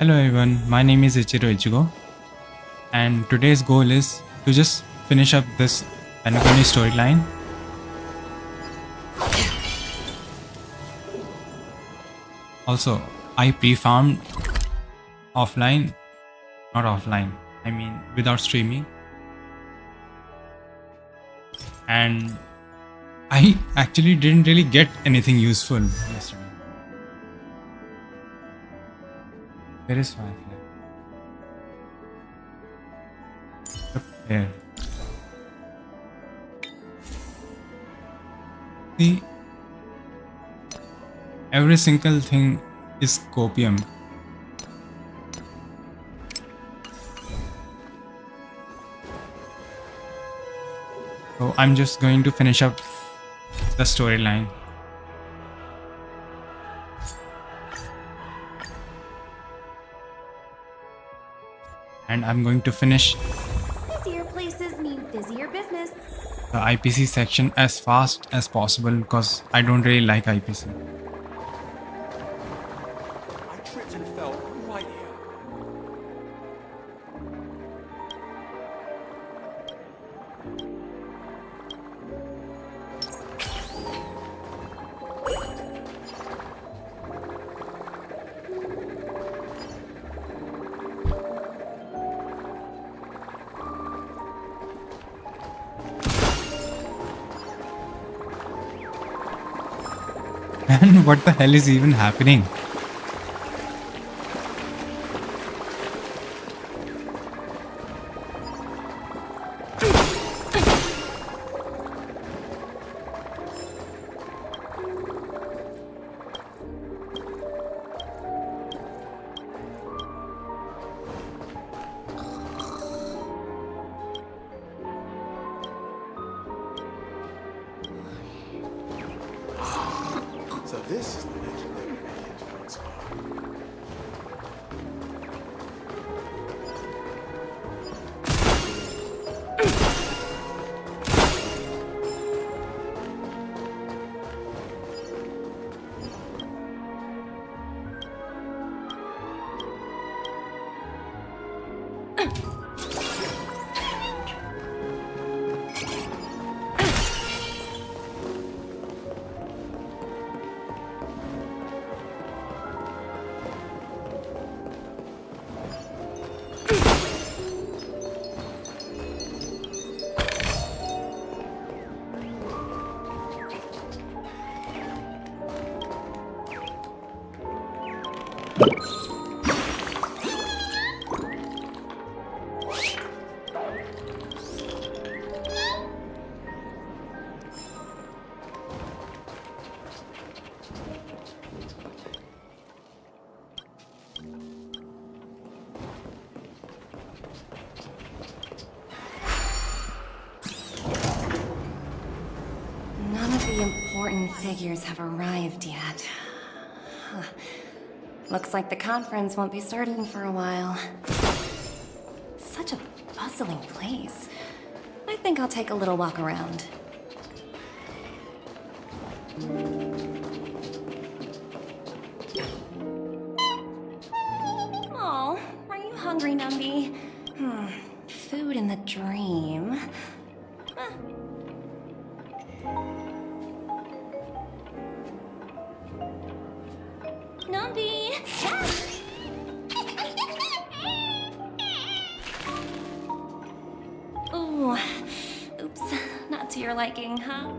Hello everyone, my name is Ichiro Ichigo, and today's goal is to just finish up this Penacony storyline. Also, I pre-farmed offline, not offline, I mean without streaming, and I actually didn't really get anything useful yesterday. Where is Firefly? Here. See, every single thing is copium. So I'm just going to finish up the storyline. And I'm going to finish Busier places mean busier business. the IPC section as fast as possible because I don't really like IPC. I tripped and fell right here. And what the hell is even happening? So this is the legendary Indian spot. None of the important figures have arrived yet. Huh. Looks like the conference won't be starting for a while. Such a bustling place. I think I'll take a little walk around. Oh, are you hungry, Numby? Food in the dream. Huh. Numby! Ooh, oops, not to your liking, huh?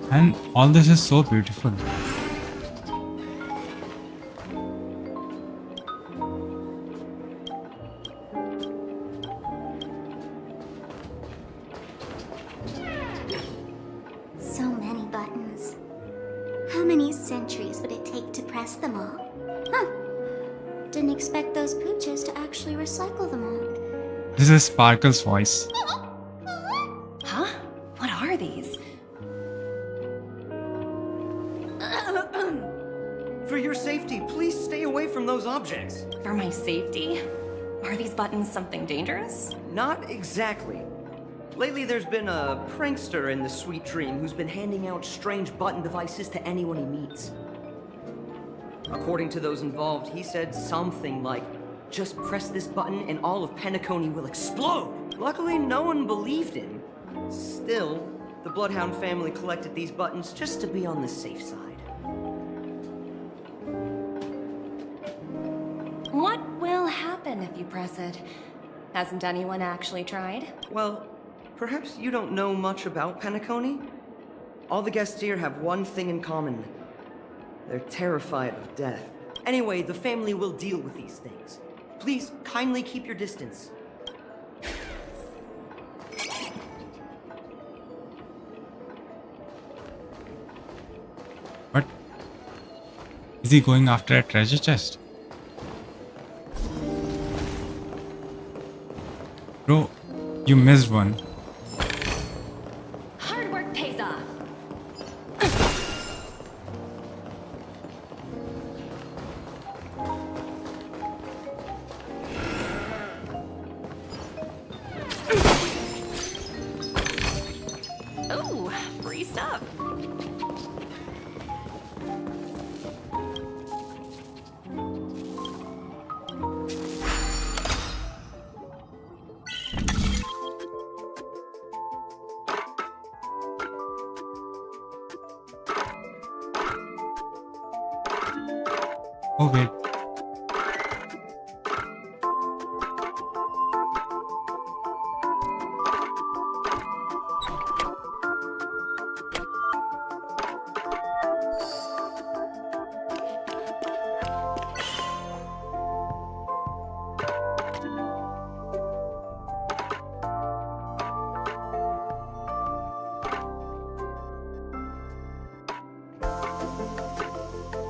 And all this is so beautiful. So many buttons. How many centuries would it take to press them all? Huh. Didn't expect those pooches to actually recycle them all. This is Sparkle's voice. Huh? What are these? For your safety, please stay away from those objects. For my safety? Are these buttons something dangerous? Not exactly. Lately, there's been a prankster in the Sweet Dream who's been handing out strange button devices to anyone he meets. According to those involved, he said something like, "Just press this button and all of Penacony will explode." Luckily, no one believed him. Still, the Bloodhound family collected these buttons just to be on the safe side. What will happen if you press it? Hasn't anyone actually tried? Well, perhaps you don't know much about Penacony? All the guests here have one thing in common. They're terrified of death. Anyway, the family will deal with these things. Please, kindly keep your distance. What? Is he going after a treasure chest? Bro, you missed one. Hard work pays off. Ooh, free stuff. Oh wait.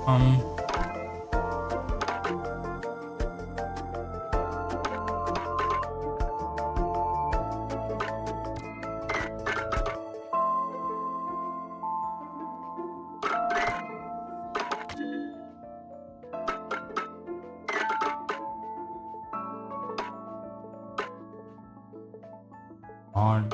Um. On.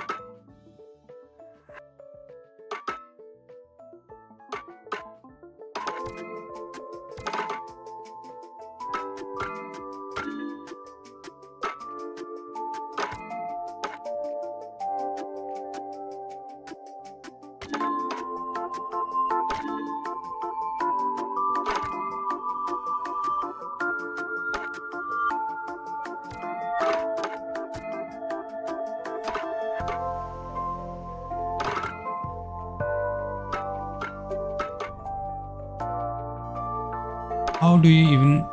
How do you even...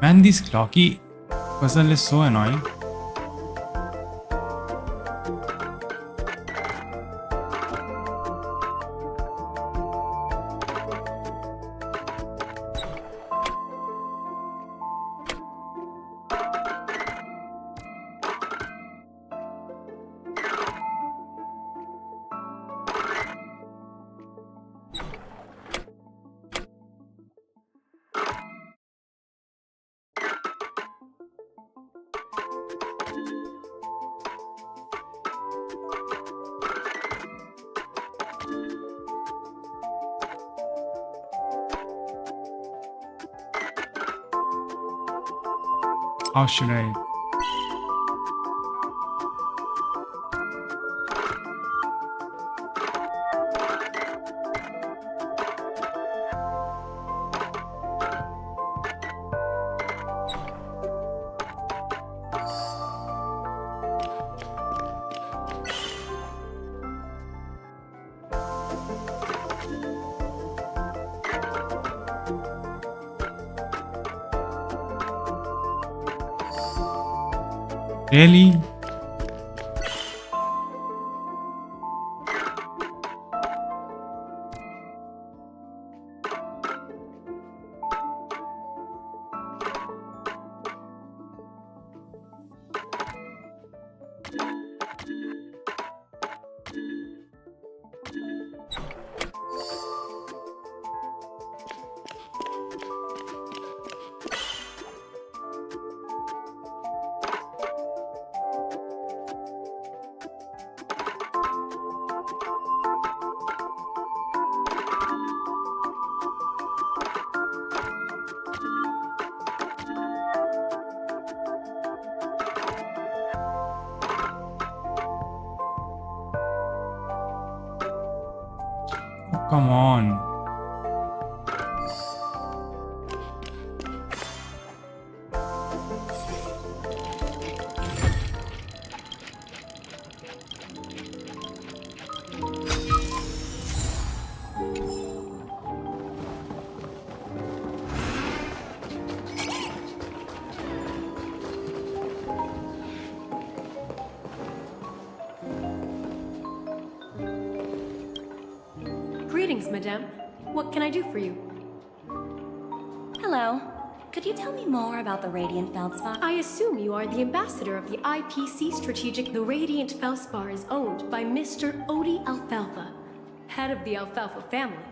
Man, this clocky puzzle is so annoying. How should I... Really? Come on. Greetings, madame. What can I do for you? Hello. Could you tell me more about the Radiant Feldspar? I assume you are the ambassador of the IPC Strategic. The Radiant Felspar is owned by Mr. Odie Alfalfa, head of the Alfalfa family.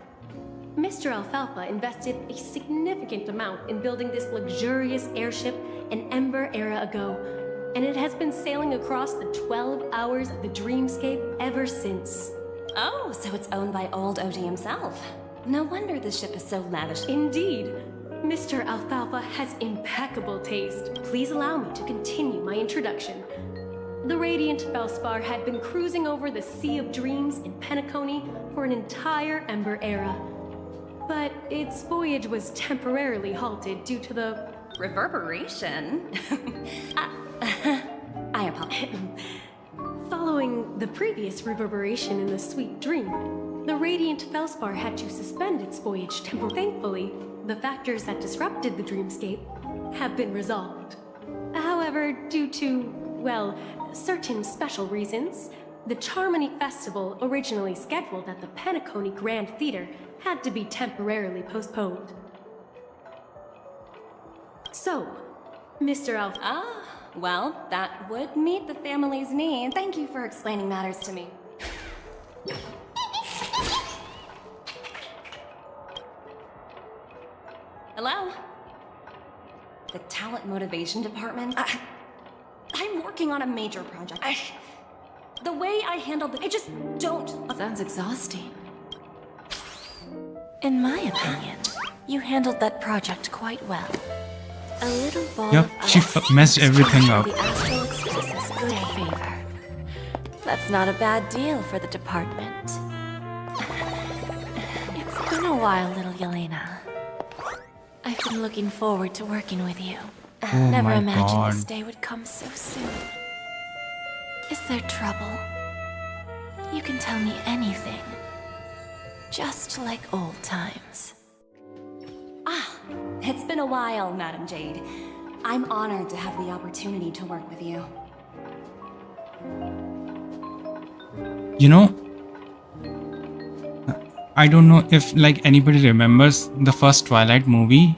Mr. Alfalfa invested a significant amount in building this luxurious airship an Ember era ago, and it has been sailing across the 12 hours of the dreamscape ever since. Oh, so it's owned by old Odie himself. No wonder the ship is so lavish. Indeed. Mr. Alfalfa has impeccable taste. Please allow me to continue my introduction. The Radiant Felspar had been cruising over the Sea of Dreams in Penacony for an entire Ember era. But its voyage was temporarily halted due to the Reverberation? I apologize. Following the previous reverberation in the Sweet Dream, the Radiant Felspar had to suspend its voyage temporarily. Thankfully, the factors that disrupted the dreamscape have been resolved. However, due to, well, certain special reasons, the Charmony Festival, originally scheduled at the Penacony Grand Theater, had to be temporarily postponed. So, Mr. Alf. Well, that would meet the family's need. Thank you for explaining matters to me. Hello? The Talent Motivation Department? I'm working on a major project. The way I handled I just don't... Sounds exhausting. In my opinion, you handled that project quite well. A little ball Yep, of she ice messed everything up. the Astral Express's good favor. That's not a bad deal for the department. It's been a while, little Yelena. I've been looking forward to working with you. Oh Never my imagined god. this day would come so soon. Is there trouble? You can tell me anything. Just like old times. It's been a while, Madam Jade. I'm honored to have the opportunity to work with you. You know, I don't know if like anybody remembers the first Twilight movie.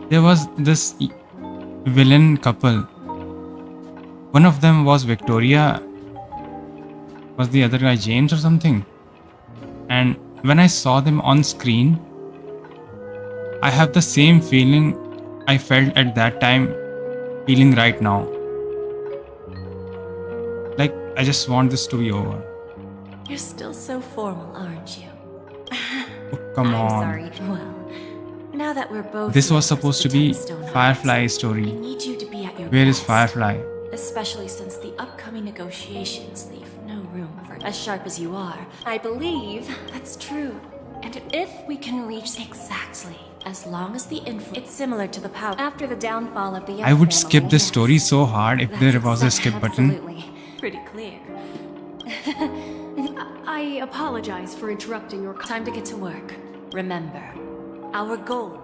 There was this villain couple. One of them was Victoria. Was the other guy James or something? And when I saw them on screen, I have the same feeling I felt at that time, feeling right now. Like, I just want this to be over. You're still so formal, aren't you? Oh, come I'm on. sorry. Well, now that we're both This was here, supposed to the be Tenstone Heights, Firefly I story. need you to be at your Where is best. Firefly? Especially since the upcoming negotiations leave no room for as sharp as you are. I believe That's true. And if we can reach exactly. As long as the influence... It's similar to the power... after the downfall of the I would F skip family, this yes. story so hard if there was a skip button. Absolutely. Pretty clear. I apologize for interrupting your... Time to get to work. Remember, our goal...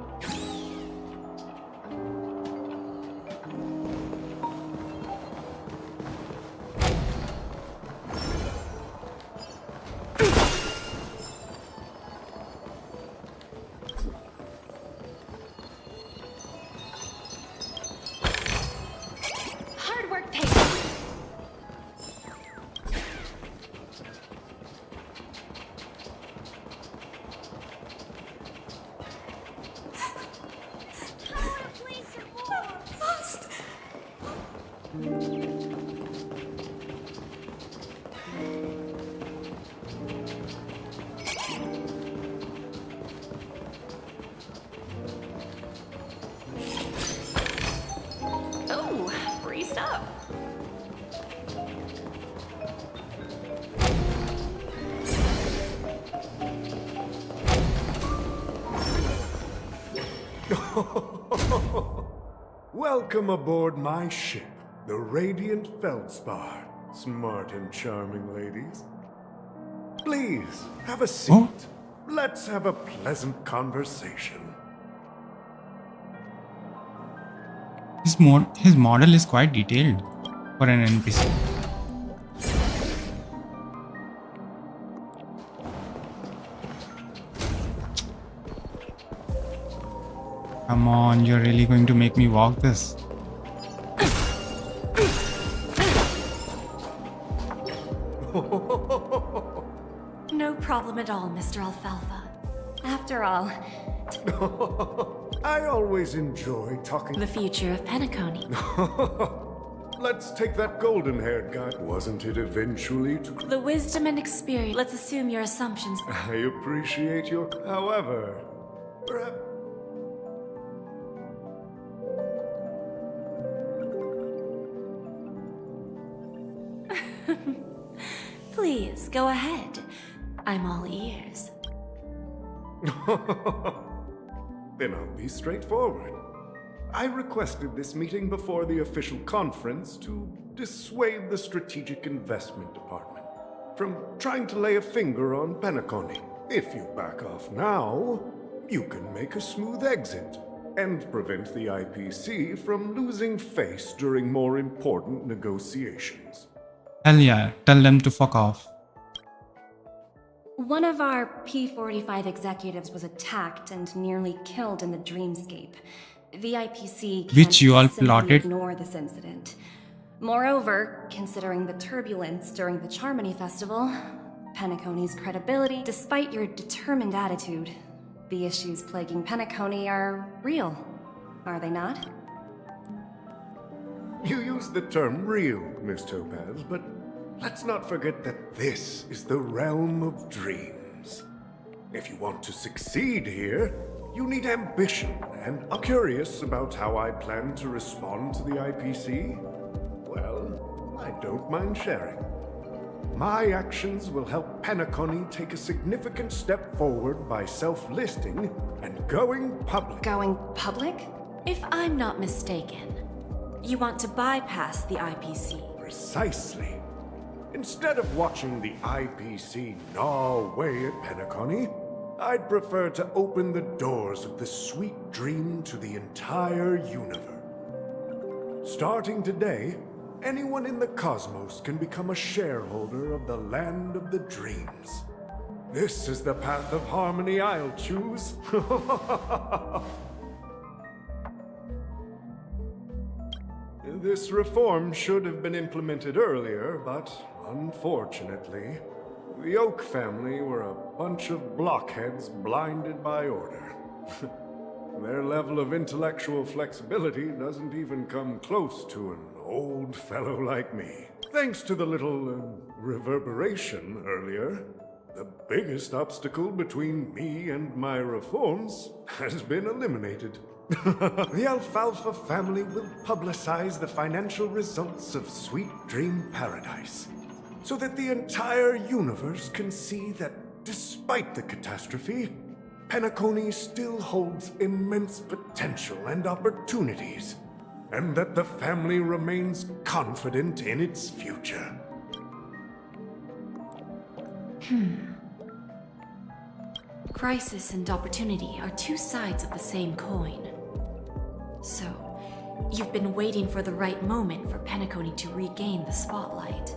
Hard work pays. Welcome aboard my ship, the Radiant Feldspar. Smart and charming ladies. Please, have a seat. Oh. Let's have a pleasant conversation. His model is quite detailed for an NPC. Come on, you're really going to make me walk this? No problem at all, Mr. Alfalfa. After all, I always enjoy talking. The future of Penacony. Let's take that golden-haired guy. Wasn't it eventually to... The wisdom and experience. Let's assume your assumptions. I appreciate your... However, perhaps... Please, go ahead. I'm all ears. Then I'll be straightforward. I requested this meeting before the official conference to dissuade the Strategic Investment Department from trying to lay a finger on Penacony. If you back off now, you can make a smooth exit and prevent the IPC from losing face during more important negotiations. Hell yeah, tell them to fuck off. one of our P-45 executives was attacked and nearly killed in the dreamscape. The IPC can't Which you all simply plotted? ignore this incident. Moreover, considering the turbulence during the Charmony Festival, Penacony's credibility, despite your determined attitude, the issues plaguing Penacony are real, are they not? You use the term real, Miss Topaz, but let's not forget that this is the realm of dreams. If you want to succeed here, you need ambition, and I'm curious about how I plan to respond to the IPC. Well, I don't mind sharing. My actions will help Penacony take a significant step forward by self-listing and going public. Going public? If I'm not mistaken, you want to bypass the IPC. Precisely. Instead of watching the IPC gnaw away at Penacony, I'd prefer to open the doors of the sweet dream to the entire universe. Starting today, anyone in the cosmos can become a shareholder of the land of the dreams. This is the path of harmony I'll choose. This reform should have been implemented earlier, but unfortunately, the Oak family were a bunch of blockheads blinded by order. Their level of intellectual flexibility doesn't even come close to an old fellow like me. Thanks to the little reverberation earlier, the biggest obstacle between me and my reforms has been eliminated. The Alfalfa family will publicize the financial results of Sweet Dream Paradise, so that the entire universe can see that despite the catastrophe, Penacony still holds immense potential and opportunities, and that the family remains confident in its future. Crisis and opportunity are two sides of the same coin. So, you've been waiting for the right moment for Penacony to regain the spotlight.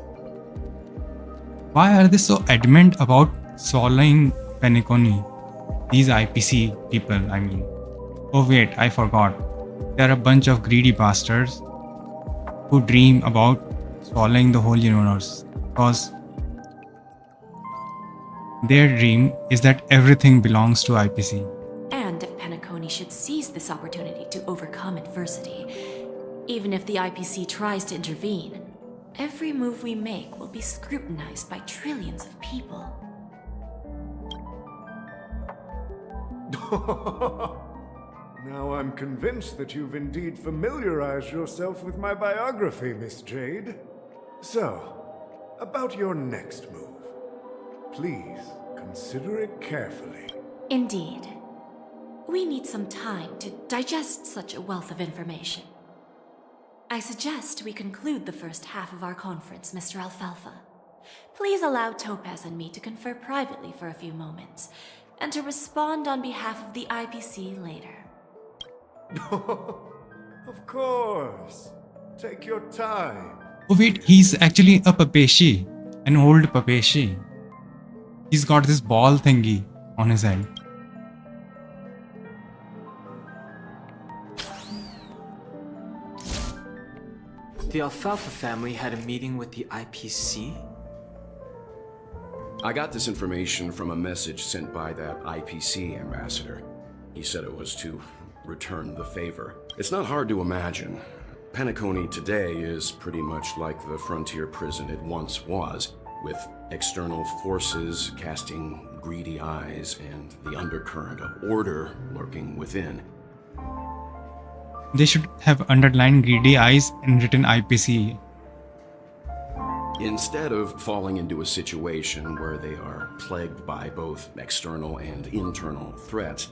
Why are they so adamant about swallowing Penacony? These IPC people, I mean. Oh wait, I forgot. They're a bunch of greedy bastards who dream about swallowing the whole universe. Because their dream is that everything belongs to IPC. And if Penacony should seize this opportunity to overcome adversity, even if the IPC tries to intervene, every move we make will be scrutinized by trillions of people. Now I'm convinced that you've indeed familiarized yourself with my biography, Miss Jade. So, about your next move. Please, consider it carefully. Indeed. We need some time to digest such a wealth of information. I suggest we conclude the first half of our conference, Mr. Alfalfa. Please allow Topaz and me to confer privately for a few moments, and to respond on behalf of the IPC later. Of course. Take your time. Oh wait, he's actually a Papeshi. An old Papeshi. He's got this ball thingy on his head. The Alfalfa family had a meeting with the IPC? I got this information from a message sent by that IPC ambassador. He said it was to return the favor. It's not hard to imagine. Penacony today is pretty much like the frontier prison it once was, with external forces casting greedy eyes and the undercurrent of order lurking within. They should have underlined greedy eyes and written IPC. Instead of falling into a situation where they are plagued by both external and internal threats,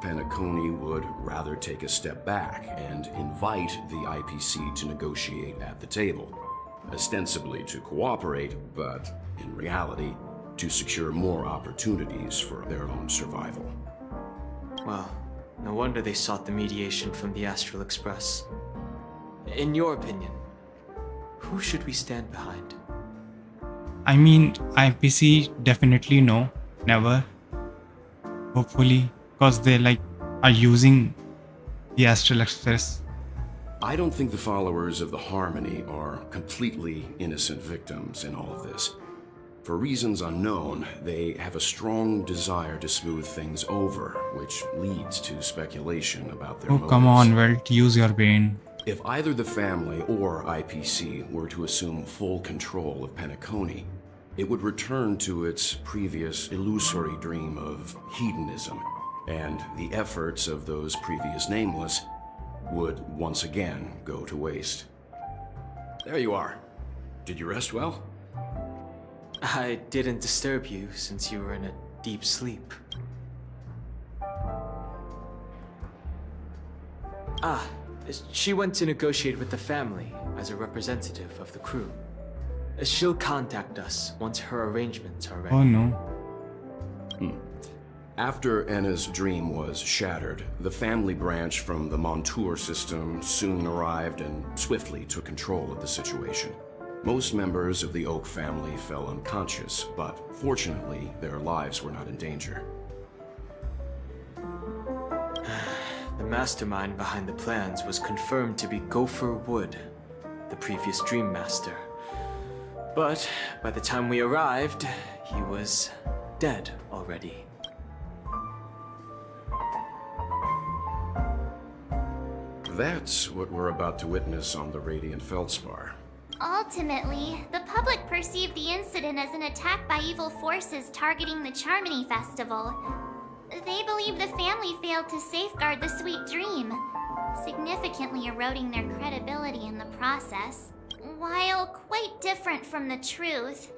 Penacony would rather take a step back and invite the IPC to negotiate at the table, ostensibly to cooperate, but in reality, to secure more opportunities for their own survival. Well, no wonder they sought the mediation from the Astral Express. In your opinion, who should we stand behind? I mean, IPC definitely no, never. Hopefully, because they are using the Astral Express. I don't think the followers of the Harmony are completely innocent victims in all of this. For reasons unknown, they have a strong desire to smooth things over, which leads to speculation about their Oh, motives. come on, Welt, use your brain. If either the family or IPC were to assume full control of Penacony, it would return to its previous illusory dream of hedonism, and the efforts of those previous nameless would once again go to waste. There you are. Did you rest well? I didn't disturb you since you were in a deep sleep. Ah, she went to negotiate with the family as a representative of the crew. She'll contact us once her arrangements are ready. Oh no. After Anna's dream was shattered, the family branch from the Montour system soon arrived and swiftly took control of the situation. Most members of the Oak family fell unconscious, but fortunately, their lives were not in danger. The mastermind behind the plans was confirmed to be Gopher Wood, the previous Dream Master. But by the time we arrived, he was dead already. That's what we're about to witness on the Radiant Feldspar. Ultimately, the public perceived the incident as an attack by evil forces targeting the Charmony Festival. They believe the family failed to safeguard the Sweet Dream, significantly eroding their credibility in the process. While quite different from the truth,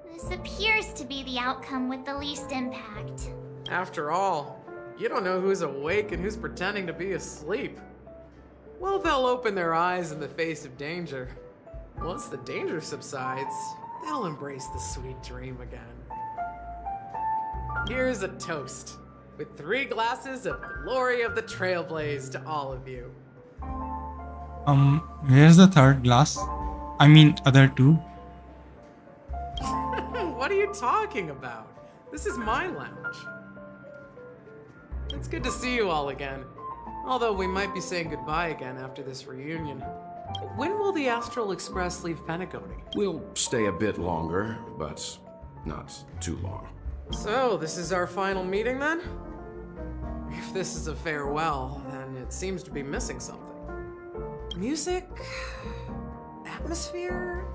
this appears to be the outcome with the least impact. After all, you don't know who's awake and who's pretending to be asleep. Well, they'll open their eyes in the face of danger. Once the danger subsides, they'll embrace the sweet dream again. Here's a toast, with 3 glasses of Glory of the Trailblaze to all of you. Where's the third glass? I mean, other 2. What are you talking about? This is my lounge. It's good to see you all again. Although we might be saying goodbye again after this reunion. When will the Astral Express leave Penacony? We'll stay a bit longer, but not too long. So, this is our final meeting then? If this is a farewell, then it seems to be missing something. Music? Atmosphere?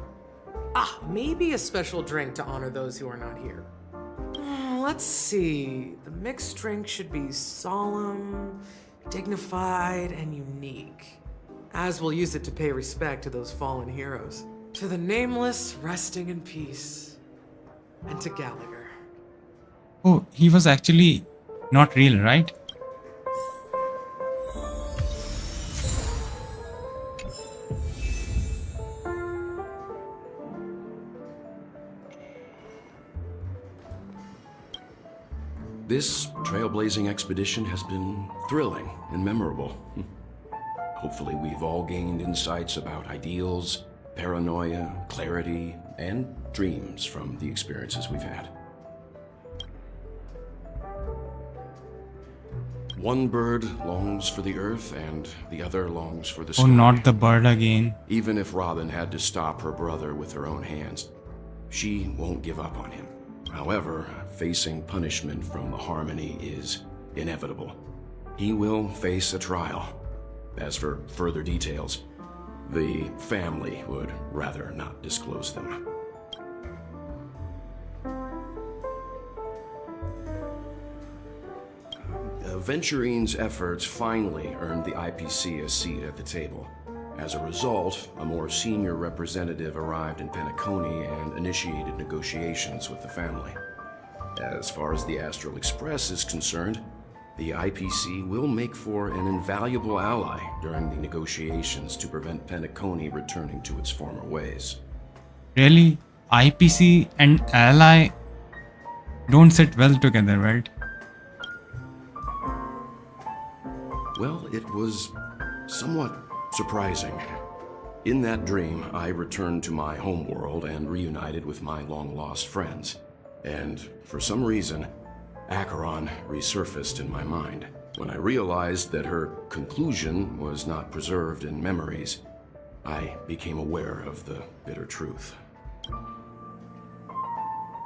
Ah, maybe a special drink to honor those who are not here. Let's see. The mixed drink should be solemn, dignified, and unique. As we'll use it to pay respect to those fallen heroes. To the nameless, resting in peace. And to Gallagher. Oh, he was actually not real, right? This trailblazing expedition has been thrilling and memorable. Hopefully we've all gained insights about ideals, paranoia, clarity, and dreams from the experiences we've had. One bird longs for the earth and the other longs for the sky. Oh, not the bird again. Even if Robin had to stop her brother with her own hands, she won't give up on him. However, facing punishment from the Harmony is inevitable. He will face a trial. As for further details, the family would rather not disclose them. Venturine's efforts finally earned the IPC a seat at the table. As a result, a more senior representative arrived in Penacony and initiated negotiations with the family. As far as the Astral Express is concerned, the IPC will make for an invaluable ally during the negotiations to prevent Penacony returning to its former ways. Really? IPC and ally don't sit well together, right? Well, it was somewhat surprising. In that dream, I returned to my homeworld and reunited with my long-lost friends. And for some reason, Acheron resurfaced in my mind. When I realized that her conclusion was not preserved in memories, I became aware of the bitter truth.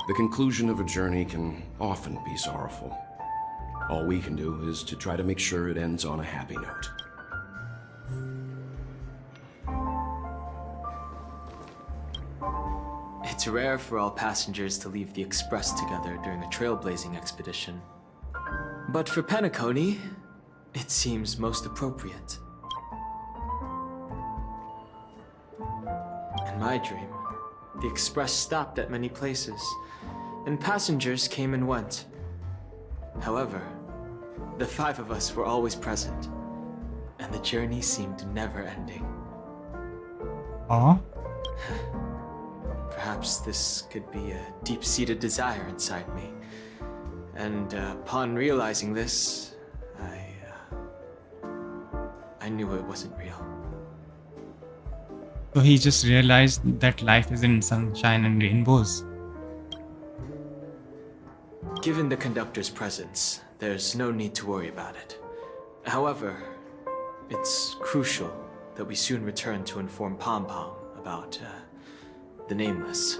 The conclusion of a journey can often be sorrowful. All we can do is to try to make sure it ends on a happy note. It's rare for all passengers to leave the Express together during a trailblazing expedition. But for Penacony, it seems most appropriate. In my dream, the Express stopped at many places, and passengers came and went. However, the five of us were always present, and the journey seemed never ending. Huh? Perhaps this could be a deep-seated desire inside me. And upon realizing this, I knew it wasn't real. So he just realized that life isn't sunshine and rainbows. Given the conductor's presence, there's no need to worry about it. However, it's crucial that we soon return to inform Pom Pom about the Nameless.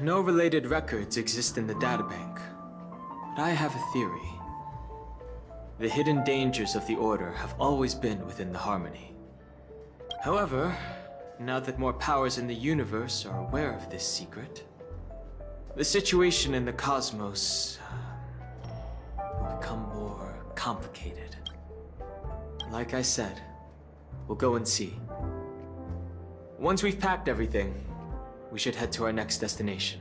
No related records exist in the databank, but I have a theory. The hidden dangers of the Order have always been within the Harmony. However, now that more powers in the universe are aware of this secret, the situation in the cosmos will become more complicated. Like I said, we'll go and see. Once we've packed everything, we should head to our next destination.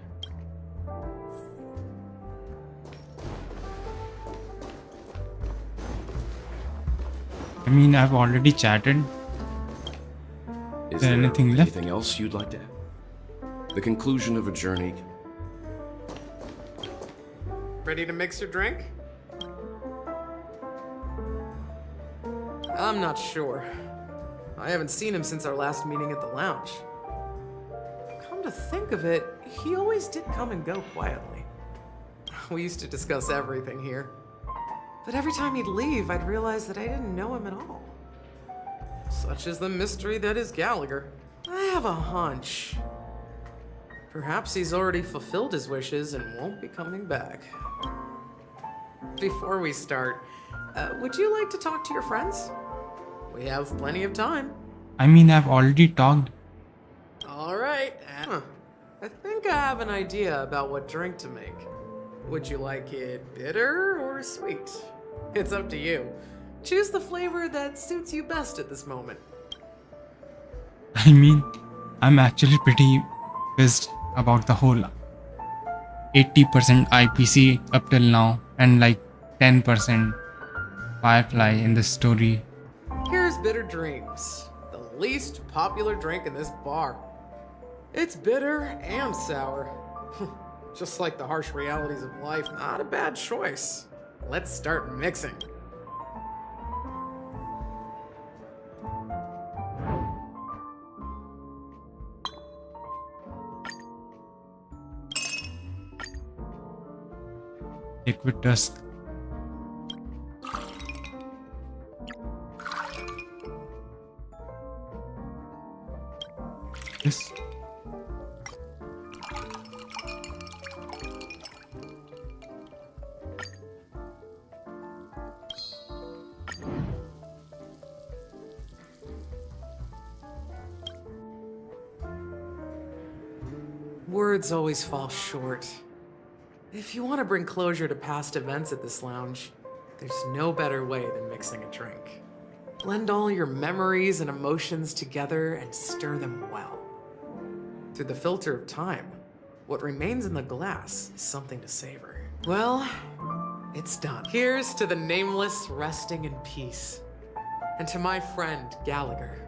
I mean, I've already chatted. Is there anything left? Anything else you'd like to add? The conclusion of a journey. Ready to mix your drink? I'm not sure. I haven't seen him since our last meeting at the lounge. Come to think of it, he always did come and go quietly. We used to discuss everything here. But every time he'd leave, I'd realize that I didn't know him at all. Such is the mystery that is Gallagher. I have a hunch. Perhaps he's already fulfilled his wishes and won't be coming back. Before we start, would you like to talk to your friends? We have plenty of time. I mean, I've already talked. All right. I think I have an idea about what drink to make. Would you like it bitter or sweet? It's up to you. Choose the flavor that suits you best at this moment. I mean, I'm actually pretty pissed about the whole 80% IPC up till now and like 10% Firefly in the story. Here's Bitter Dreams, the least popular drink in this bar. It's bitter and sour. Just like the harsh realities of life, not a bad choice. Let's start mixing. Liquid Dusk. This. Words always fall short. If you want to bring closure to past events at this lounge, there's no better way than mixing a drink. Blend all your memories and emotions together and stir them well. Through the filter of time, what remains in the glass is something to savor. Well, it's done. Here's to the nameless resting in peace. And to my friend, Gallagher.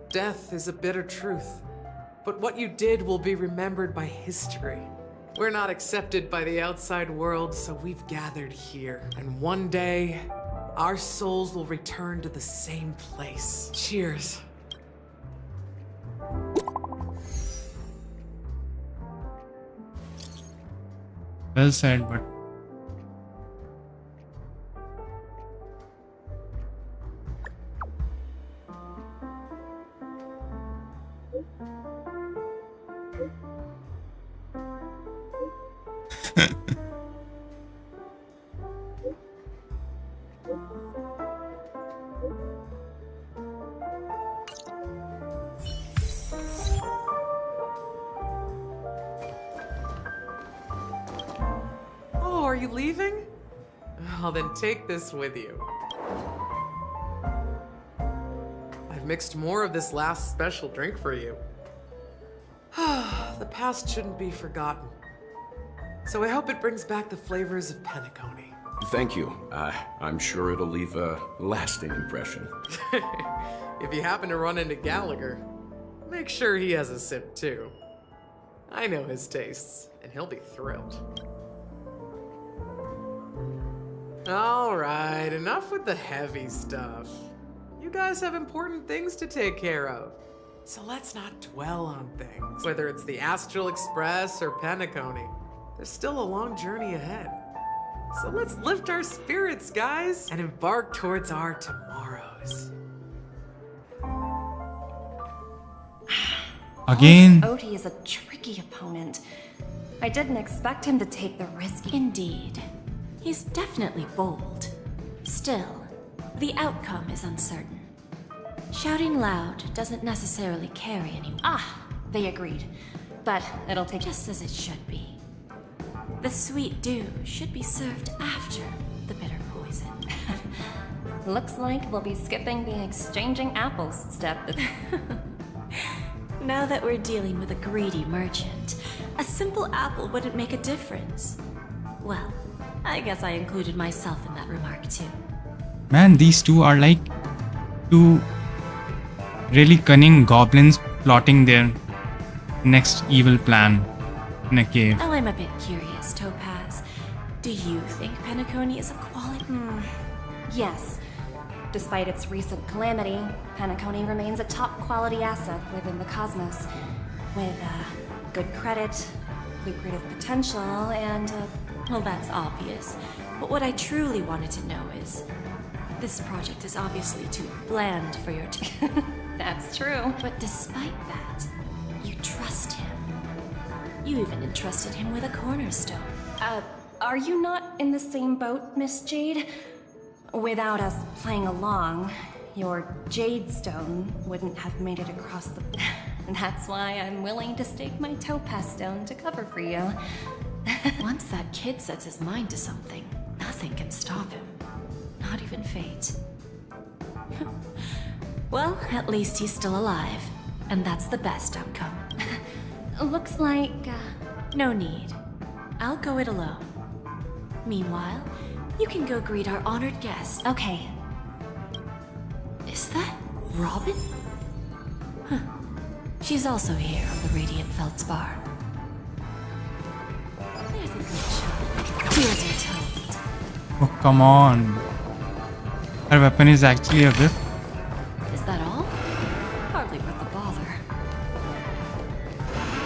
Death is a bitter truth, but what you did will be remembered by history. We're not accepted by the outside world, so we've gathered here. And one day, our souls will return to the same place. Cheers. Well said, but Oh, are you leaving? Well, then take this with you. I've mixed more of this last special drink for you. The past shouldn't be forgotten. So I hope it brings back the flavors of Penacony. Thank you. I'm sure it'll leave a lasting impression. If you happen to run into Gallagher, make sure he has a sip too. I know his tastes, and he'll be thrilled. Alright, enough with the heavy stuff. You guys have important things to take care of. So let's not dwell on things. Whether it's the Astral Express or Penacony, there's still a long journey ahead. So let's lift our spirits, guys, and embark towards our tomorrows. again, Odie is a tricky opponent. I didn't expect him to take the risk. Indeed. He's definitely bold. Still, the outcome is uncertain. Shouting loud doesn't necessarily carry anyone. Ah, they agreed. But it'll take Just as it should be. The sweet dew should be served after the bitter poison. Looks like we'll be skipping the exchanging apples step. Now that we're dealing with a greedy merchant, a simple apple wouldn't make a difference. Well, I guess I included myself in that remark too. man, these two are like two really cunning goblins plotting their next evil plan in a cave. Now I'm a bit curious, Topaz. Do you think Penacony is a quality? Yes. Despite its recent calamity, Penacony remains a top quality asset within the cosmos. With good credit, lucrative potential, and Well, that's obvious. But what I truly wanted to know is, this project is obviously too bland for your that's true. But despite that, you trust him. You even entrusted him with a cornerstone. Are you not in the same boat, Miss Jade? Without us playing along, your Jade Stone wouldn't have made it across the... That's why I'm willing to stake my Topaz Stone to cover for you. Once that kid sets his mind to something, nothing can stop him. Not even fate. Well, at least he's still alive. And that's the best outcome. Looks like... No need. I'll go it alone. Meanwhile, you can go greet our honored guest. Okay. Is that Robin? Huh. She's also here on the Radiant Feldspar. There's a good shot. Here's your toad. Oh, come on. Her weapon is actually a whip. Is that all? Hardly worth the bother.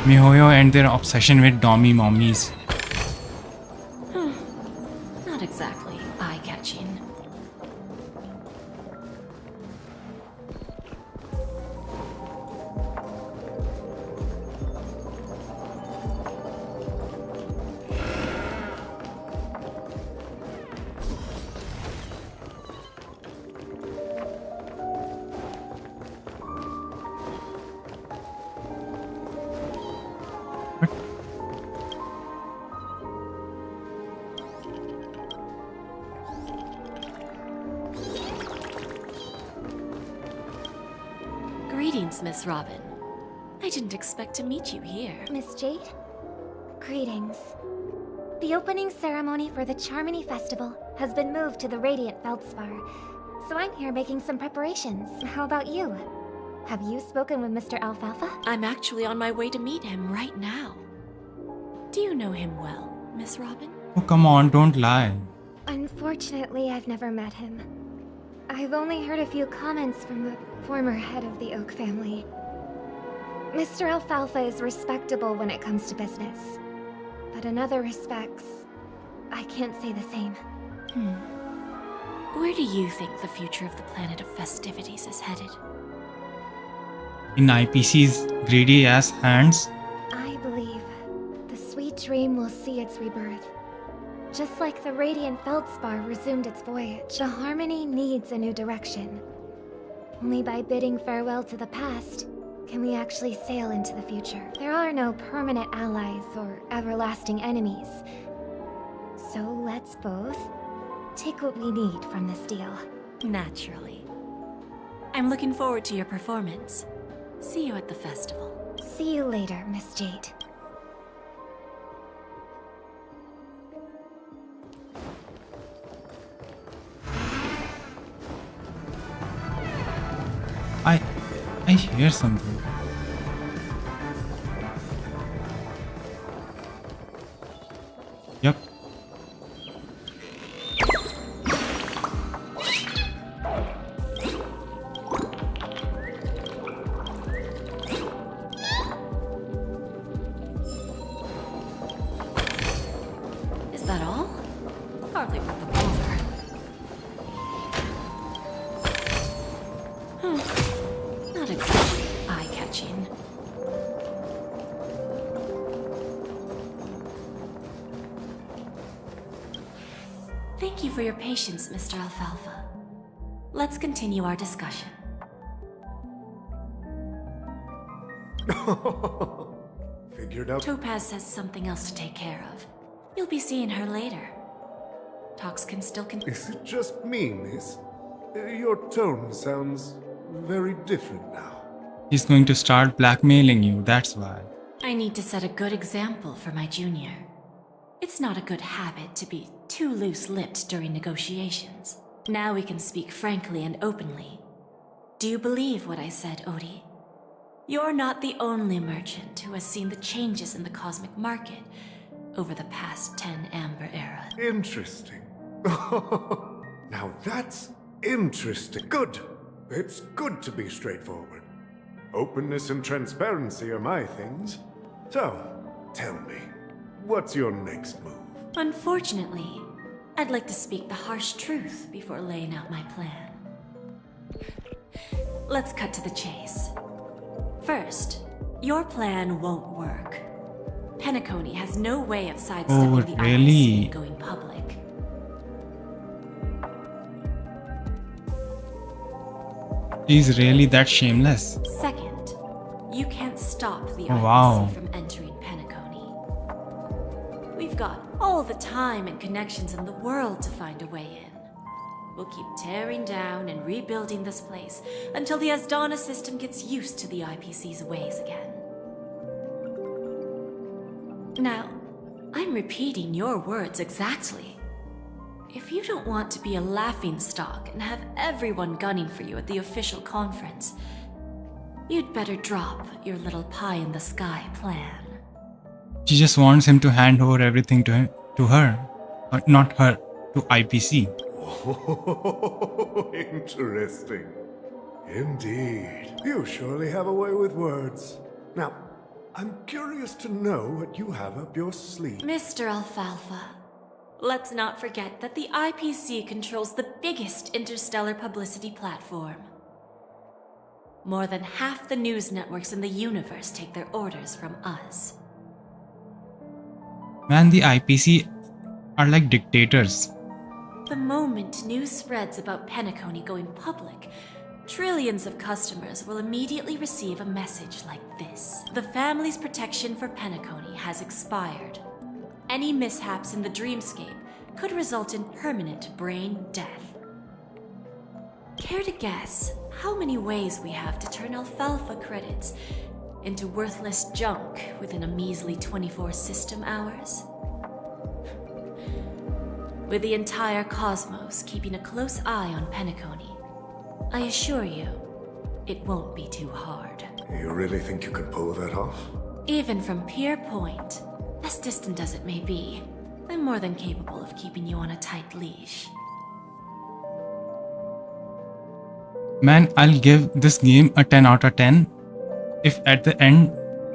MiHoYo and their obsession with dommy mommies. Not exactly eye-catching. Greetings, Miss Robin. I didn't expect to meet you here. Miss Jade? Greetings. The opening ceremony for the Charmony Festival has been moved to the Radiant Feldspar, so I'm here making some preparations. How about you? Have you spoken with Mr. Alfalfa? I'm actually on my way to meet him right now. Do you know him well, Miss Robin? Oh, come on, don't lie. Unfortunately, I've never met him. I've only heard a few comments from the former head of the Oak family. Mr. Alfalfa is respectable when it comes to business, but in other respects, I can't say the same. Where do you think the future of the planet of festivities is headed? In IPC's greedy ass hands. I believe the sweet dream will see its rebirth. Just like the Radiant Feldspar resumed its voyage, the Harmony needs a new direction. Only by bidding farewell to the past can we actually sail into the future. There are no permanent allies or everlasting enemies. So let's both take what we need from this deal. Naturally. I'm looking forward to your performance. See you at the festival. See you later, Miss Jade. I hear something. Yep. Is that all? Hardly worth the bother. Not exactly eye-catching. Thank you for your patience, Mr. Alfalfa. Let's continue our discussion. Figured out. Topaz has something else to take care of. You'll be seeing her later. Talks can still continue. Is it just me, miss? Your tone sounds very different now. He's going to start blackmailing you, that's why. I need to set a good example for my junior. It's not a good habit to be too loose-lipped during negotiations. Now we can speak frankly and openly. Do you believe what I said, Odie? You're not the only merchant who has seen the changes in the cosmic market over the past 10 Amber Era. Interesting. Now that's interesting. Good. It's good to be straightforward. Openness and transparency are my things. So, tell me, what's your next move? Unfortunately, I'd like to speak the harsh truth before laying out my plan. Let's cut to the chase. First, your plan won't work. Penacony has no way of sidestepping the IPC and going public. He's really that shameless. Second, you can't stop the Oh, IPC wow. from entering Penacony. We've got all the time and connections in the world to find a way in. We'll keep tearing down and rebuilding this place until the Asdana system gets used to the IPC's ways again. Now, I'm repeating your words exactly. If you don't want to be a laughingstock and have everyone gunning for you at the official conference, You'd better drop your little pie-in-the-sky plan. She just wants him to hand over everything to her. Or not her, to IPC. Oh, interesting. Indeed. You surely have a way with words. Now, I'm curious to know what you have up your sleeve. Mr. Alfalfa, let's not forget that the IPC controls the biggest interstellar publicity platform. More than half the news networks in the universe take their orders from us. Man, the IPC are like dictators. The moment news spreads about Penacony going public, trillions of customers will immediately receive a message like this. The family's protection for Penacony has expired. Any mishaps in the dreamscape could result in permanent brain death. Care to guess how many ways we have to turn alfalfa credits into worthless junk within a measly 24 system hours? With the entire cosmos keeping a close eye on Penacony, I assure you, it won't be too hard. You really think you can pull that off? Even from Pier Point, as distant as it may be, I'm more than capable of keeping you on a tight leash. Man, I'll give this game a 10 out of 10 if at the end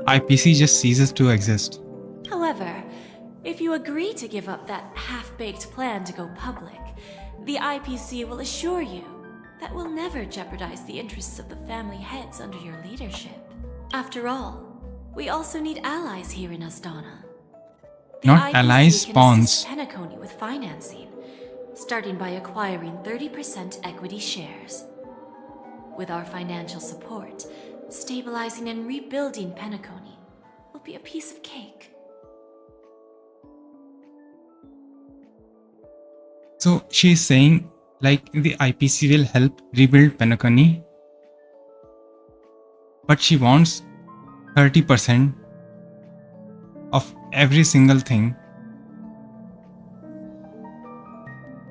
IPC just ceases to exist. However, if you agree to give up that half-baked plan to go public, the IPC will assure you that we'll never jeopardize the interests of the family heads under your leadership. After all, we also need allies here in Asdana. The Not IPC allies, can pawns. assist Penacony with financing, starting by acquiring 30% equity shares. With our financial support, stabilizing and rebuilding Penacony will be a piece of cake. So she's saying like the IPC will help rebuild Penacony, but she wants 30% of every single thing.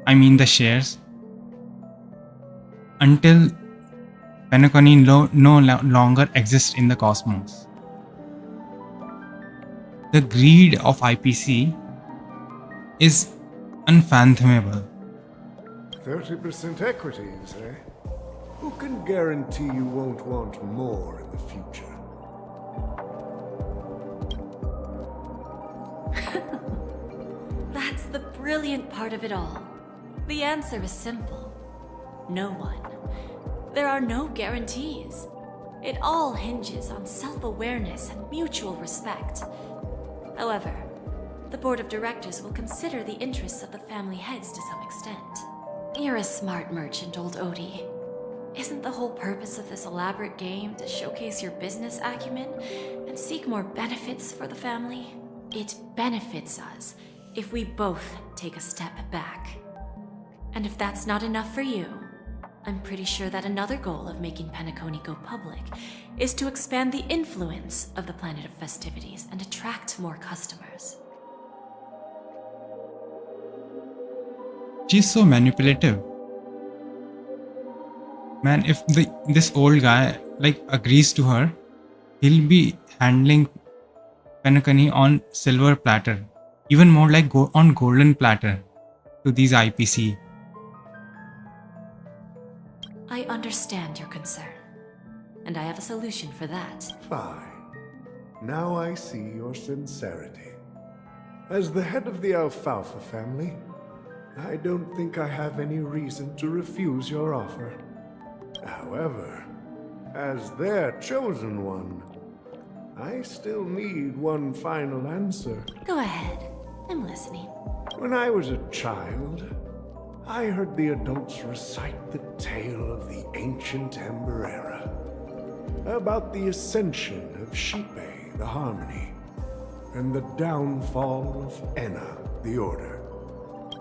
I mean the shares, until Penacony no longer exists in the cosmos. The greed of IPC is unfathomable. 30% equities, eh? Who can guarantee you won't want more in the future? That's the brilliant part of it all. The answer is simple. No one. There are no guarantees. It all hinges on self-awareness and mutual respect. However, the board of directors will consider the interests of the family heads to some extent. You're a smart merchant, old Odie. Isn't the whole purpose of this elaborate game to showcase your business acumen and seek more benefits for the family? It benefits us if we both take a step back. And if that's not enough for you, I'm pretty sure that another goal of making Penacony go public is to expand the influence of the Planet of Festivities and attract more customers. She's so manipulative. Man, if this old guy like agrees to her, he'll be handling Penacony on silver platter, even more like on golden platter to these IPC. I understand your concern, and I have a solution for that. Fine. Now I see your sincerity. As the head of the Alfalfa family, I don't think I have any reason to refuse your offer. However, as their chosen one, I still need one final answer. Go ahead. I'm listening. When I was a child, I heard the adults recite the tale of the ancient Ember Era, about the ascension of Shipe, the Harmony, and the downfall of Enna, the Order.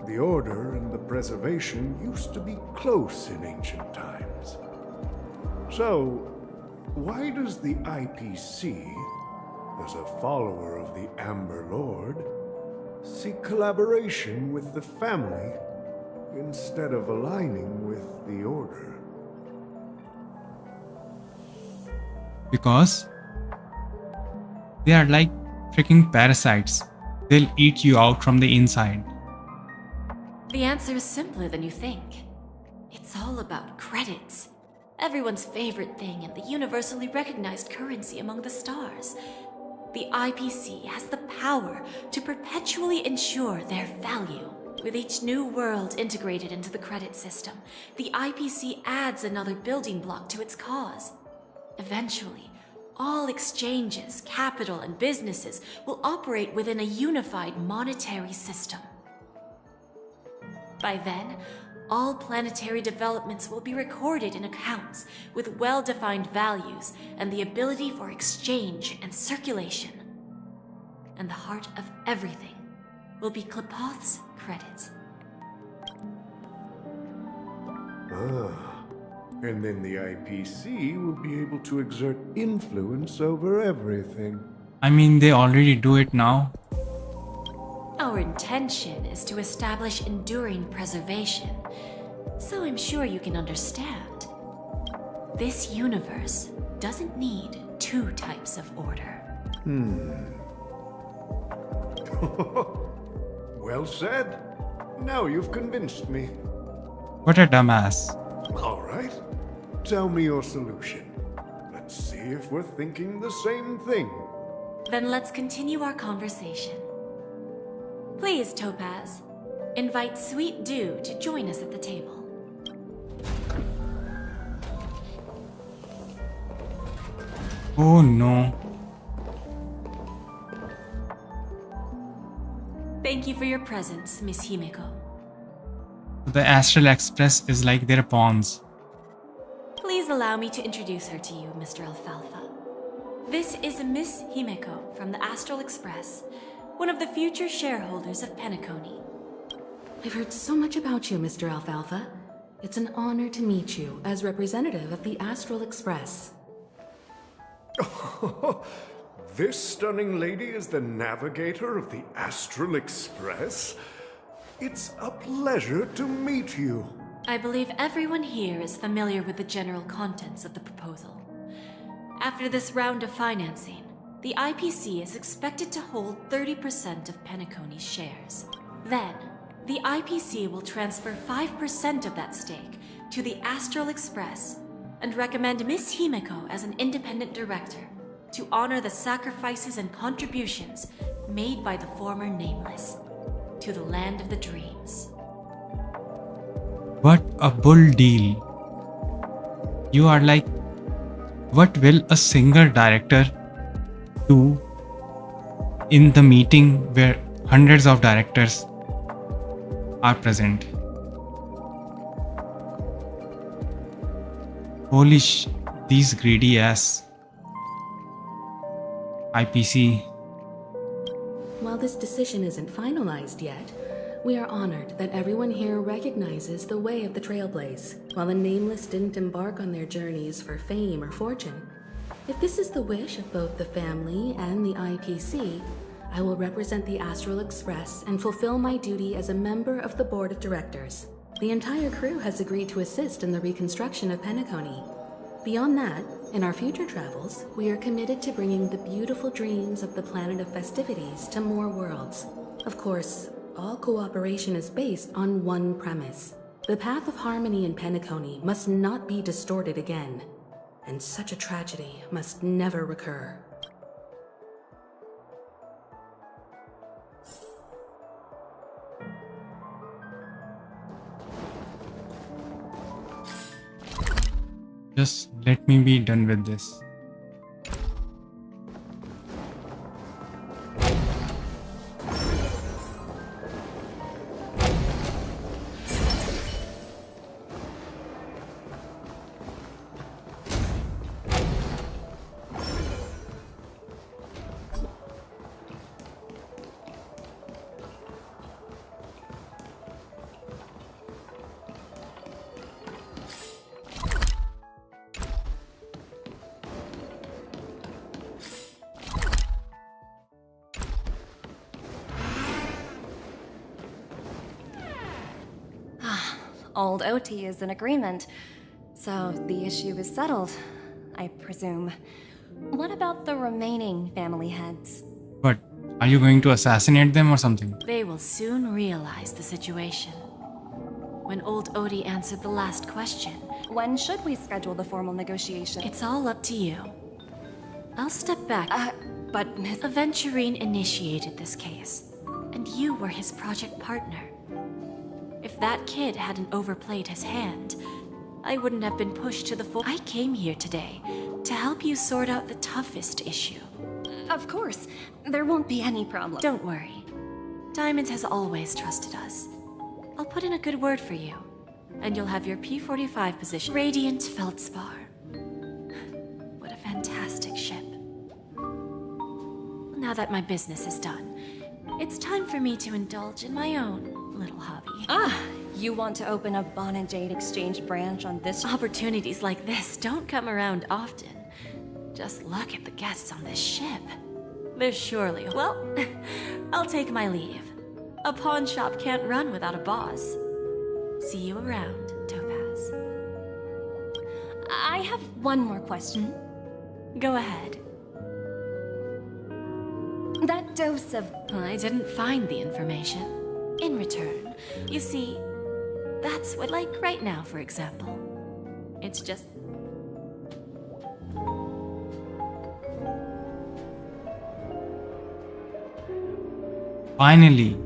The Order and the Preservation used to be close in ancient times. So, why does the IPC, as a follower of the Amber Lord, seek collaboration with the family instead of aligning with the Order? Because they are like freaking parasites. They'll eat you out from the inside. The answer is simpler than you think. It's all about credits. Everyone's favorite thing and the universally recognized currency among the stars. The IPC has the power to perpetually ensure their value. With each new world integrated into the credit system, the IPC adds another building block to its cause. Eventually, all exchanges, capital, and businesses will operate within a unified monetary system. By then, all planetary developments will be recorded in accounts with well-defined values and the ability for exchange and circulation. And the heart of everything will be Klepoth's credit. And then the IPC will be able to exert influence over everything. I mean, they already do it now. Our intention is to establish enduring preservation, so I'm sure you can understand. This universe doesn't need two types of order. Well said. Now you've convinced me. What a dumbass. All right. Tell me your solution. Let's see if we're thinking the same thing. Then let's continue our conversation. Please, Topaz, invite Sweet Dew to join us at the table. Oh no. Thank you for your presence, Miss Himeko. The Astral Express is like their pawns. Please allow me to introduce her to you, Mr. Alfalfa. This is Miss Himeko from the Astral Express, one of the future shareholders of Penacony. I've heard so much about you, Mr. Alfalfa. It's an honor to meet you as representative of the Astral Express. This stunning lady is the navigator of the Astral Express? It's a pleasure to meet you. I believe everyone here is familiar with the general contents of the proposal. After this round of financing, the IPC is expected to hold 30% of Penacony's shares. Then, the IPC will transfer 5% of that stake to the Astral Express and recommend Miss Himeko as an independent director to honor the sacrifices and contributions made by the former Nameless to the land of the dreams. What a bull deal. You are like, what will a single director do in the meeting where hundreds of directors are present? Holy these greedy ass IPC. While this decision isn't finalized yet, we are honored that everyone here recognizes the way of the Trailblaze, while the Nameless didn't embark on their journeys for fame or fortune. If this is the wish of both the family and the IPC, I will represent the Astral Express and fulfill my duty as a member of the board of directors. The entire crew has agreed to assist in the reconstruction of Penacony. Beyond that, in our future travels, we are committed to bringing the beautiful dreams of the planet of festivities to more worlds. Of course, all cooperation is based on one premise. The path of harmony in Penacony must not be distorted again, and such a tragedy must never recur. Just let me be done with this. Old OT is in agreement, so the issue is settled, I presume. What about the remaining family heads? But are you going to assassinate them or something? They will soon realize the situation. When old Odie answered the last question, When should we schedule the formal negotiation? it's all up to you. I'll step back. But Miss... Aventurine initiated this case, and you were his project partner. If that kid hadn't overplayed his hand, I wouldn't have been pushed to the floor. I came here today to help you sort out the toughest issue. Of course. There won't be any problem. Don't worry. Diamond has always trusted us. I'll put in a good word for you, and you'll have your P-45 position. Radiant Feldspar. What a fantastic ship. Now that my business is done, it's time for me to indulge in my own little hobby. You want to open a Bon and Jade exchange branch on this... Opportunities like this don't come around often. Just look at the guests on this ship. They're surely... Well, I'll take my leave. A pawn shop can't run without a boss. See you around, Topaz. I have one more question. Go ahead. That dose of... I didn't find the information. In return, you see, that's what, like right now, for example. It's just... Finally.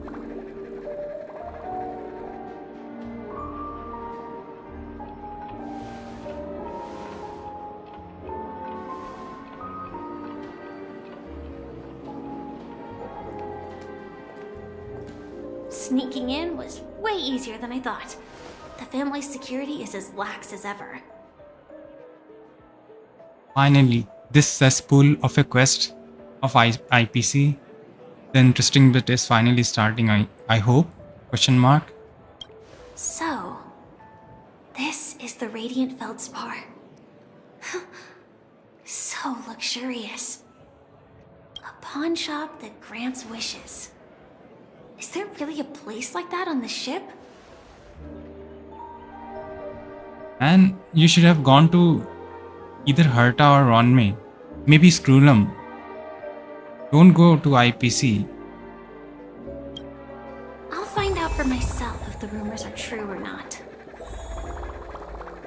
Sneaking in was way easier than I thought. The family's security is as lax as ever. Finally, this cesspool of a quest of IPC. The interesting bit is finally starting, I hope? Question mark. So, this is the Radiant Feldspar. So luxurious. A pawn shop that grants wishes. Is there really a place like that on the ship? And you should have gone to either Herta or Ronmei. Maybe Screwlum. Don't go to IPC. I'll find out for myself if the rumors are true or not.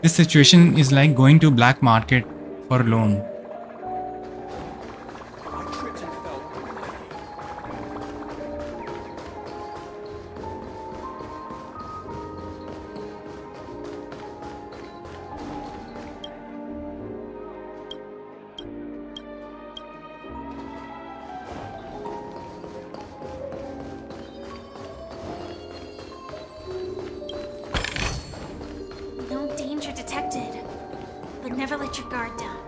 This situation is like going to black market for a loan. I tripped and fell. No danger detected, but never let your guard down.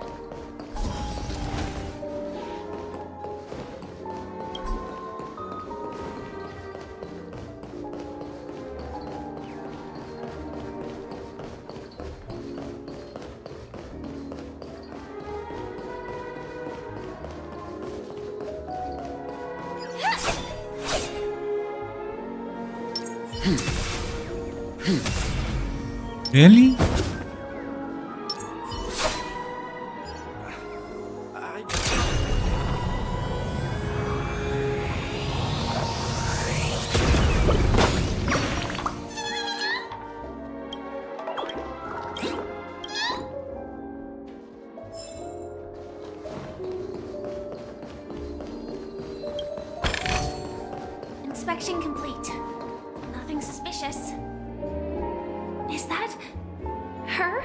Really? Inspection complete. Nothing suspicious. Is that her?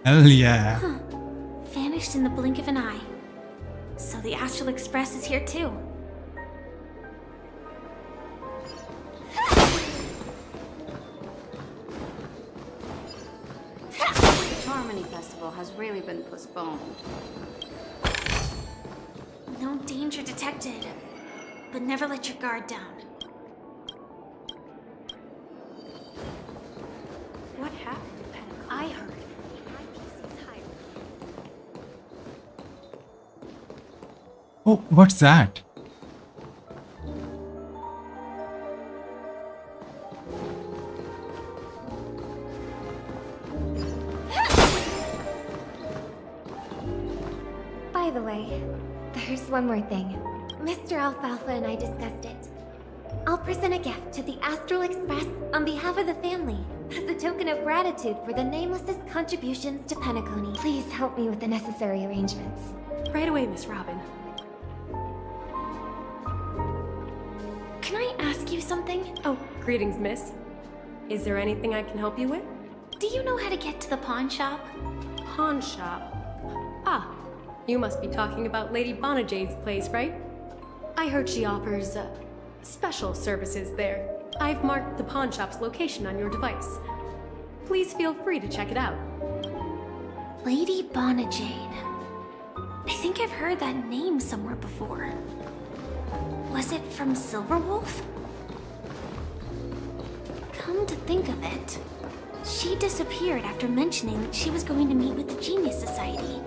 Hell yeah. Vanished in the blink of an eye. So the Astral Express is here too. The Harmony Festival has really been postponed. No danger detected, but never let your guard down. What happened to Penacony? I heard. IPC's hired. Oh, what's that? one more thing. Mr. Alfalfa and I discussed it. I'll present a gift to the Astral Express on behalf of the family, as a token of gratitude for the Nameless's contributions to Penacony. Please help me with the necessary arrangements. Right away, Miss Robin. Can I ask you something? Oh, greetings, miss. Is there anything I can help you with? Do you know how to get to the pawn shop? Pawn shop. Ah, you must be talking about Lady Bonajade's place, right? I heard she offers, special services there. I've marked the pawn shop's location on your device. Please feel free to check it out. Lady Bonajade. I think I've heard that name somewhere before. Was it from Silverwolf? Come to think of it, she disappeared after mentioning that she was going to meet with the Genius Society.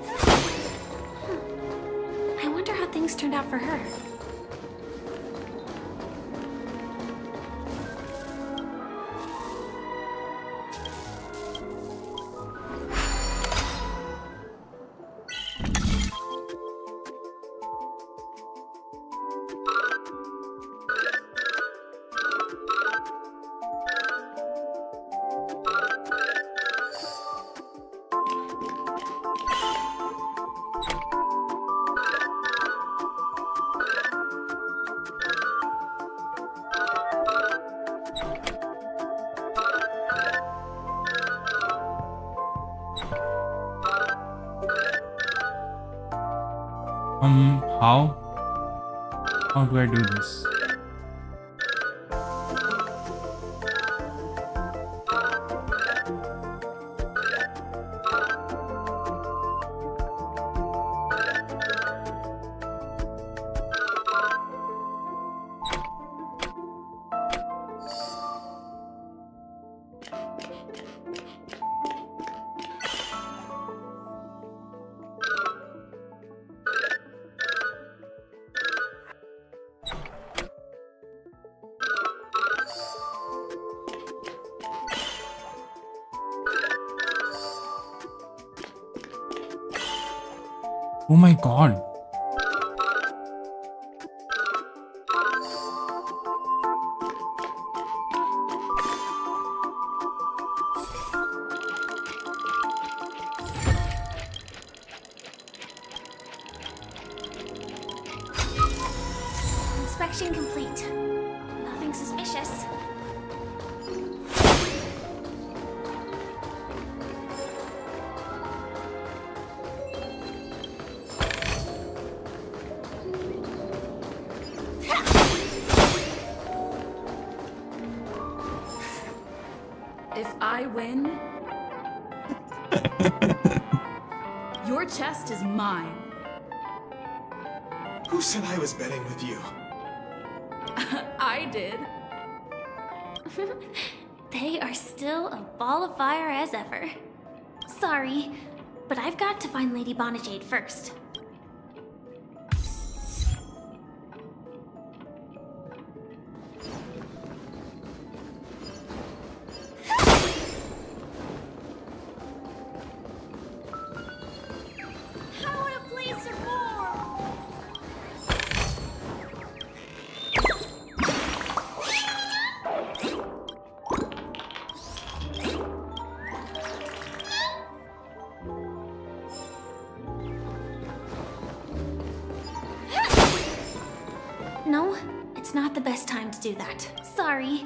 I wonder how things turned out for her. How do I do this? Oh my god. Inspection complete. Nothing suspicious. If I win, your chest is mine. Who said I was betting with you? I did. They are still a ball of fire as ever. Sorry, but I've got to find Lady Bonajade first. No, it's not the best time to do that. Sorry,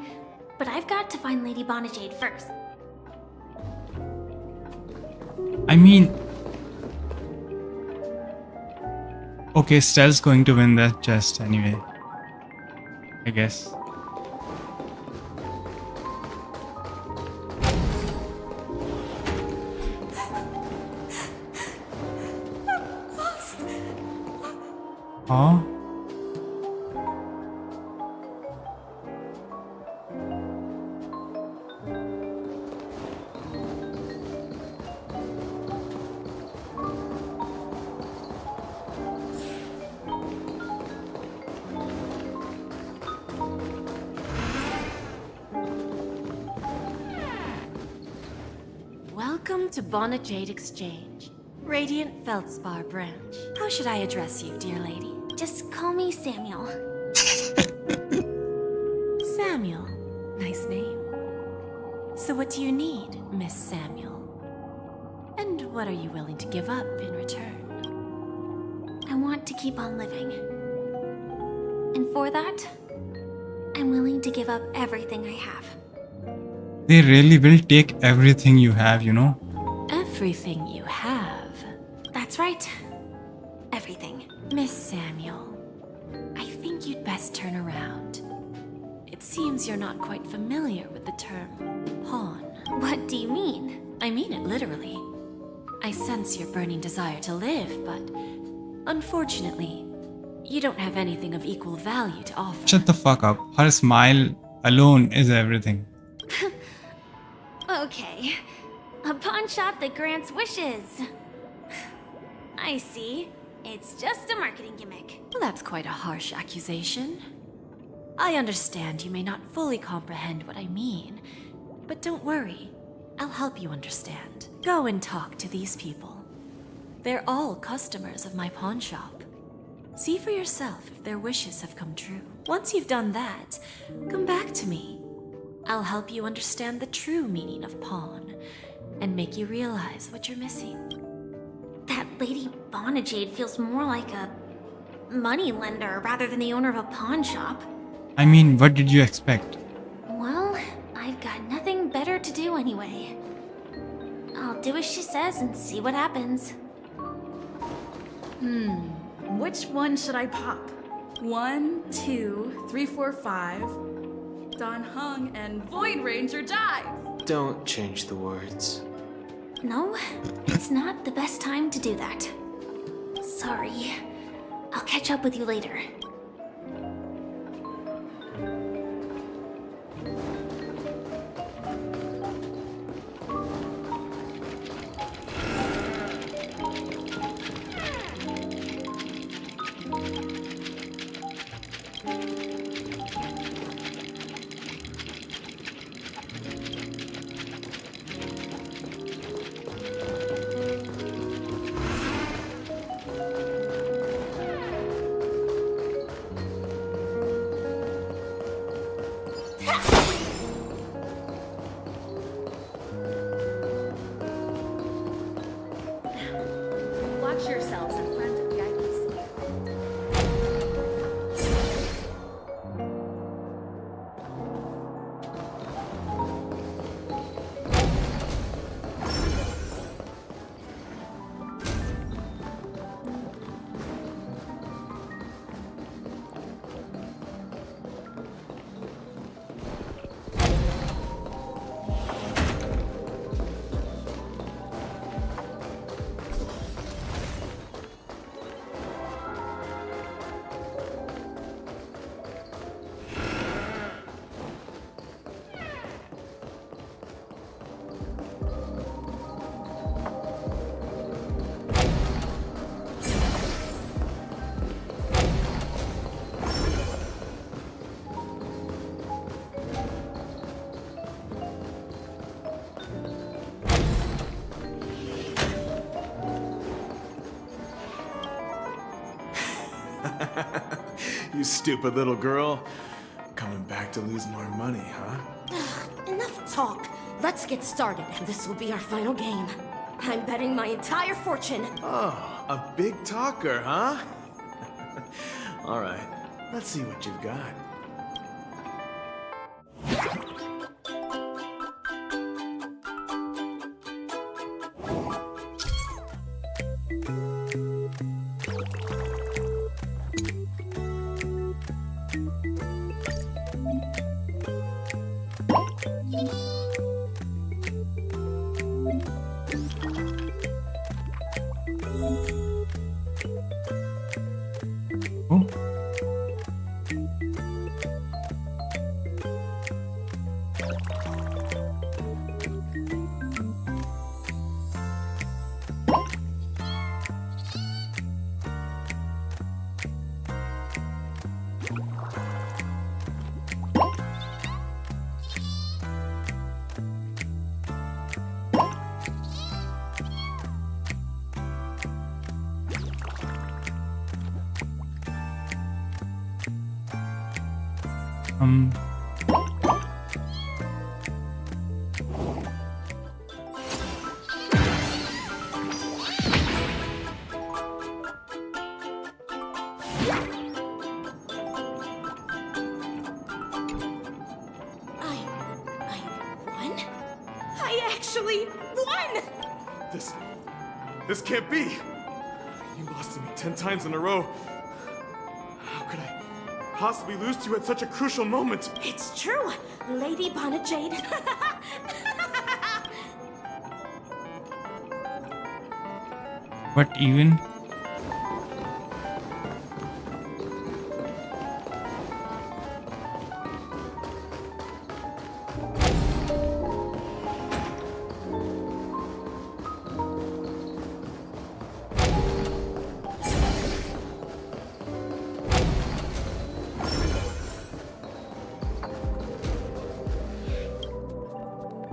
but I've got to find Lady Bonajade first. I mean... Okay, Stell's going to win that chest anyway. I guess. Huh? Welcome to Bonajade Exchange, Radiant Feldspar branch. How should I address you, dear lady? Just call me Samuel. Samuel. Nice name. So what do you need, Miss Samuel? And what are you willing to give up in return? I want to keep on living. And for that, I'm willing to give up everything I have. They really will take everything you have, you know. Everything you have. That's right. Everything. Miss Samuel, I think you'd best turn around. It seems you're not quite familiar with the term pawn. What do you mean? I mean it literally. I sense your burning desire to live, but unfortunately, you don't have anything of equal value to offer. Shut the fuck up. Her smile alone is everything. Okay. A pawn shop that grants wishes. I see. It's just a marketing gimmick. Well, that's quite a harsh accusation. I understand you may not fully comprehend what I mean, but don't worry. I'll help you understand. Go and talk to these people. They're all customers of my pawn shop. See for yourself if their wishes have come true. Once you've done that, come back to me. I'll help you understand the true meaning of pawn and make you realize what you're missing. That Lady Bonajade feels more like a money lender rather than the owner of a pawn shop. I mean, what did you expect? Well, I've got nothing better to do anyway. I'll do as she says and see what happens. Which one should I pop? 1, 2, 3, 4, 5. Don Hung and Void Ranger Jive. Don't change the words. No, it's not the best time to do that. Sorry. I'll catch up with you later. Watch yourselves in front of the IPC. You stupid little girl. Coming back to lose more money, huh? Enough talk. Let's get started. This will be our final game. I'm betting my entire fortune. Oh, a big talker, huh? All right, let's see what you've got. Oh, I won? I actually won! This can't be! You lost to me 10 times in a row. How could I possibly lose to you at such a crucial moment? It's true, Lady Bonajade. But even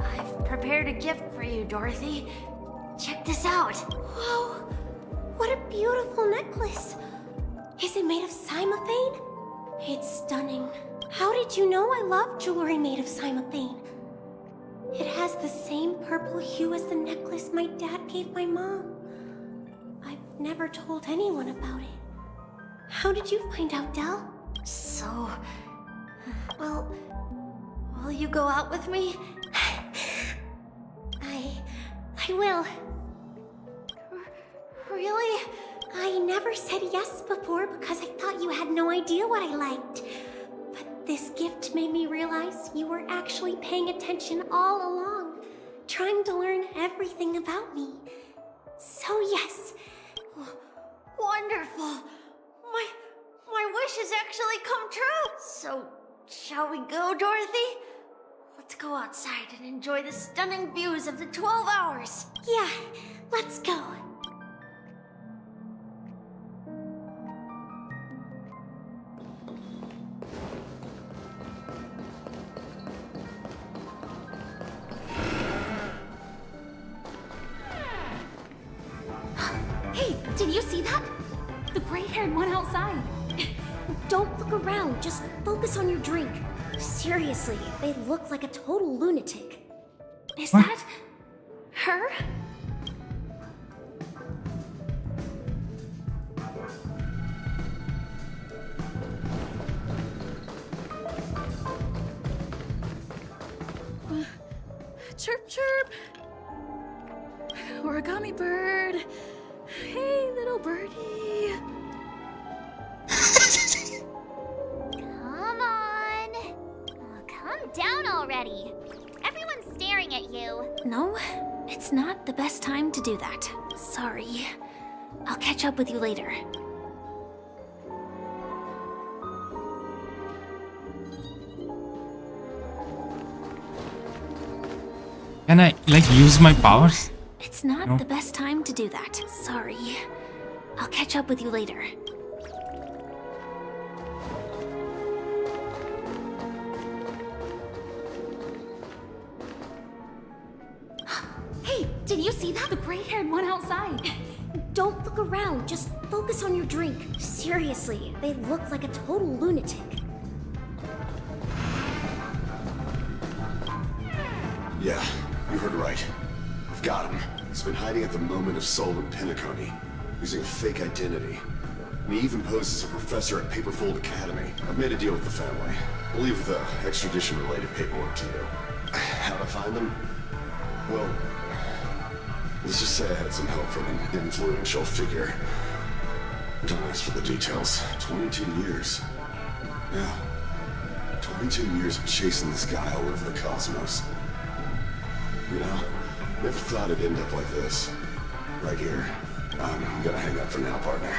I've prepared a gift for you, Dorothy. Check this out. Whoa! What a beautiful necklace! Is it made of cymophane? It's stunning. How did you know I love jewelry made of cymophane? It has the same purple hue as the necklace my dad gave my mom. I've never told anyone about it. How did you find out, Del? So... Well... Will you go out with me? I will. Really? I never said yes before because I thought you had no idea what I liked. But this gift made me realize you were actually paying attention all along, trying to learn everything about me. So yes. Wonderful! My wish has actually come true! So, shall we go, Dorothy? Let's go outside and enjoy the stunning views of the 12 hours! Yeah, let's go. Hey, did you see that? The gray-haired one outside. Don't look around, just focus on your drink. Seriously, they look like a total lunatic. Is that... her? Chirp, chirp. Origami bird. Hey, little birdie. Come on. Oh, calm down already. Everyone's staring at you. No, it's not the best time to do that. Sorry. I'll catch up with you later. can I use my powers? It's not No. the best time to do that. Sorry. I'll catch up with you later. Hey, did you see that? The gray-haired one outside. Don't look around, just focus on your drink. Seriously, they look like a total lunatic. Yeah, you heard right. I've got him. He's been hiding at the moment of soul in Penacony, using a fake identity. And he even posed as a professor at Paperfold Academy. I've made a deal with the family. We'll leave the extradition-related paperwork to you. How to find them? Well, let's just say I had some help from an influential figure. Don't ask for the details. 22 years. Yeah. 22 years of chasing this guy all over the cosmos. You know, never thought it'd end up like this. Right here. I'm gonna hang up for now, partner.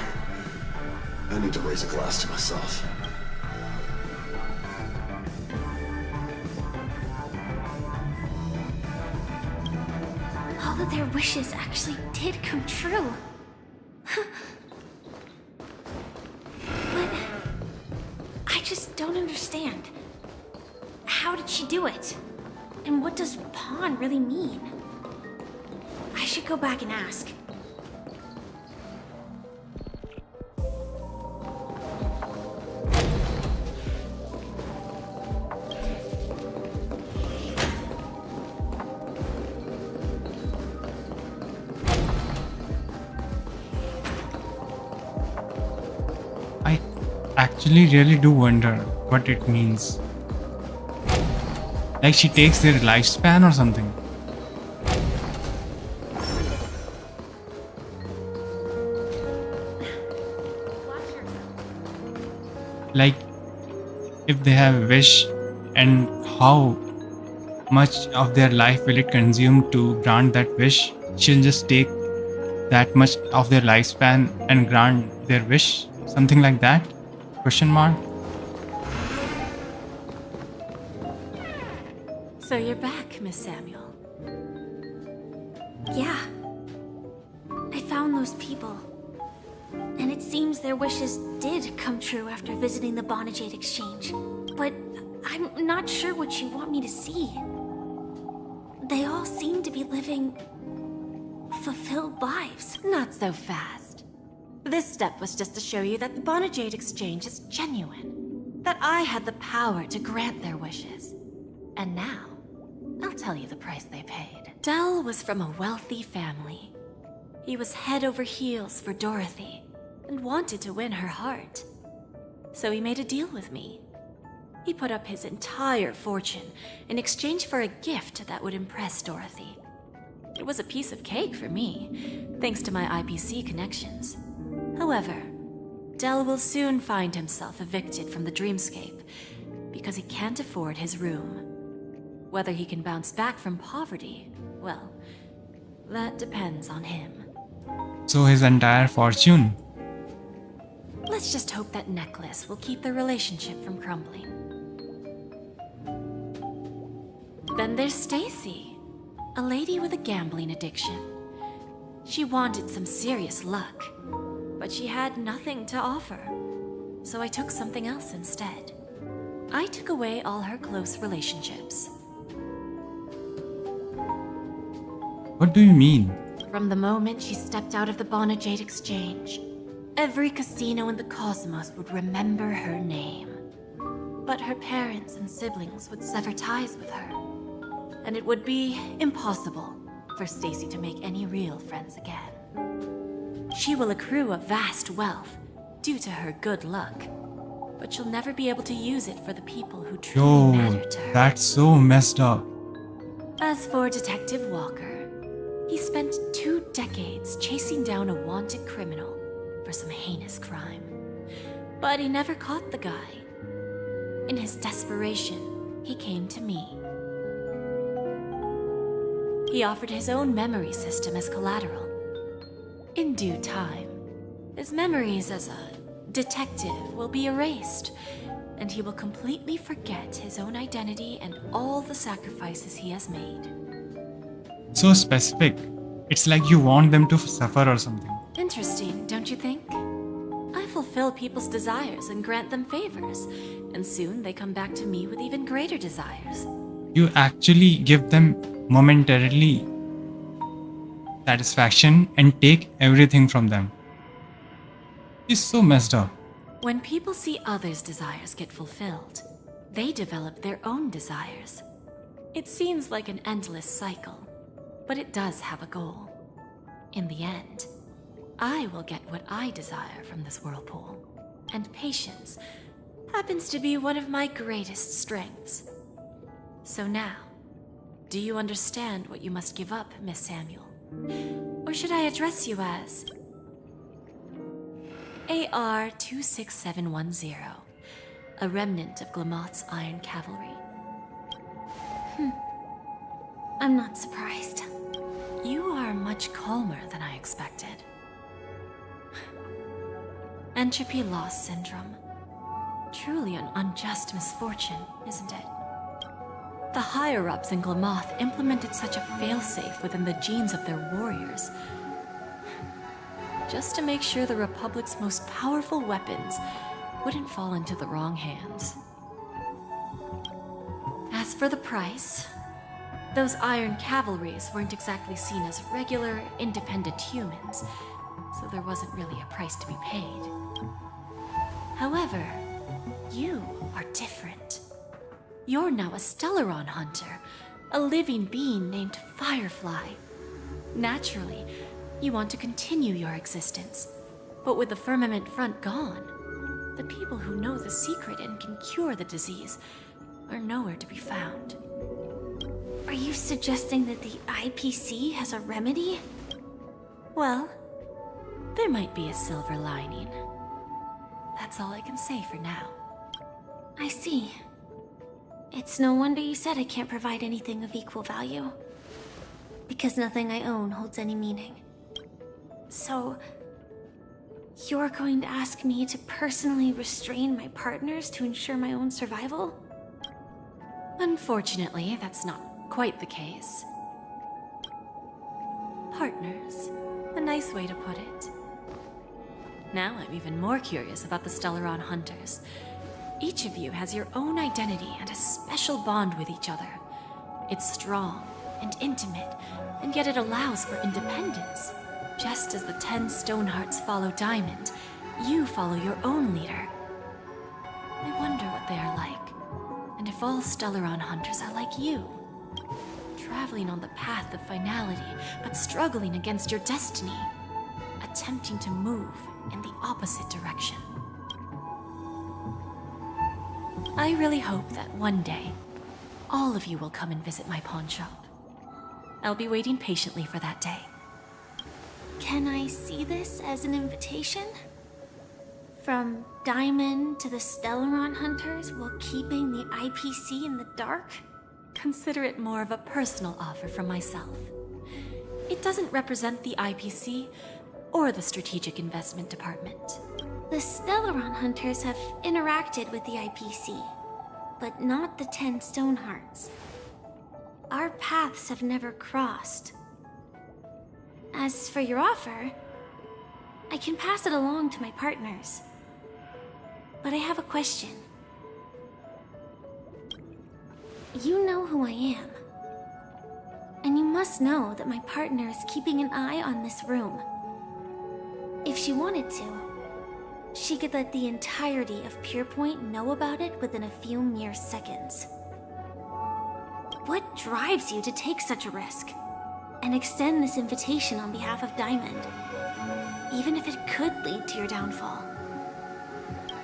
I need to raise a glass to myself. All of their wishes actually did come true. But I just don't understand. How did she do it? And what does pawn really mean? I should go back and ask. actually really do wonder what it means. Like she takes their lifespan or something. Like if they have a wish, and how much of their life will it consume to grant that wish? She'll just take that much of their lifespan and grant their wish, something like that? Question mark. So you're back, Miss Samuel. Yeah. I found those people. And it seems their wishes did come true after visiting the Bonajade Exchange. But I'm not sure what you want me to see. They all seem to be living fulfilled lives. Not so fast. This step was just to show you that the Bonajade Exchange is genuine. That I had the power to grant their wishes. And now, I'll tell you the price they paid. Dell was from a wealthy family. He was head over heels for Dorothy and wanted to win her heart. So he made a deal with me. He put up his entire fortune in exchange for a gift that would impress Dorothy. It was a piece of cake for me, thanks to my IPC connections. However, Dell will soon find himself evicted from the dreamscape because he can't afford his room. Whether he can bounce back from poverty, well, that depends on him. So his entire fortune. Let's just hope that necklace will keep their relationship from crumbling. Then there's Stacy, a lady with a gambling addiction. She wanted some serious luck, but she had nothing to offer. So I took something else instead. I took away all her close relationships. What do you mean? From the moment she stepped out of the Bonajade Exchange, every casino in the cosmos would remember her name. But her parents and siblings would sever ties with her, and it would be impossible for Stacy to make any real friends again. She will accrue a vast wealth due to her good luck, but she'll never be able to use it for the people who truly matter to her. That's so messed up. As for Detective Walker, he spent 2 decades chasing down a wanted criminal for some heinous crime. But he never caught the guy. In his desperation, he came to me. He offered his own memory system as collateral. In due time, his memories as a detective will be erased, and he will completely forget his own identity and all the sacrifices he has made. So specific. It's like you want them to suffer or something. Interesting, don't you think? I fulfill people's desires and grant them favors, and soon they come back to me with even greater desires. You actually give them momentarily satisfaction and take everything from them. It's so messed up. When people see others' desires get fulfilled, they develop their own desires. It seems like an endless cycle, but it does have a goal. In the end, I will get what I desire from this whirlpool, and patience happens to be one of my greatest strengths. So now, do you understand what you must give up, Miss Samuel? Or should I address you as AR-26710, a remnant of Glamoth's Iron Cavalry? I'm not surprised. You are much calmer than I expected. Entropy loss syndrome. Truly an unjust misfortune, isn't it? The higher-ups in Glamoth implemented such a failsafe within the genes of their warriors, just to make sure the Republic's most powerful weapons wouldn't fall into the wrong hands. As for the price, those Iron Cavalries weren't exactly seen as regular, independent humans, so there wasn't really a price to be paid. However, you are different. You're now a Stellaron hunter, a living being named Firefly. Naturally, you want to continue your existence, but with the firmament front gone, The people who know the secret and can cure the disease are nowhere to be found. Are you suggesting that the IPC has a remedy? Well, there might be a silver lining. That's all I can say for now. I see. It's no wonder you said I can't provide anything of equal value. Because nothing I own holds any meaning. So, you're going to ask me to personally restrain my partners to ensure my own survival? Unfortunately, that's not quite the case. Partners. A nice way to put it. Now I'm even more curious about the Stellaron Hunters. Each of you has your own identity and a special bond with each other. It's strong and intimate, and yet it allows for independence. Just as the 10 Stonehearts follow Diamond, you follow your own leader. I wonder what they are like, and if all Stellaron Hunters are like you. Traveling on the path of finality, but struggling against your destiny. Attempting to move in the opposite direction. I really hope that one day, all of you will come and visit my pawn shop. I'll be waiting patiently for that day. Can I see this as an invitation? From Diamond to the Stellaron Hunters while keeping the IPC in the dark? Consider it more of a personal offer from myself. It doesn't represent the IPC or the Strategic Investment Department. The Stellaron Hunters have interacted with the IPC, but not the 10 Stonehearts. Our paths have never crossed. As for your offer, I can pass it along to my partners. But I have a question. You know who I am. And you must know that my partner is keeping an eye on this room. If she wanted to, she could let the entirety of Purepoint know about it within a few mere seconds. What drives you to take such a risk and extend this invitation on behalf of Diamond, even if it could lead to your downfall?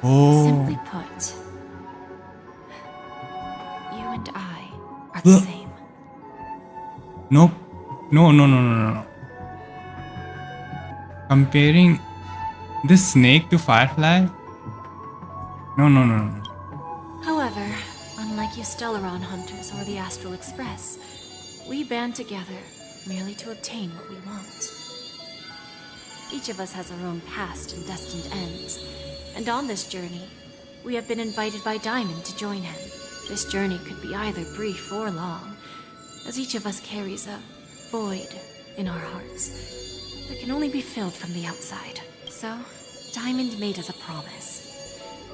Simply put, you and I are the same. Nope. No. Comparing this snake to Firefly? No. However, unlike you Stellaron Hunters or the Astral Express, we band together merely to obtain what we want. Each of us has our own past and destined ends, and on this journey, we have been invited by Diamond to join him. This journey could be either brief or long, as each of us carries a void in our hearts that can only be filled from the outside. So, Diamond made us a promise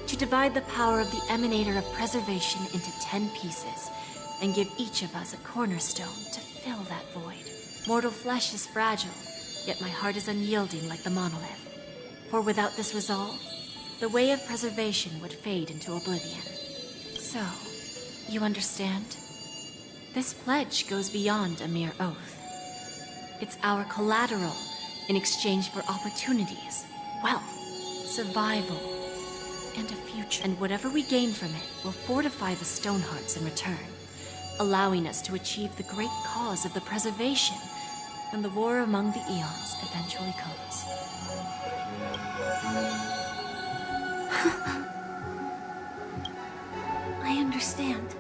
to divide the power of the Emanator of Preservation into 10 pieces and give each of us a cornerstone to fill that void. Mortal flesh is fragile, yet my heart is unyielding like the monolith. For without this resolve, the way of preservation would fade into oblivion. So, you understand? This pledge goes beyond a mere oath. It's our collateral in exchange for opportunities, wealth, survival, and a future. And whatever we gain from it will fortify the Stonehearts in return, allowing us to achieve the great cause of the preservation when the war among the eons eventually comes. I understand.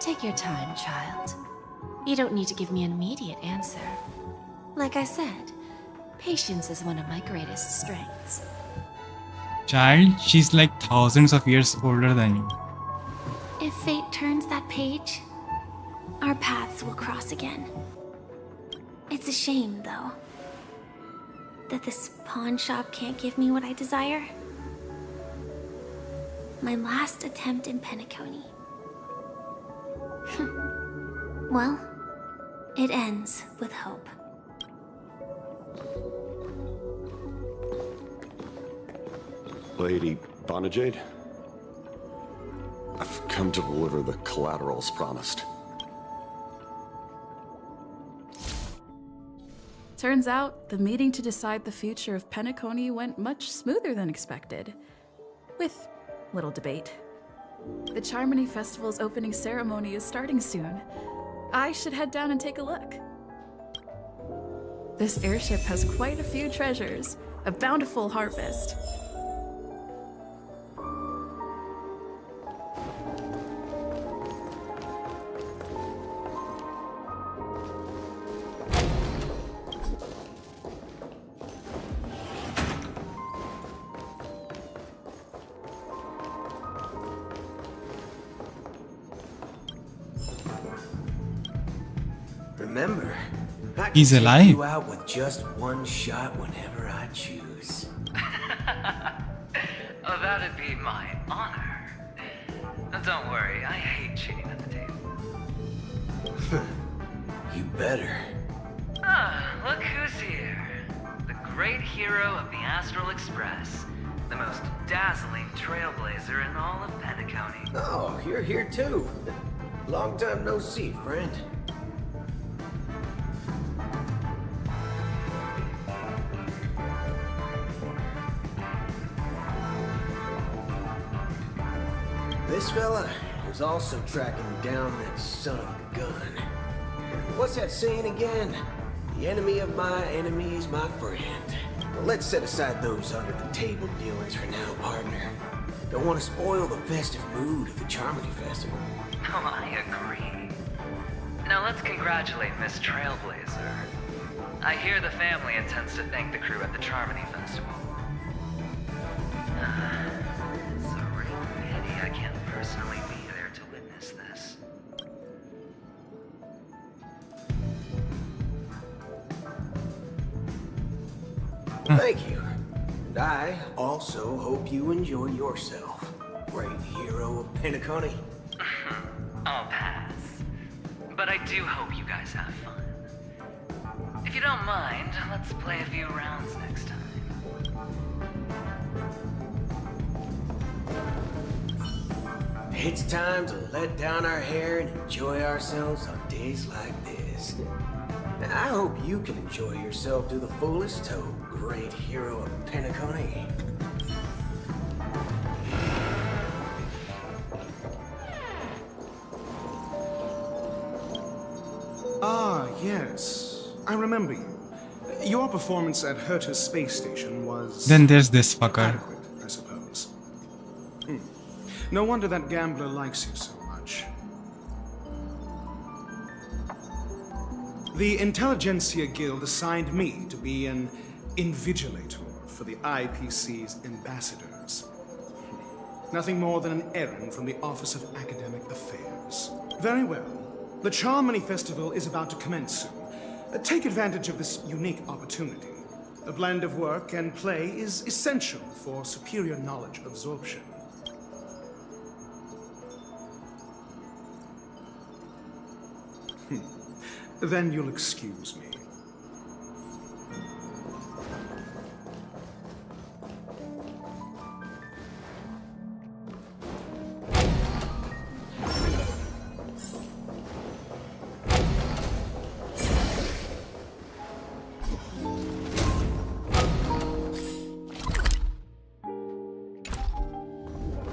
Take your time, child. You don't need to give me an immediate answer. Like I said, patience is one of my greatest strengths. Child, she's like thousands of years older than you. If fate turns that page, our paths will cross again. It's a shame, though, that this pawn shop can't give me what I desire. My last attempt in Penacony. Well, it ends with hope. Lady Bonajade, I've come to deliver the collaterals promised. Turns out, the meeting to decide the future of Penacony went much smoother than expected. with little debate. The Charmony Festival's opening ceremony is starting soon. I should head down and take a look. This airship has quite a few treasures, a bountiful harvest. Remember, I can He's take alive. you out with just one shot whenever I choose. Oh, that'd be my honor. Don't worry, I hate cheating at the table. You better. Ah, look who's here. The great hero of the Astral Express. The most dazzling trailblazer in all of Penacony. Oh, you're here too. Long time no see, friend. This fella was also tracking down that son of a gun. What's that saying again? The enemy of my enemy is my friend. Well, let's set aside those under-the-table dealings for now, partner. Don't want to spoil the festive mood of the Charmony Festival. Oh, I agree. Now let's congratulate Miss Trailblazer. I hear the family intends to thank the crew at the Charmony Festival. It's a real pity I can't personally be there to witness this. Thank you. And I also hope you enjoy yourself, great hero of Penacony. I'll pass. But I do hope you guys have fun. If you don't mind, let's play a few rounds next time. It's time to let down our hair and enjoy ourselves on days like this. I hope you can enjoy yourself to the fullest, oh great hero of Penacony. Ah, yes. I remember you. Your performance at Herta's space station was... Then there's this fucker. adequate, I suppose. No wonder that gambler likes you so much. The Intelligentsia Guild assigned me to be an invigilator for the IPC's ambassadors. Nothing more than an errand from the Office of Academic Affairs. Very well. The Charmony Festival is about to commence soon. Take advantage of this unique opportunity. A blend of work and play is essential for superior knowledge absorption. Then you'll excuse me.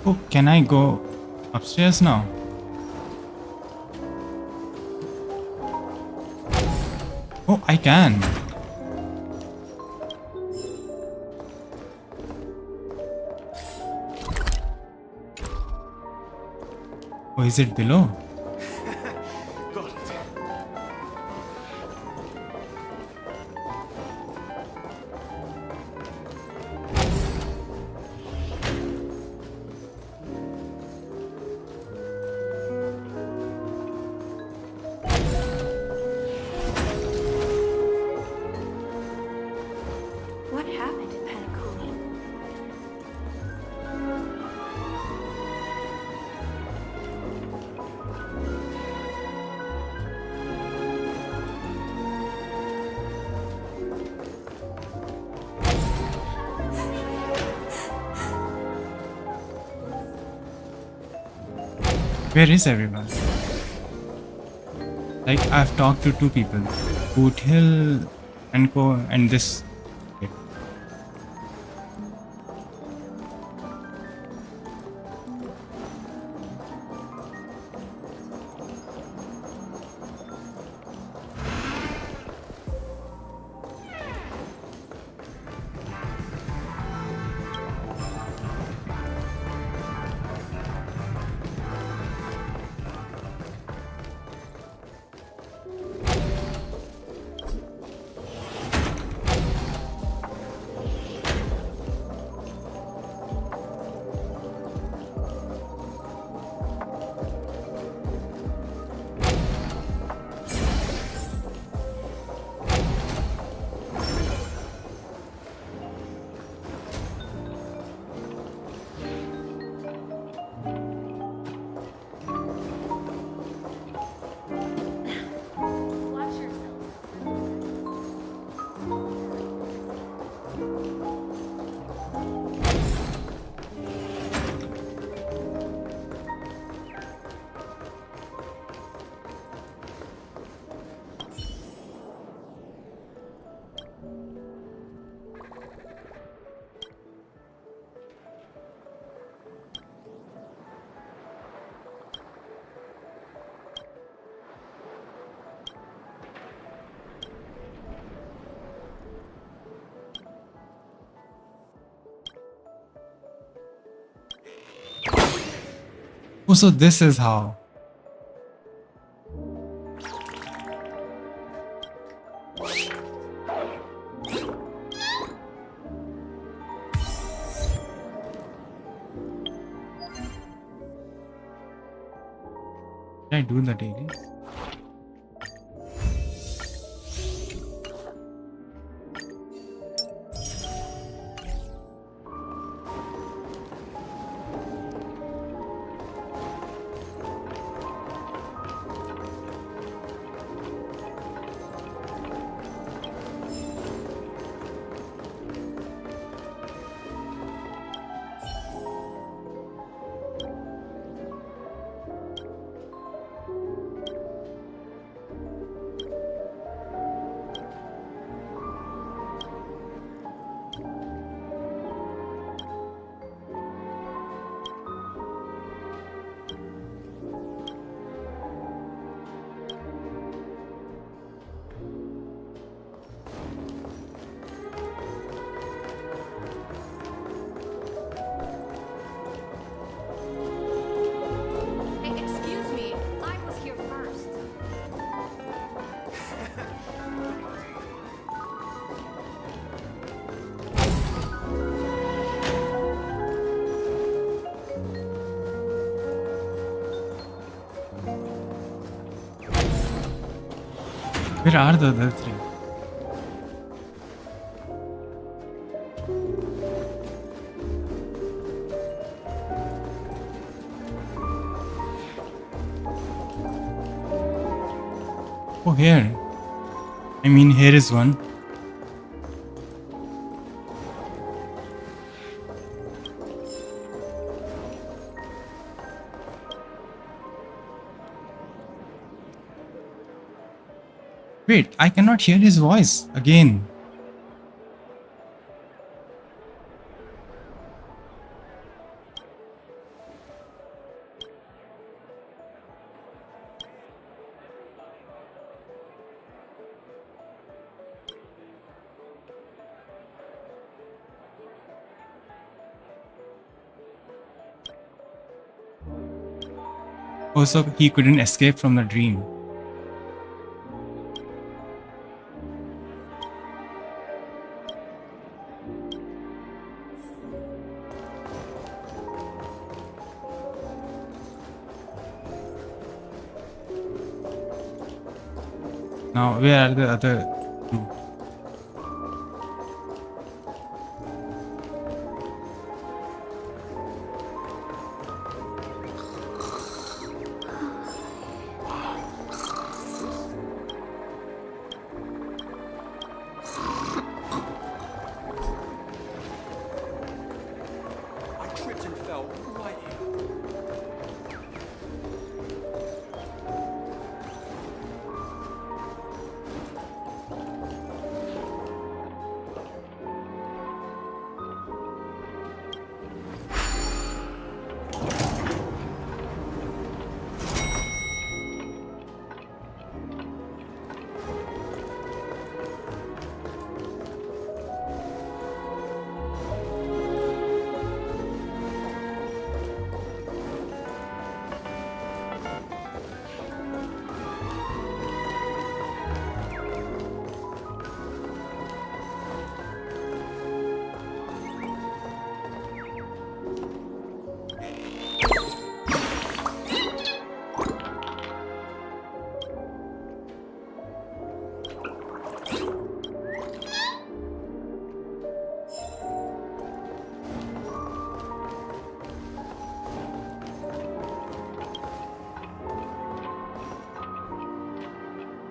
Oh, can I go upstairs now? Oh, I can. Oh, is it below? Got it. What happened at Penacony? Where is everyone? Like, I've talked to two people, Boot Hill and Co. and this. Oh, so this is how. Can I do the daily? Excuse me, I was here first. Where are the other three? Oh, here. I mean, here is one. Wait, I cannot hear his voice again. Oh, so he couldn't escape from the dream. Now, where are the other two? I tripped and fell right here.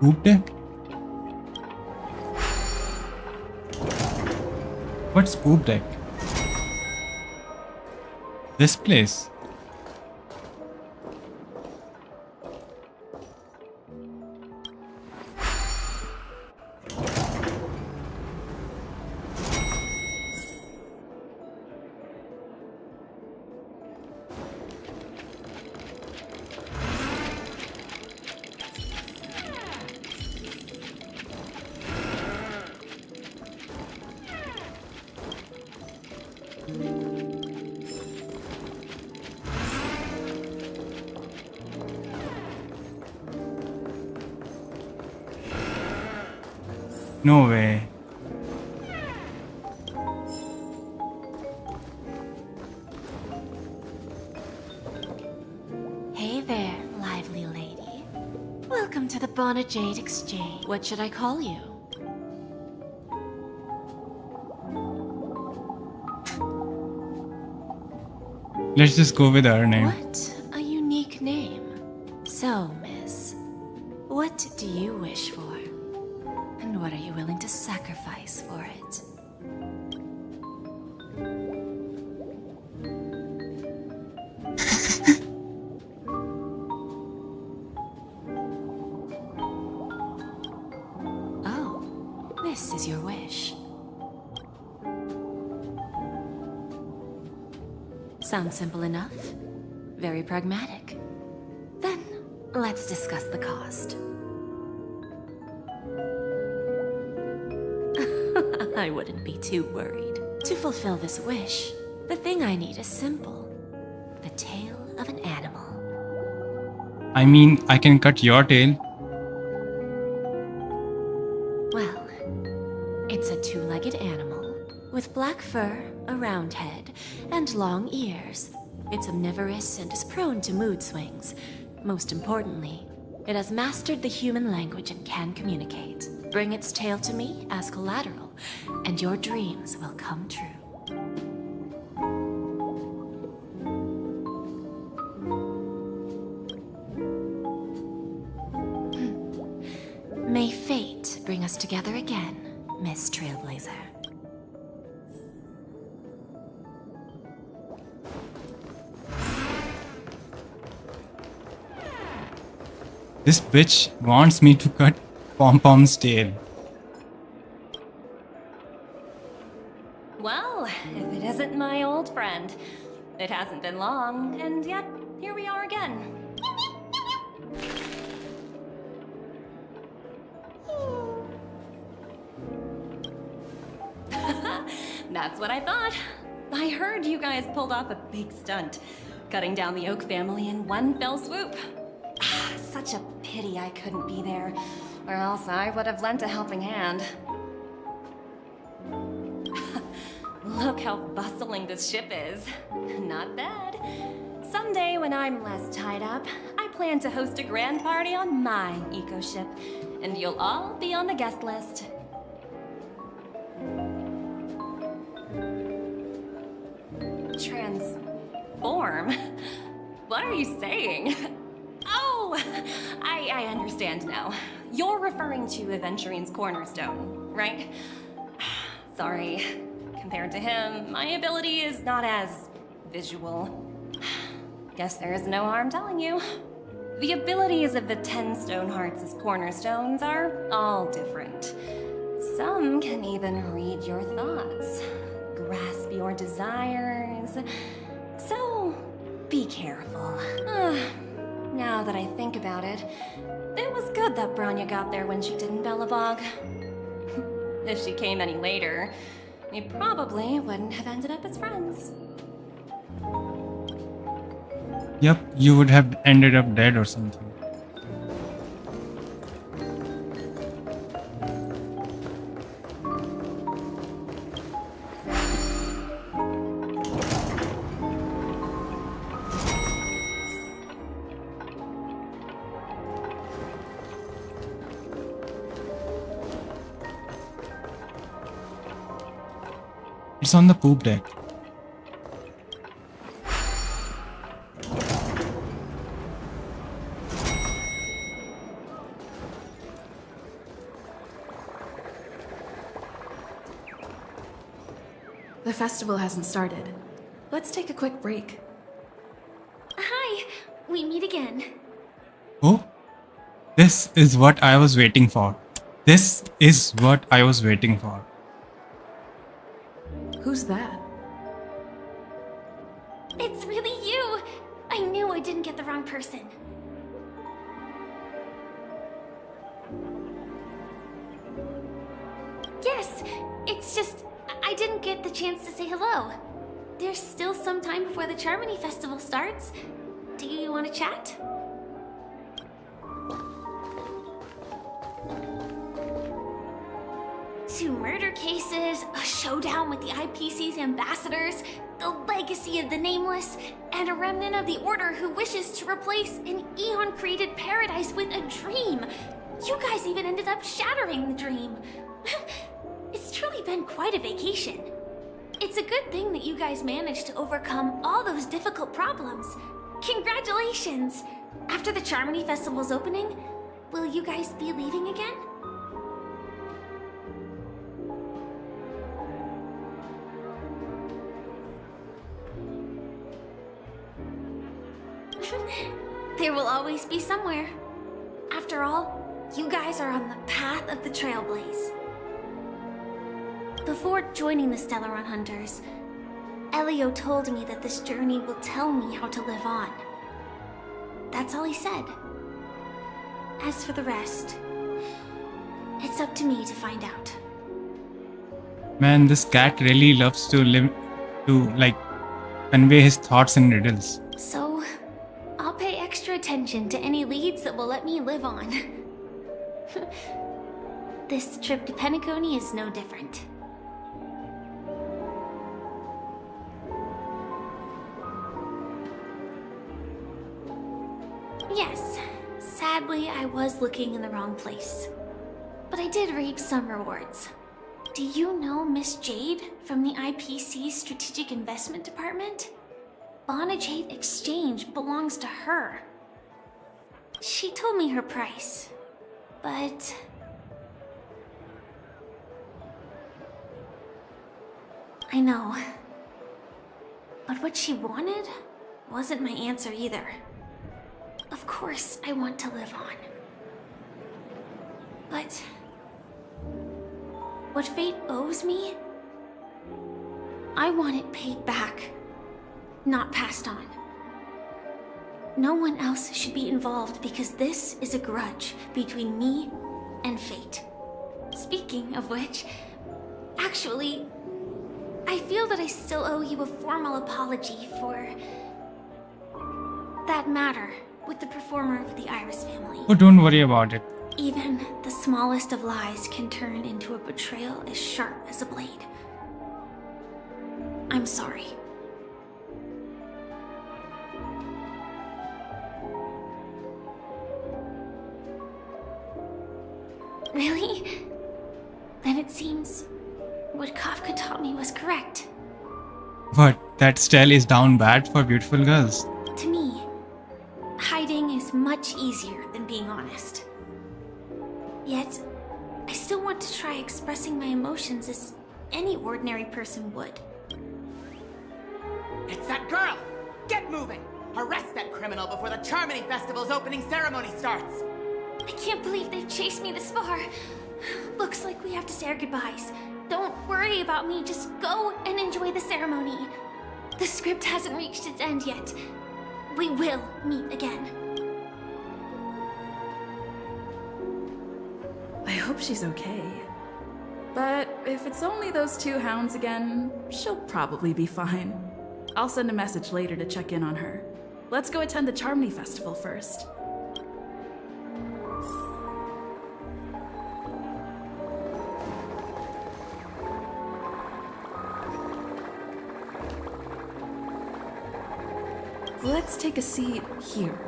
Poop deck? What's poop deck? This place. No way. Hey there, lively lady. Welcome to the Bonajade Exchange. What should I call you? Let's just go with her name. What a unique name. So, miss, what do you wish for? And what are you willing to sacrifice for it? Oh, this is your wish. Sounds simple enough. Very pragmatic. Then, let's discuss the cost. I wouldn't be too worried. To fulfill this wish, the thing I need is simple. The tail of an animal. I mean, I can cut your tail. Well, it's a two-legged animal with black fur, a round head, and long ears. It's omnivorous and is prone to mood swings. Most importantly, it has mastered the human language and can communicate. Bring its tail to me as collateral, and your dreams will come true. May fate bring us together again, Miss Trailblazer. This bitch wants me to cut Pom Pom's tail. Well, if it isn't my old friend. It hasn't been long, and yet here we are again. That's what I thought. I heard you guys pulled off a big stunt, cutting down the Oak family in one fell swoop. Such a pity I couldn't be there, or else I would have lent a helping hand. Look how bustling this ship is. Not bad. Someday when I'm less tied up, I plan to host a grand party on my eco-ship, and you'll all be on the guest list. Transform? What are you saying? Oh, I understand now. You're referring to Aventurine's cornerstone, right? Sorry. Compared to him, my ability is not as visual. Guess there is no harm telling you. The abilities of the 10 Stonehearts' cornerstones are all different. Some can even read your thoughts, grasp your desires. So, be careful. Now that I think about it, it was good that Branya got there when she did in Belobog. If she came any later, we probably wouldn't have ended up as friends. Yep, you would have ended up dead or something. It's on the poop deck. The festival hasn't started. Let's take a quick break. Hi, we meet again. Oh, this is what I was waiting for. This is what I was waiting for. Who's that? It's really you! I knew I didn't get the wrong person. Yes, it's just I didn't get the chance to say hello. There's still some time before the Charmony Festival starts. Do you want to chat? cases, a showdown with the IPC's ambassadors, the legacy of the Nameless, and a remnant of the Order who wishes to replace an Eon-created paradise with a dream. You guys even ended up shattering the dream. It's truly been quite a vacation. It's a good thing that you guys managed to overcome all those difficult problems. Congratulations! After the Charmony Festival's opening, will you guys be leaving again? There will always be somewhere. After all, you guys are on the path of the Trailblaze. Before joining the Stellaron Hunters, Elio told me that this journey will tell me how to live on. That's all he said. As for the rest, it's up to me to find out. Man, this cat really loves to convey his thoughts in riddles. So, I'll pay extra attention to any leads that will let me live on. This trip to Penacony is no different. Yes, sadly I was looking in the wrong place. But I did reap some rewards. Do you know Miss Jade from the IPC Strategic Investment Department? Bonajade Exchange belongs to her. She told me her price, but... I know. But what she wanted wasn't my answer either. Of course, I want to live on. But... what fate owes me? I want it paid back, not passed on. No one else should be involved because this is a grudge between me and fate. Speaking of which, actually, I feel that I still owe you a formal apology for that matter with the performer of the Iris family. Oh, don't worry about it. Even the smallest of lies can turn into a betrayal as sharp as a blade. I'm sorry. Really? Then it seems what Kafka taught me was correct. But that style is down bad for beautiful girls. To me, hiding is much easier than being honest. Yet, I still want to try expressing my emotions as any ordinary person would. It's that girl! Get moving! Arrest that criminal before the Charmony Festival's opening ceremony starts! I can't believe they've chased me this far. Looks like we have to say our goodbyes. Don't worry about me, just go and enjoy the ceremony. The script hasn't reached its end yet. We will meet again. I hope she's okay. But if it's only those two hounds again, she'll probably be fine. I'll send a message later to check in on her. Let's go attend the Charmony Festival first. Let's take a seat here.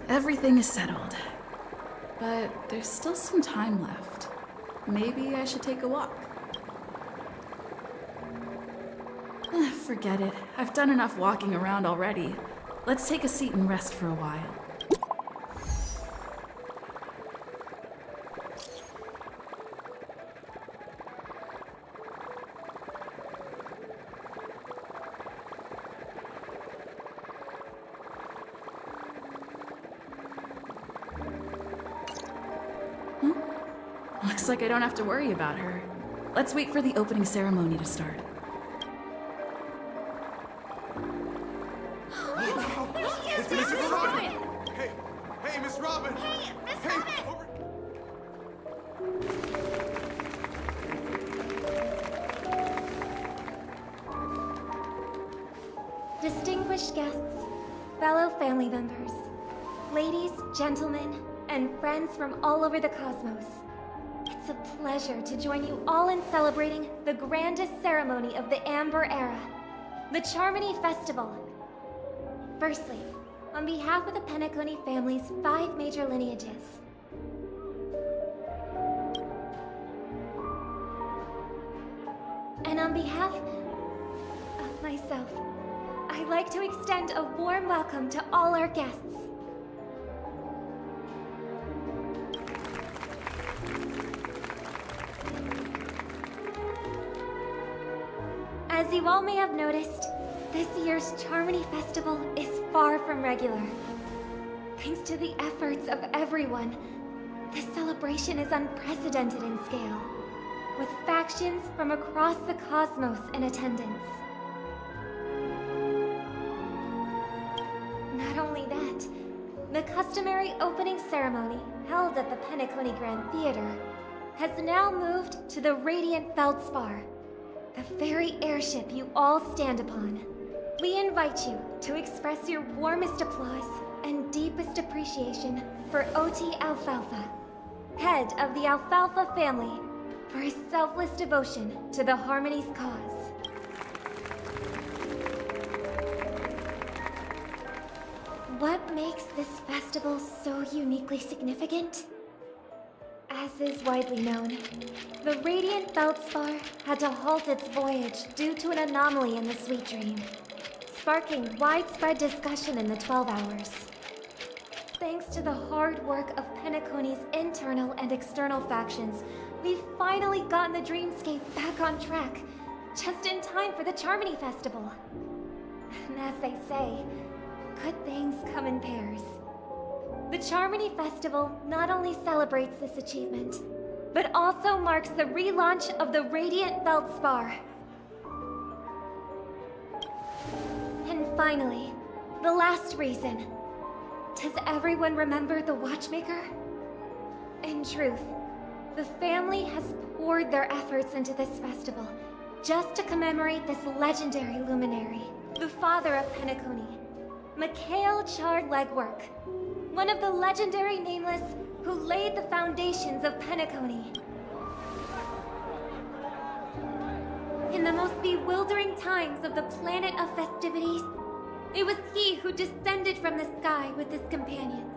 Everything is settled. But there's still some time left. Maybe I should take a walk. Forget it. I've done enough walking around already. Let's take a seat and rest for a while. Looks like I don't have to worry about her. Let's wait for the opening ceremony to start. It's Miss Robin! Hey, Miss Robin! Hey, Miss Robin! Distinguished guests, fellow family members, ladies, gentlemen, and friends from all over the cosmos. It's It's a pleasure to join you all in celebrating the grandest ceremony of the Amber Era, the Charmony Festival. Firstly, on behalf of the Penacony family's 5 major lineages, and on behalf of myself, I'd like to extend a warm welcome to all our guests. As you all may have noticed, this year's Charmony Festival is far from regular. Thanks to the efforts of everyone, this celebration is unprecedented in scale, with factions from across the cosmos in attendance. Not only that, the customary opening ceremony held at the Penacony Grand Theater has now moved to the Radiant Feldspar, the very airship you all stand upon. We invite you to express your warmest applause and deepest appreciation for OT Alfalfa, head of the Alfalfa family, for his selfless devotion to the Harmony's cause. What makes this festival so uniquely significant? As is widely known, the Radiant Feldspar had to halt its voyage due to an anomaly in the Sweet Dream, sparking widespread discussion in the 12 Hours. Thanks to the hard work of Penacony's internal and external factions, we've finally gotten the dreamscape back on track, just in time for the Charmony Festival. And as they say, good things come in pairs. The Charmony Festival not only celebrates this achievement, but also marks the relaunch of the Radiant Feldspar. And finally, the last reason. Does everyone remember the Watchmaker? In truth, the family has poured their efforts into this festival just to commemorate this legendary luminary, the father of Penacony, Mikhail Chard-Legwork, one of the legendary Nameless who laid the foundations of Penacony. In the most bewildering times of the planet of festivities, it was he who descended from the sky with his companions,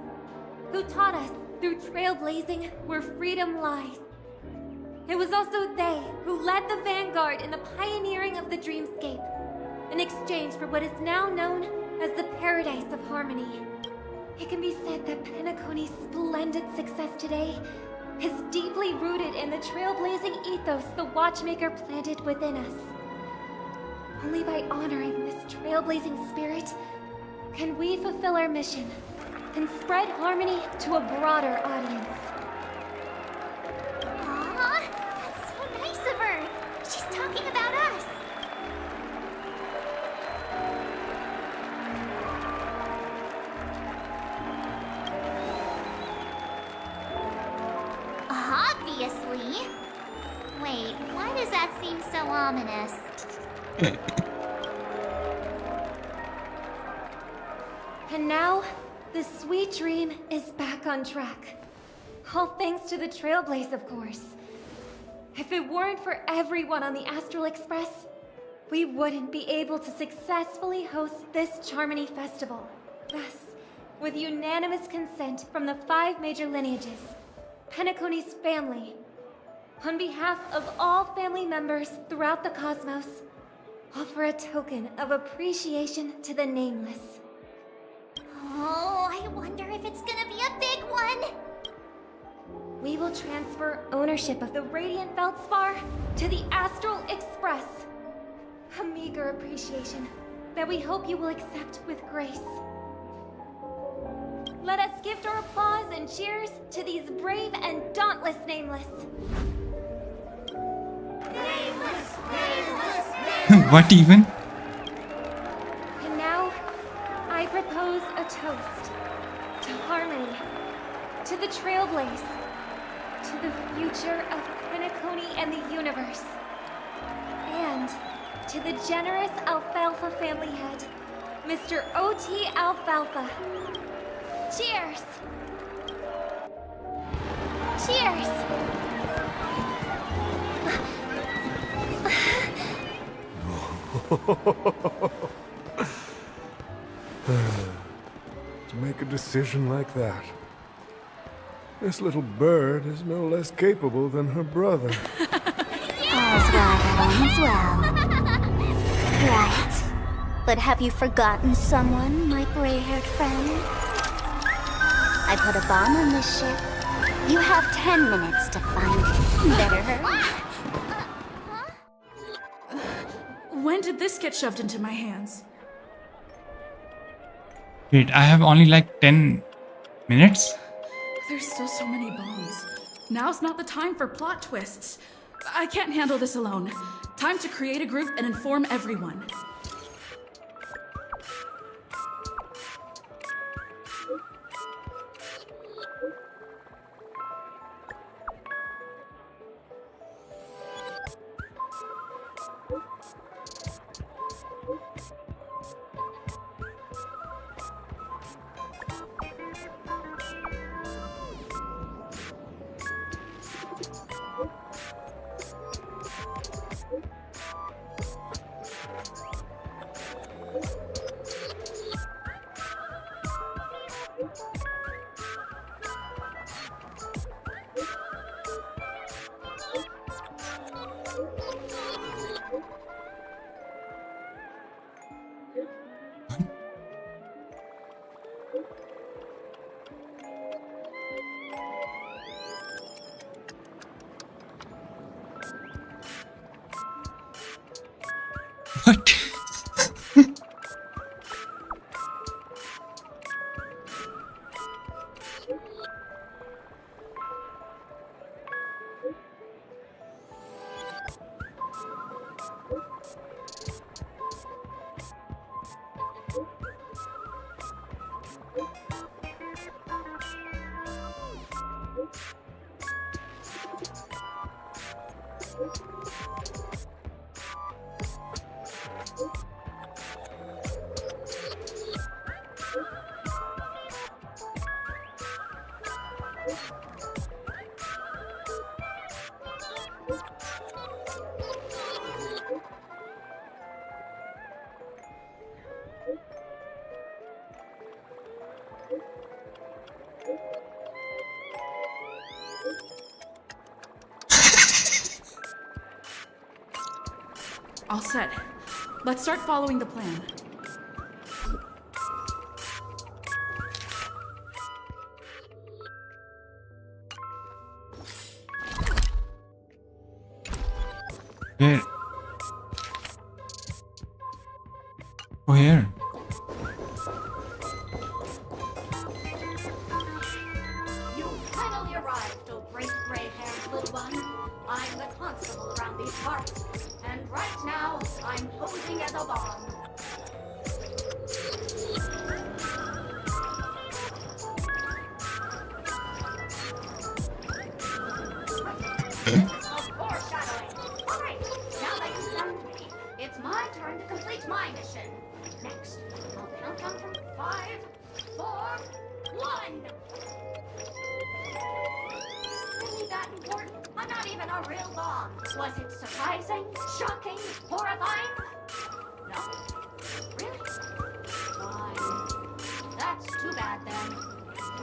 who taught us through trailblazing where freedom lies. It was also they who led the vanguard in the pioneering of the dreamscape, in exchange for what is now known as the Paradise of Harmony. It can be said that Penacony's splendid success today is deeply rooted in the trailblazing ethos the Watchmaker planted within us. Only by honoring this trailblazing spirit can we fulfill our mission and spread harmony to a broader audience. Aw, that's so nice of her. She's talking about us. Obviously. Wait, why does that seem so ominous? And now, the Sweet Dream is back on track. All thanks to the Trailblaze, of course. If it weren't for everyone on the Astral Express, we wouldn't be able to successfully host this Charmony Festival. Thus, with unanimous consent from the 5 major lineages, Penacony's family, on behalf of all family members throughout the cosmos, offer a token of appreciation to the Nameless. Oh, I wonder if it's gonna be a big one. We will transfer ownership of the Radiant Feldspar to the Astral Express. A meager appreciation that we hope you will accept with grace. Let us gift our applause and cheers to these brave and dauntless Nameless. Nameless! Nameless! Nameless! What even? And now, I propose a toast to harmony, to the Trailblaze, to the future of Penacony and the universe, and to the generous Alfalfa family head, Mr. O.T. Alfalfa. Cheers! Cheers! To make a decision like that. This little bird is no less capable than her brother. All's well that ends well. Right. But have you forgotten someone, my gray-haired friend? I put a bomb on this ship. You have 10 minutes to find it. Better hurry. When did this get shoved into my hands? Wait, I have only like 10 minutes? There's still so many bombs. Now's not the time for plot twists. I can't handle this alone. Time to create a group and inform everyone. What? All set. Let's start following the plan. Where? Oh, here. You finally arrived, oh great gray-haired little one. I'm the constable around these parts, and right now I'm posing as a bomb. Foreshadowing. All right, now that you've done me, it's my turn to complete my mission. Next, I'll count down from 5, 4, 1. Really that important? I'm not even a real bomb. Was it surprising, shocking, horrifying? No? Really? Why, that's too bad then.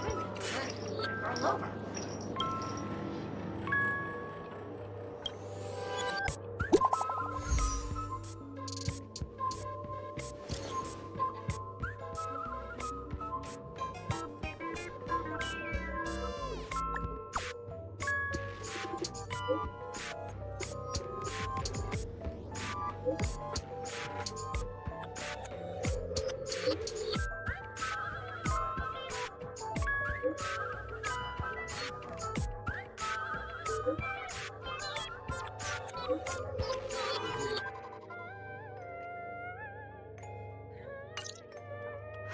Really, hurt and roll over.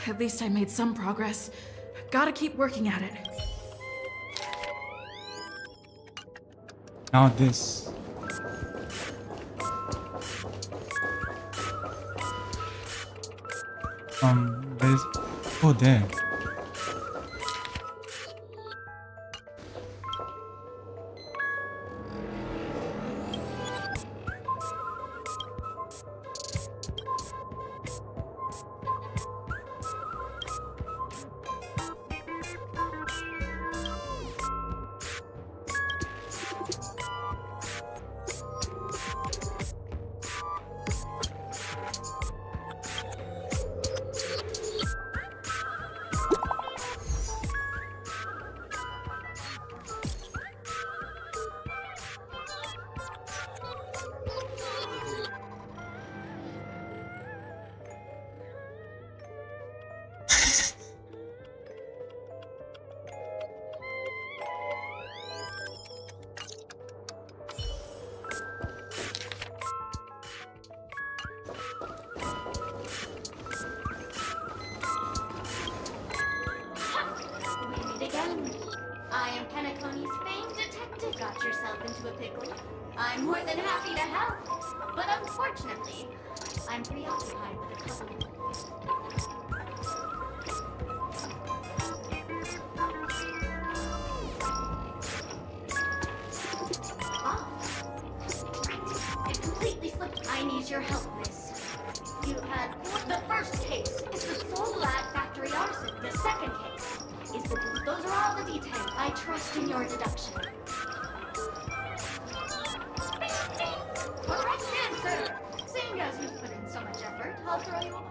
At least I made some progress. Gotta keep working at it. Now this. Where's... Oh, there. I am Penacony's famed detective. Got yourself into a pickle? I'm more than happy to help. But unfortunately, I'm preoccupied with a couple. I completely slipped. I need your help, miss. You had the first case is the Soul Lab Factory arson. The second case is the. Those are all the details. I trust in your deduction. Correct answer. Seeing as you've put in so much effort, I'll throw you a bone.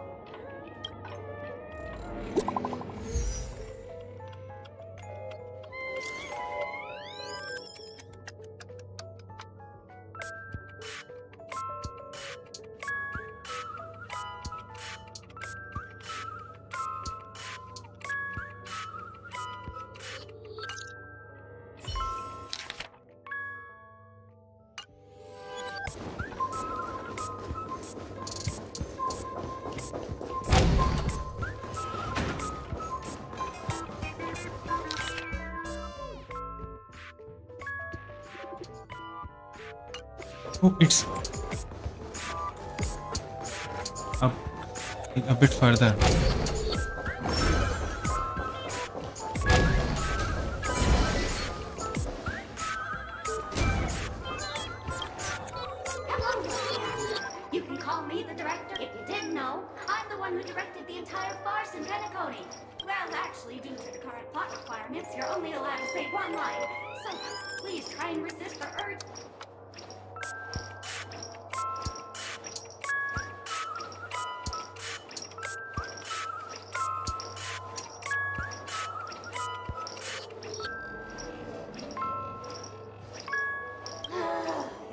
Oh, it's up a bit further. You can call me the director. If you didn't know, I'm the one who directed the entire farce in Penacony. Well, actually, due to the current plot requirements, you're only allowed to say one line. So, please try and resist the urge.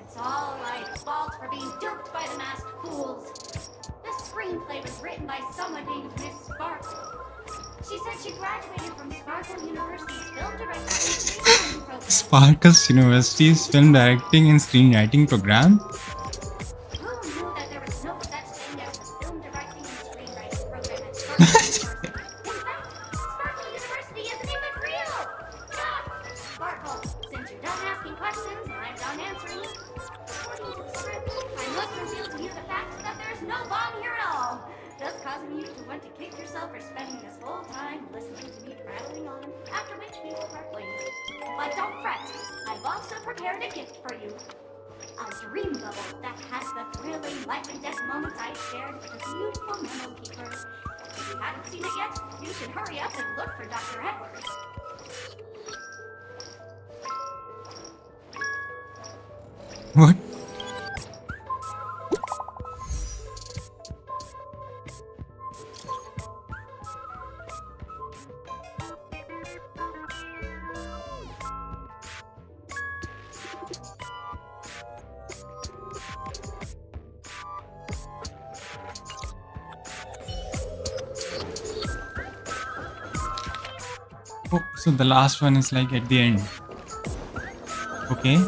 It's all Wright's fault for being duped by the masked fools. This screenplay was written by someone named Miss Sparkle. She said she graduated from Sparkle University's film directing and screenwriting program. Sparkles University's film directing and screenwriting program. Who knew that there was no such thing as a film directing and screenwriting program at Sparkle University? In fact, Sparkle University isn't even real! Ah! Sparkle, since you're done asking questions and I'm done answering, according to the script, I must reveal to you the fact that there's no bomb here at all, thus causing you to want to kick yourself for spending this whole time listening to me prattling on, after which we will part ways. But don't fret, I've also prepared a gift for you. A dream bubble that has the thrilling life and death moments I shared with the beautiful memo keeper. If you haven't seen it yet, you should hurry up and look for Dr. Edwards. What? Oh, so the last one is like at the end. Okay.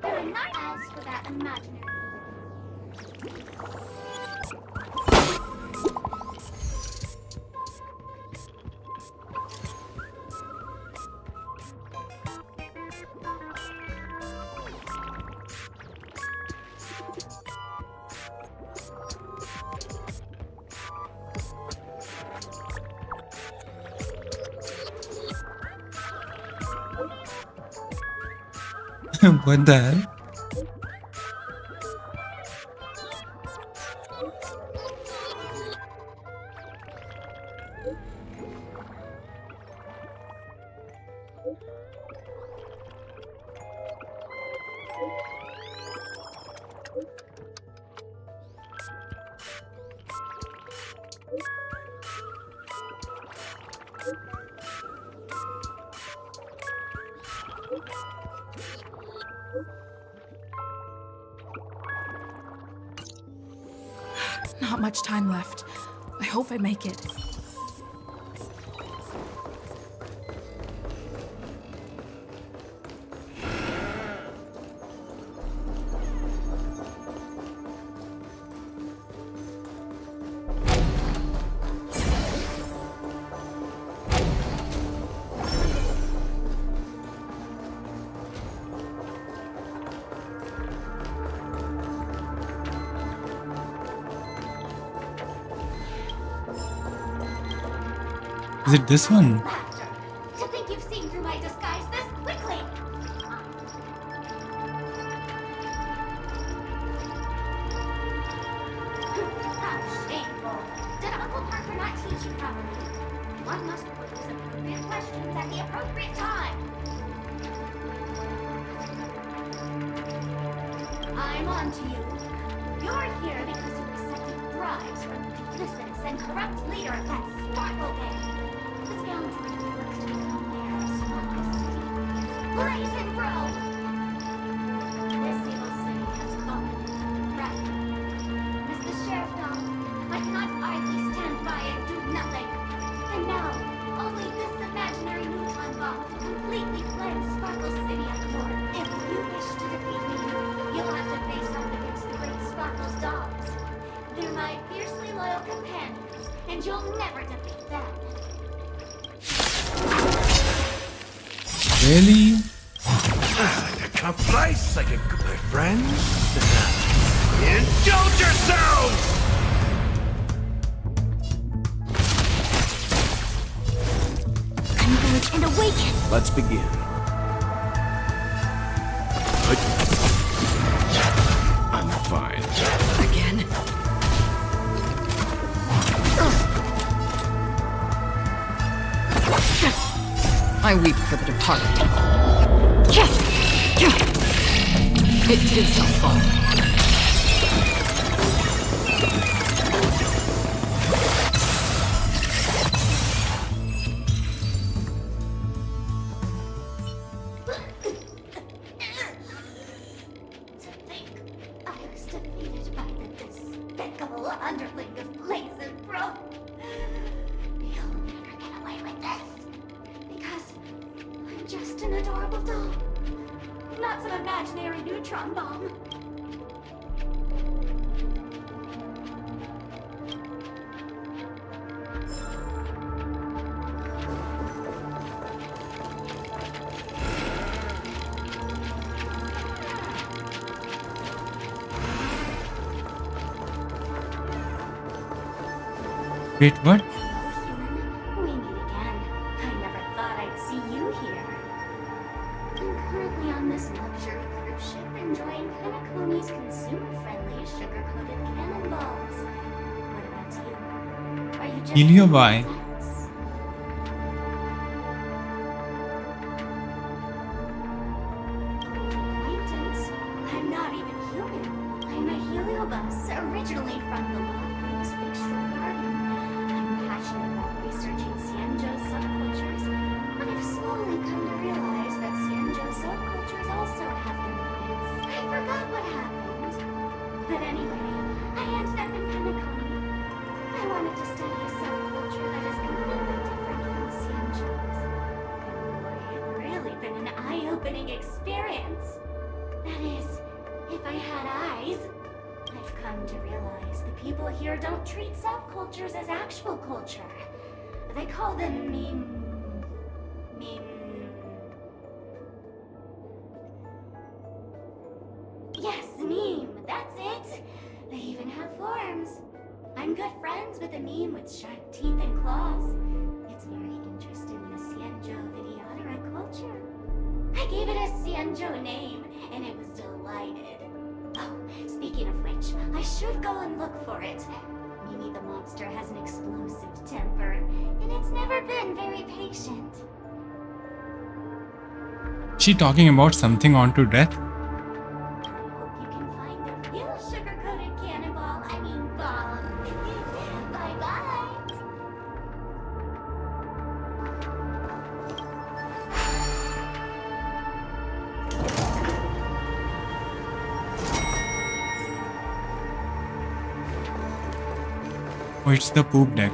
Very nice. As for that imaginary. What the hell? Not much time left. I hope I make it. Is it this one? To think you've seen through my disguise this quickly! How shameful! Did Uncle Parker not teach you properly? One must put his appropriate questions at the appropriate time! I'm on to you. You're here because you accepted bribes from the duplicitous and corrupt leader of that Sparkle gang. The scoundrel who wants to become mayor of Sparkle City. Blazing Grove! This evil city has fallen. Right. As the sheriff knows, I cannot idly stand by and do nothing. And now, only this imaginary neutron bomb can completely cleanse Sparkle City of your. If you wish to defeat me, you'll have to face off against the great Sparkle's dogs. They're my fiercely loyal companions, and you'll never defeat them. Really? A place I can my friends. Indulge yourselves! Converge and awaken! Let's begin. I'm fine. Again? I weep for the departed. It did not fall. To think I was defeated by the despicable underling of Blazing Grove. You'll never get away with this. Because I'm just an adorable doll. Not some imaginary neutron bomb. Wait, what? We meet again. I never thought I'd see you here. I'm currently on this luxury cruise ship enjoying Penacony's consumer-friendly sugar-coated cannonballs. What about you? Are you just Heliobi. acquaintance? I'm not even human. I'm a heliobus, originally from the Lofty's Fictional Garden. I'm passionate about researching Xianzhou subcultures, but I've slowly come to realize that Xianzhou subcultures also have their limits. I forgot what happened. But anyway, I ended up in Penacony. I wanted to study a subculture that is completely different from Xianzhou's. And boy, it's really been an eye-opening experience. That is, if I had eyes. I've come to realize the people here don't treat subcultures as actual culture. They call them meme... Yes, meme, that's it. They even have forms. I'm good friends with a meme with sharp teeth and claws. It's very interested in the Xianzhou Videodera culture. I gave it a Xianzhou name, and it was delighted. Oh, speaking of which, I should go and look for it. Mimi the monster has an explosive temper, and it's never been very patient. She talking about something onto death? Hope you can find the real sugar-coated cannonball, I mean bomb. Bye-bye. Oh, it's the poop deck.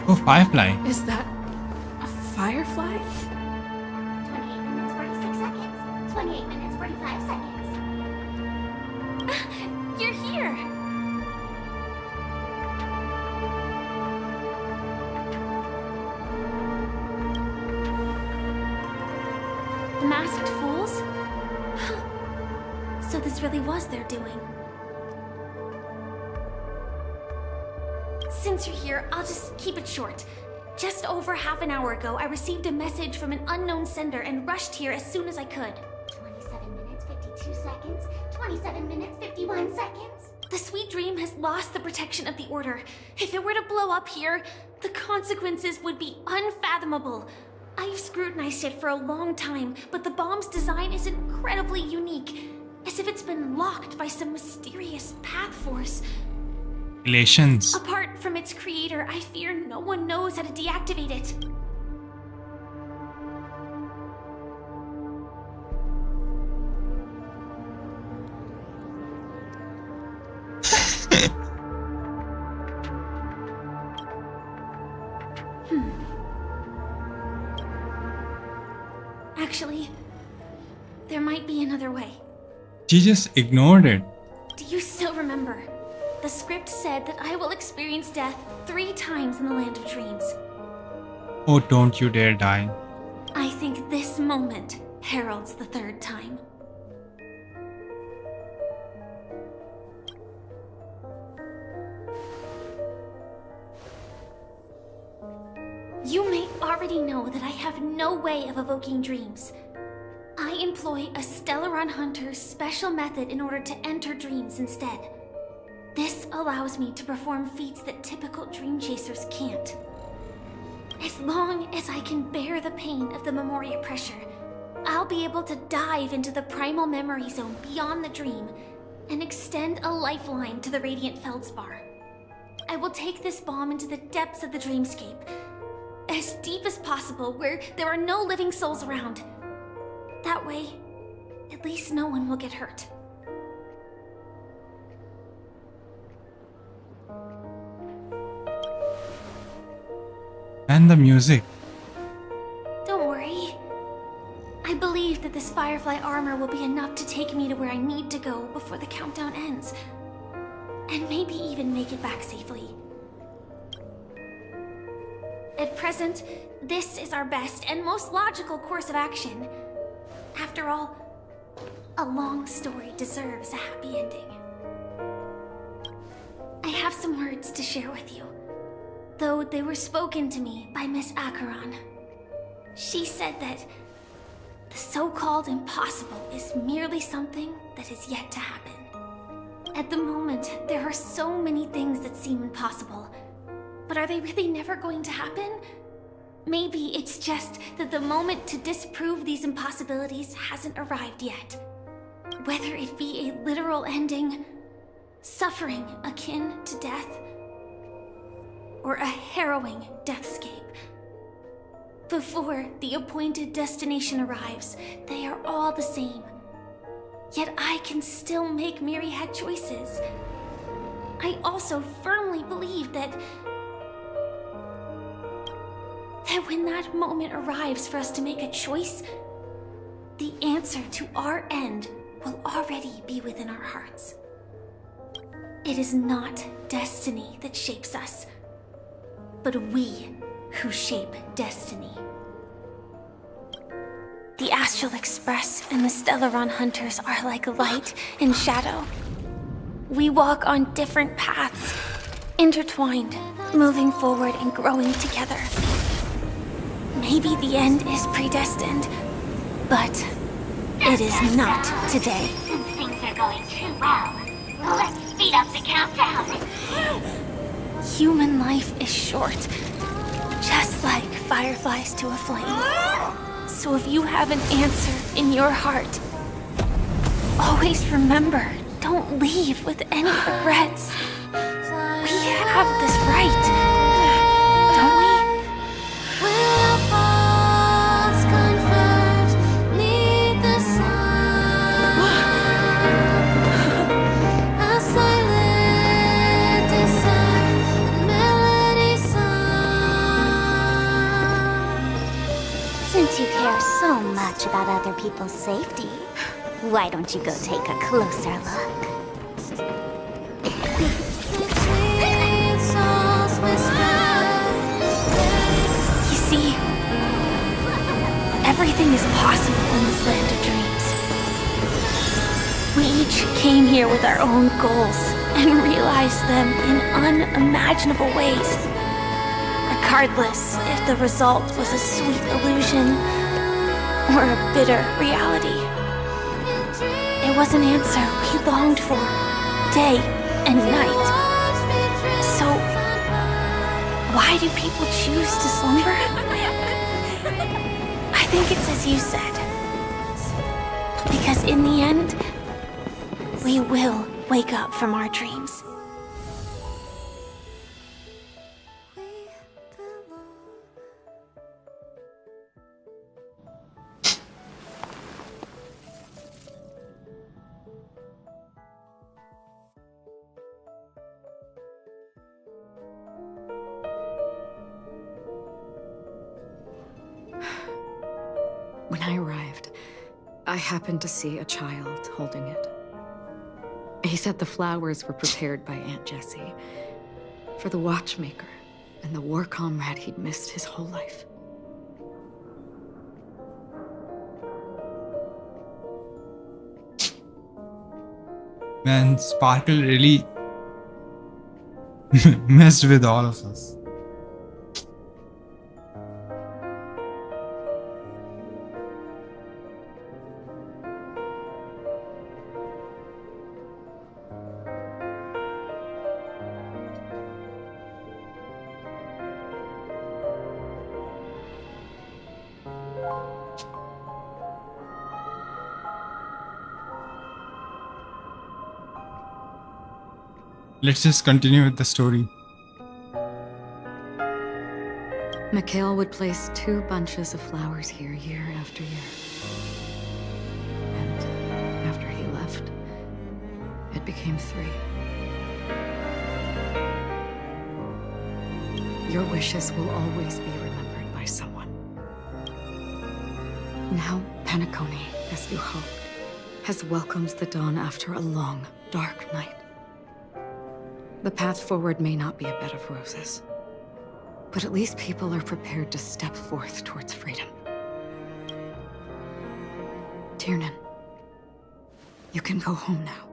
Oh, Firefly. Is that a firefly? 28 minutes, 46 seconds. 28 minutes, 45 seconds. You're here! The masked fools? So this really was their doing. Since you're here, I'll just keep it short. Just over half an hour ago, I received a message from an unknown sender and rushed here as soon as I could. 27 minutes, 52 seconds. 27 minutes, 51 seconds. The Sweet Dream has lost the protection of the Order. If it were to blow up here, the consequences would be unfathomable. I've scrutinized it for a long time, but the bomb's design is incredibly unique, as if it's been locked by some mysterious path force. Relations. Apart from its creator, I fear no one knows how to deactivate it. Actually, there might be another way. She just ignored it. Do you still remember? The script said that I will experience death 3 times in the Land of Dreams. Oh, don't you dare die. I think this moment heralds the 3rd time. You may already know that I have no way of evoking dreams. I employ a Stellaron Hunter's special method in order to enter dreams instead. This allows me to perform feats that typical dream chasers can't. As long as I can bear the pain of the Memoria pressure, I'll be able to dive into the primal memory zone beyond the dream and extend a lifeline to the Radiant Feldspar. I will take this bomb into the depths of the dreamscape, as deep as possible where there are no living souls around. That way, at least no one will get hurt. And the music. Don't worry. I believe that this Firefly armor will be enough to take me to where I need to go before the countdown ends. And maybe even make it back safely. At present, this is our best and most logical course of action. After all, a long story deserves a happy ending. I have some words to share with you, though they were spoken to me by Miss Acheron. She said that the so-called impossible is merely something that is yet to happen. At the moment, there are so many things that seem impossible, but are they really never going to happen? Maybe it's just that the moment to disprove these impossibilities hasn't arrived yet. Whether it be a literal ending, suffering akin to death, or a harrowing deathscape. Before the appointed destination arrives, they are all the same. Yet I can still make myriad choices. I also firmly believe that when that moment arrives for us to make a choice, the answer to our end will already be within our hearts. It is not destiny that shapes us, but we who shape destiny. The Astral Express and the Stellaron Hunters are like light and shadow. We walk on different paths, intertwined, moving forward and growing together. Maybe the end is predestined, but it is not today. Since things are going too well, let's speed up the countdown. Human life is short, just like fireflies to a flame. So if you have an answer in your heart, always remember, don't leave with any regrets. We have this right. people's safety. Why don't you go take a closer look? You see, everything is possible in this land of dreams. We each came here with our own goals and realized them in unimaginable ways. Regardless if the result was a sweet illusion or a bitter reality. It was an answer we longed for, day and night. So, why do people choose to slumber? I think it's as you said. Because in the end, we will wake up from our dreams. When I arrived, I happened to see a child holding it. He said the flowers were prepared by Aunt Jessie for the watchmaker and the war comrade he'd missed his whole life. Man, Sparkle really messed with all of us. Let's just continue with the story. Mikhail would place 2 bunches of flowers here year after year. And after he left, it became 3. Your wishes will always be remembered by someone. Now, Penacony, as you hoped, has welcomed the dawn after a long, dark night. The path forward may not be a bed of roses, but at least people are prepared to step forth towards freedom. Tiernan, you can go home now.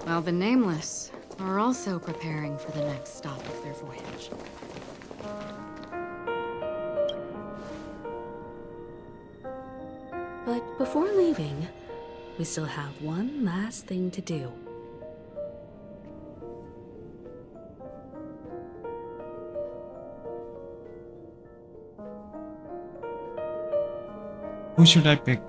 While the Nameless are also preparing for the next stop of their voyage. But before leaving, we still have one last thing to do. Who should I pick?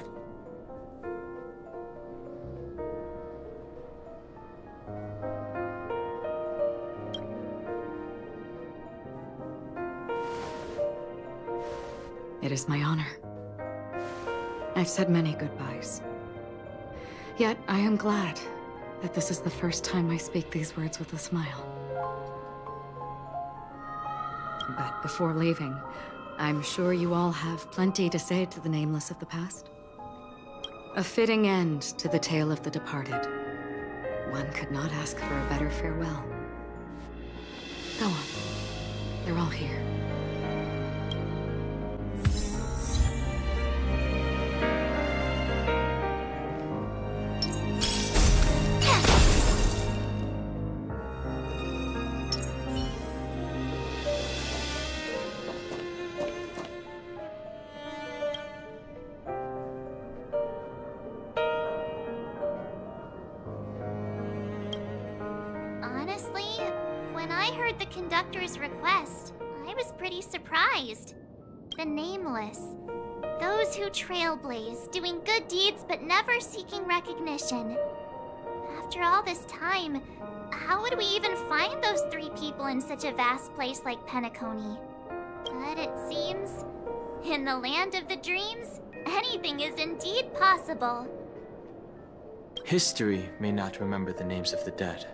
It is my honor. I've said many goodbyes. Yet I am glad that this is the first time I speak these words with a smile. But before leaving, I'm sure you all have plenty to say to the Nameless of the past. A fitting end to the tale of the departed. One could not ask for a better farewell. Go on. They're all here. Honestly, when I heard the conductor's request, I was pretty surprised. The Nameless. Those who trailblaze, doing good deeds but never seeking recognition. After all this time, how would we even find those 3 people in such a vast place like Penacony? But it seems, in the land of the dreams, anything is indeed possible. History may not remember the names of the dead,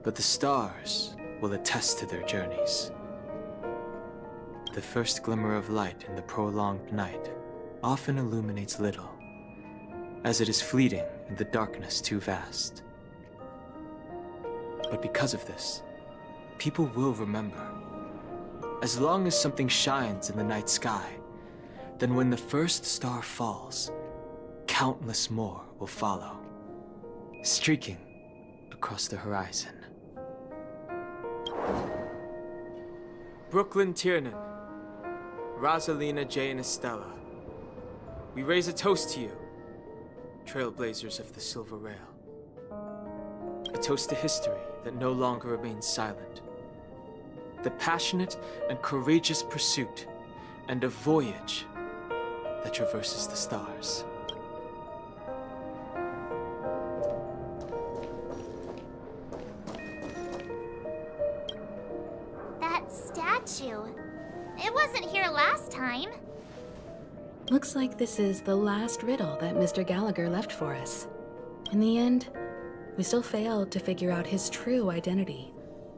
but the stars will attest to their journeys. The first glimmer of light in the prolonged night often illuminates little, as it is fleeting and the darkness too vast. But because of this, people will remember. As long as something shines in the night sky, then when the first star falls, countless more will follow, streaking across the horizon. Brooklyn Tiernan, Rosalina J. and Estella, we raise a toast to you, trailblazers of the Silver Rail. A toast to history that no longer remains silent. The passionate and courageous pursuit, and a voyage that traverses the stars. That statue. It wasn't here last time. Looks like this is the last riddle that Mr. Gallagher left for us. In the end, we still failed to figure out his true identity,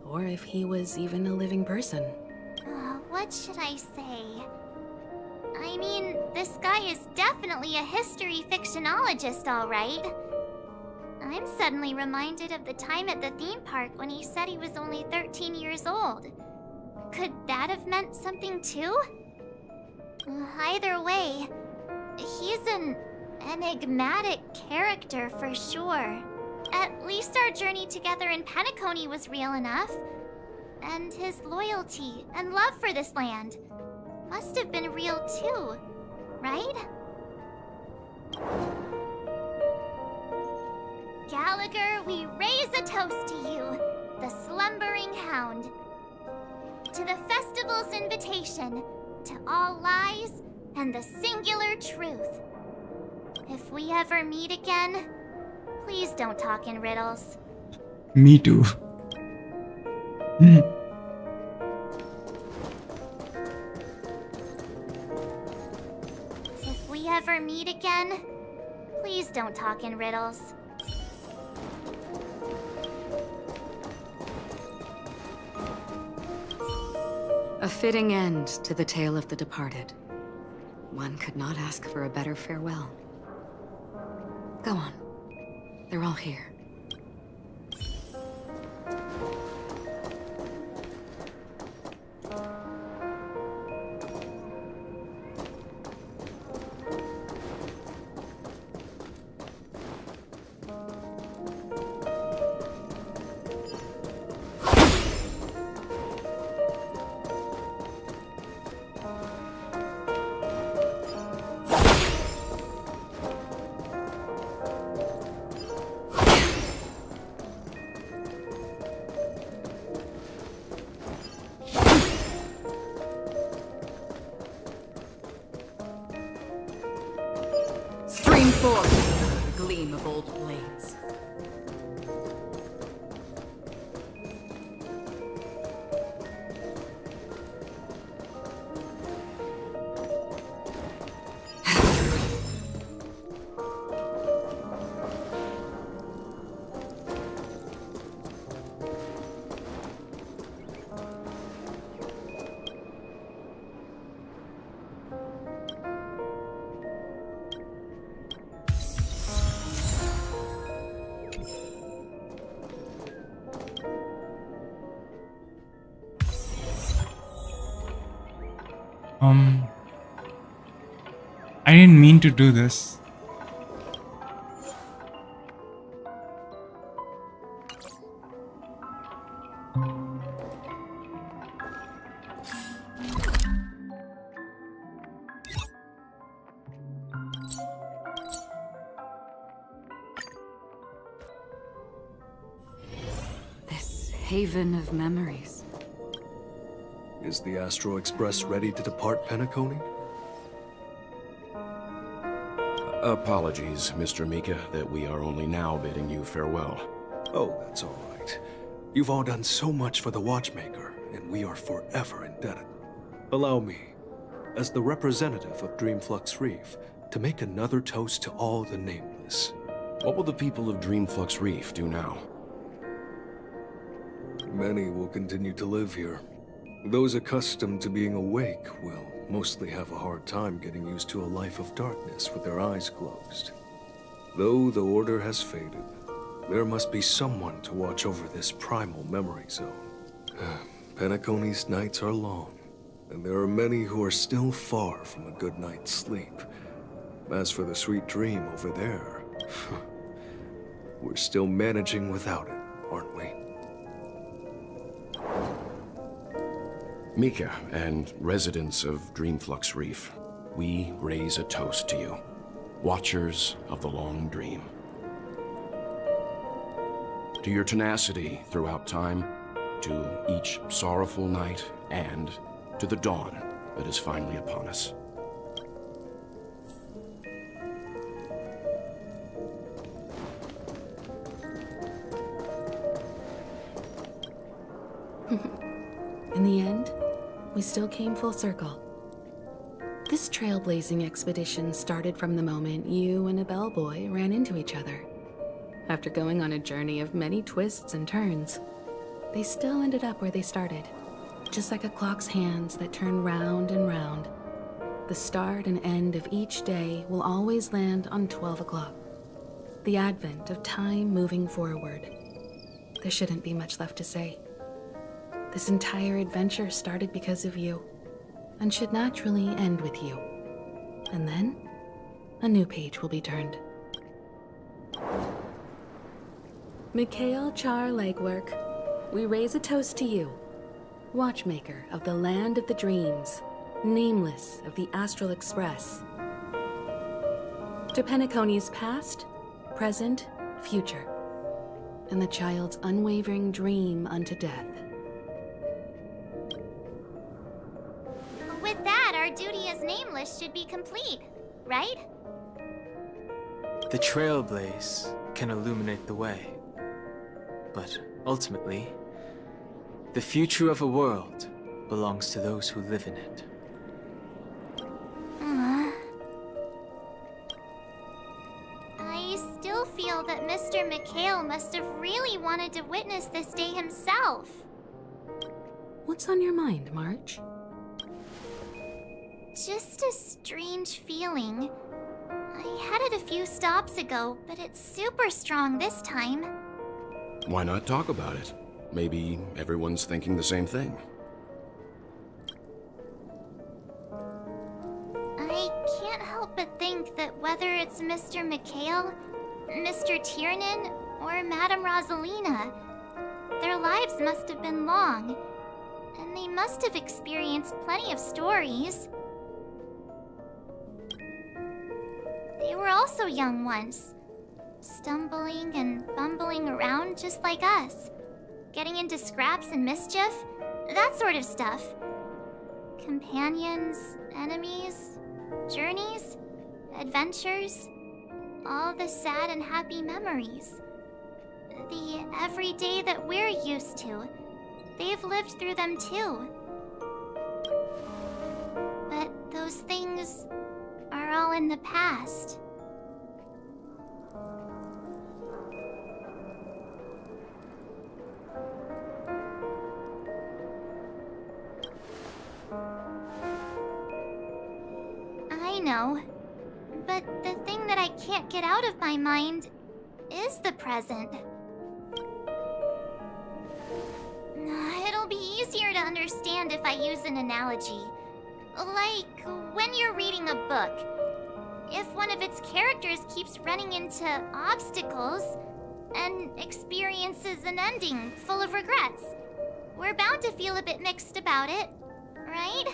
or if he was even a living person. What should I say? I mean, this guy is definitely a history fictionologist, all right. I'm suddenly reminded of the time at the theme park when he said he was only 13 years old. Could that have meant something too? Either way, he's an enigmatic character for sure. At least our journey together in Penacony was real enough. And his loyalty and love for this land must have been real too, right? Gallagher, we raise a toast to you, the slumbering hound. To the festival's invitation, to all lies and the singular truth. If we ever meet again, please don't talk in riddles. Me too. If we ever meet again, please don't talk in riddles. A fitting end to the tale of the departed. One could not ask for a better farewell. Go on. They're all here. Stream forth, the gleam of old blades. I didn't mean to do this. This haven of memories. Is the Astro Express ready to depart Penacony? Apologies, Mr. Mika, that we are only now bidding you farewell. Oh, that's all right. You've all done so much for the Watchmaker, and we are forever indebted. Allow me, as the representative of Dreamflux Reef, to make another toast to all the nameless. What will the people of Dreamflux Reef do now? Many will continue to live here. Those accustomed to being awake will mostly have a hard time getting used to a life of darkness with their eyes closed. Though the order has faded, there must be someone to watch over this primal memory zone. Penacony's nights are long, and there are many who are still far from a good night's sleep. As for the sweet dream over there, we're still managing without it, aren't we? Mika and residents of Dreamflux Reef, we raise a toast to you, watchers of the long dream. To your tenacity throughout time, to each sorrowful night, and to the dawn that is finally upon us. In the end, we still came full circle. This trailblazing expedition started from the moment you and a bellboy ran into each other. After going on a journey of many twists and turns, they still ended up where they started, just like a clock's hands that turn round and round. The start and end of each day will always land on 12 o'clock, the advent of time moving forward. There shouldn't be much left to say. This entire adventure started because of you, and should naturally end with you. And then, a new page will be turned. Mikhail Char Legwork, we raise a toast to you, watchmaker of the land of the dreams, nameless of the Astral Express. To Penacony's past, present, future, and the child's unwavering dream unto death. With that, our duty as Nameless should be complete, right? The trailblaze can illuminate the way. But ultimately, the future of a world belongs to those who live in it. I still feel that Mr. Mikhail must have really wanted to witness this day himself. What's on your mind, March? Just a strange feeling. I had it a few stops ago, but it's super strong this time. Why not talk about it? Maybe everyone's thinking the same thing. I can't help but think that whether it's Mr. Mikhail, Mr. Tiernan, or Madame Rosalina, their lives must have been long, and they must have experienced plenty of stories. They were also young once, stumbling and bumbling around just like us, getting into scraps and mischief, that sort of stuff. Companions, enemies, journeys, adventures, all the sad and happy memories. The everyday that we're used to, they've lived through them too. But those things are all in the past. I know, but the thing that I can't get out of my mind is the present. It'll be easier to understand if I use an analogy. Like when you're reading a book. If one of its characters keeps running into obstacles and experiences an ending full of regrets, we're bound to feel a bit mixed about it, right?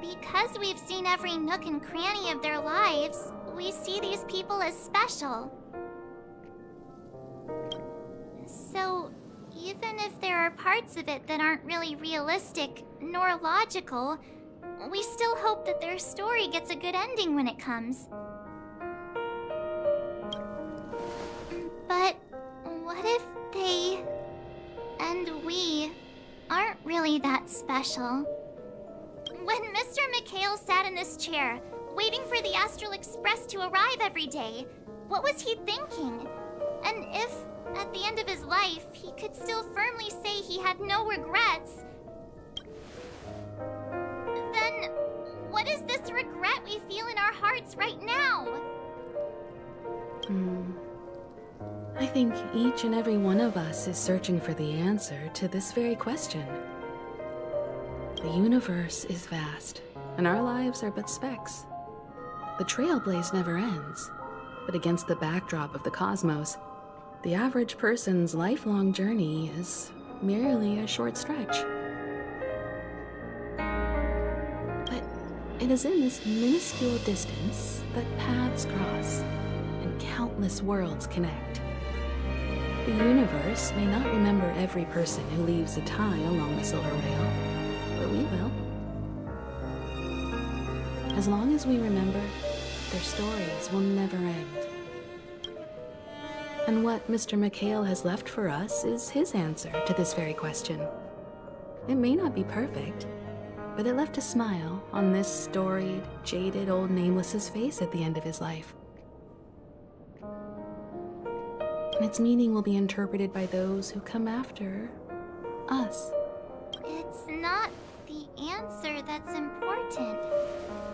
Because we've seen every nook and cranny of their lives, we see these people as special. So, even if there are parts of it that aren't really realistic nor logical, we still hope that their story gets a good ending when it comes. But what if they really that special. When Mr. McHale sat in this chair, waiting for the Astral Express to arrive every day, what was he thinking? And if, at the end of his life, he could still firmly say he had no regrets, then what is this regret we feel in our hearts right now? I think each and every one of us is searching for the answer to this very question. The universe is vast, and our lives are but specks. The trailblaze never ends, but against the backdrop of the cosmos, the average person's lifelong journey is merely a short stretch. But it is in this minuscule distance that paths cross and countless worlds connect. The universe may not remember every person who leaves a tie along the Silver Rail, but we will. As long as we remember, their stories will never end. And what Mr. McHale has left for us is his answer to this very question. It may not be perfect, but it left a smile on this storied, jaded old Nameless's face at the end of his life. And its meaning will be interpreted by those who come after us. It's not the answer that's important,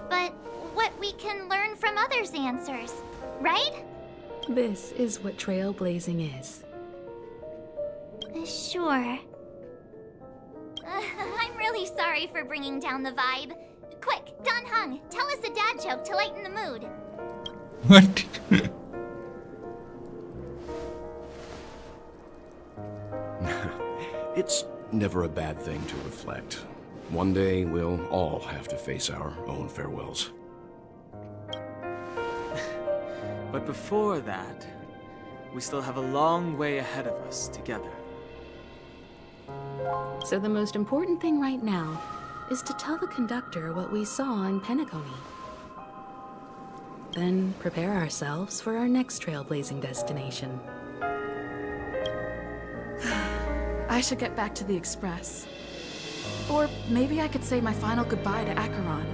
but what we can learn from others' answers, right? This is what trailblazing is. Sure. I'm really sorry for bringing down the vibe. Quick, Don Hung, tell us a dad joke to lighten the mood. What? It's never a bad thing to reflect. One day, we'll all have to face our own farewells. But before that, we still have a long way ahead of us together. So the most important thing right now is to tell the conductor what we saw in Penacony. Then prepare ourselves for our next trailblazing destination. I should get back to the Express. Or maybe I could say my final goodbye to Acheron.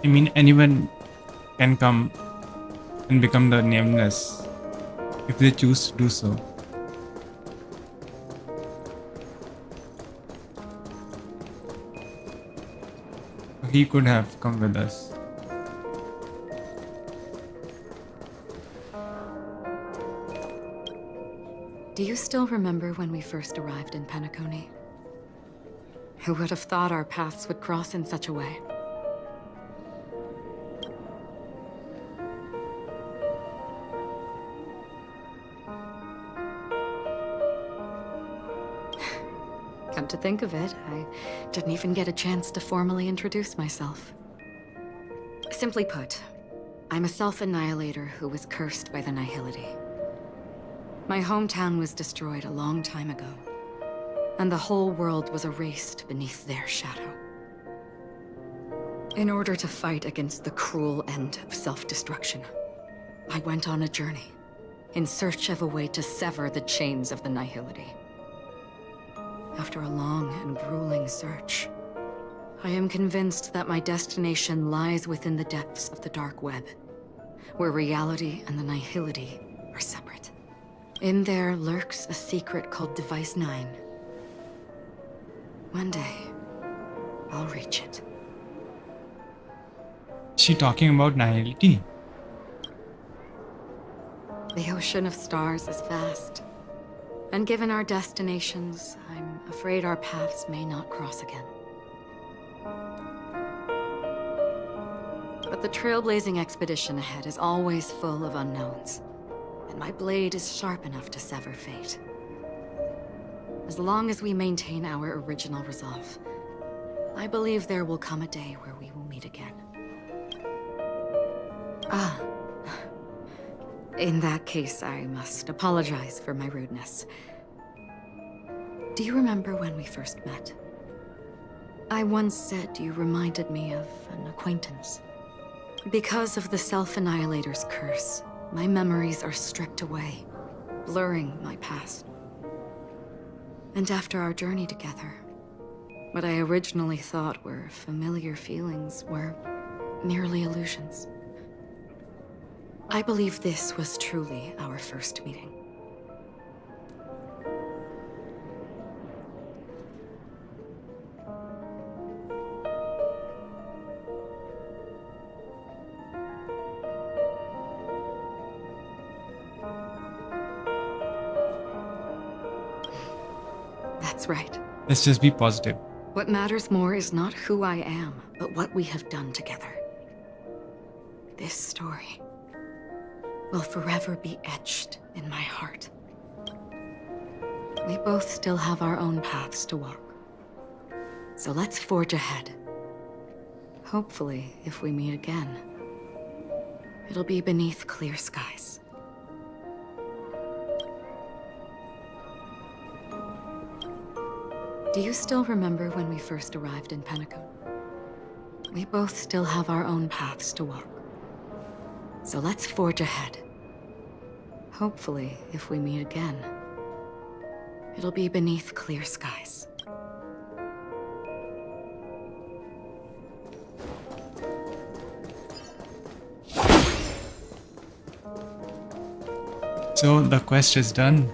I mean, anyone can come and become the Nameless if they choose to do so. He could have come with us. Do you still remember when we first arrived in Penacony? Who would have thought our paths would cross in such a way? Come to think of it, I didn't even get a chance to formally introduce myself. Simply put, I'm a self-annihilator who was cursed by the Nihility. My hometown was destroyed a long time ago, and the whole world was erased beneath their shadow. In order to fight against the cruel end of self-destruction, I went on a journey in search of a way to sever the chains of the Nihility. After a long and grueling search, I am convinced that my destination lies within the depths of the dark web, where reality and the nihility are separate. In there lurks a secret called Device 9. One day, I'll reach it. She talking about nihility? The ocean of stars is vast, and given our destinations, I'm afraid our paths may not cross again. But the trailblazing expedition ahead is always full of unknowns, and my blade is sharp enough to sever fate. As long as we maintain our original resolve, I believe there will come a day where we will meet again. Ah. In that case, I must apologize for my rudeness. Do you remember when we first met? I once said you reminded me of an acquaintance. Because of the Self-Annihilator's curse, my memories are stripped away, blurring my past. And after our journey together, what I originally thought were familiar feelings were merely illusions. I believe this was truly our first meeting. That's right. Let's just be positive. What matters more is not who I am, but what we have done together. This story will forever be etched in my heart. We both still have our own paths to walk. So let's forge ahead. Hopefully, if we meet again, it'll be beneath clear skies. Do you still remember when we first arrived in Penacony? We both still have our own paths to walk. So let's forge ahead. Hopefully, if we meet again, it'll be beneath clear skies. So the quest is done.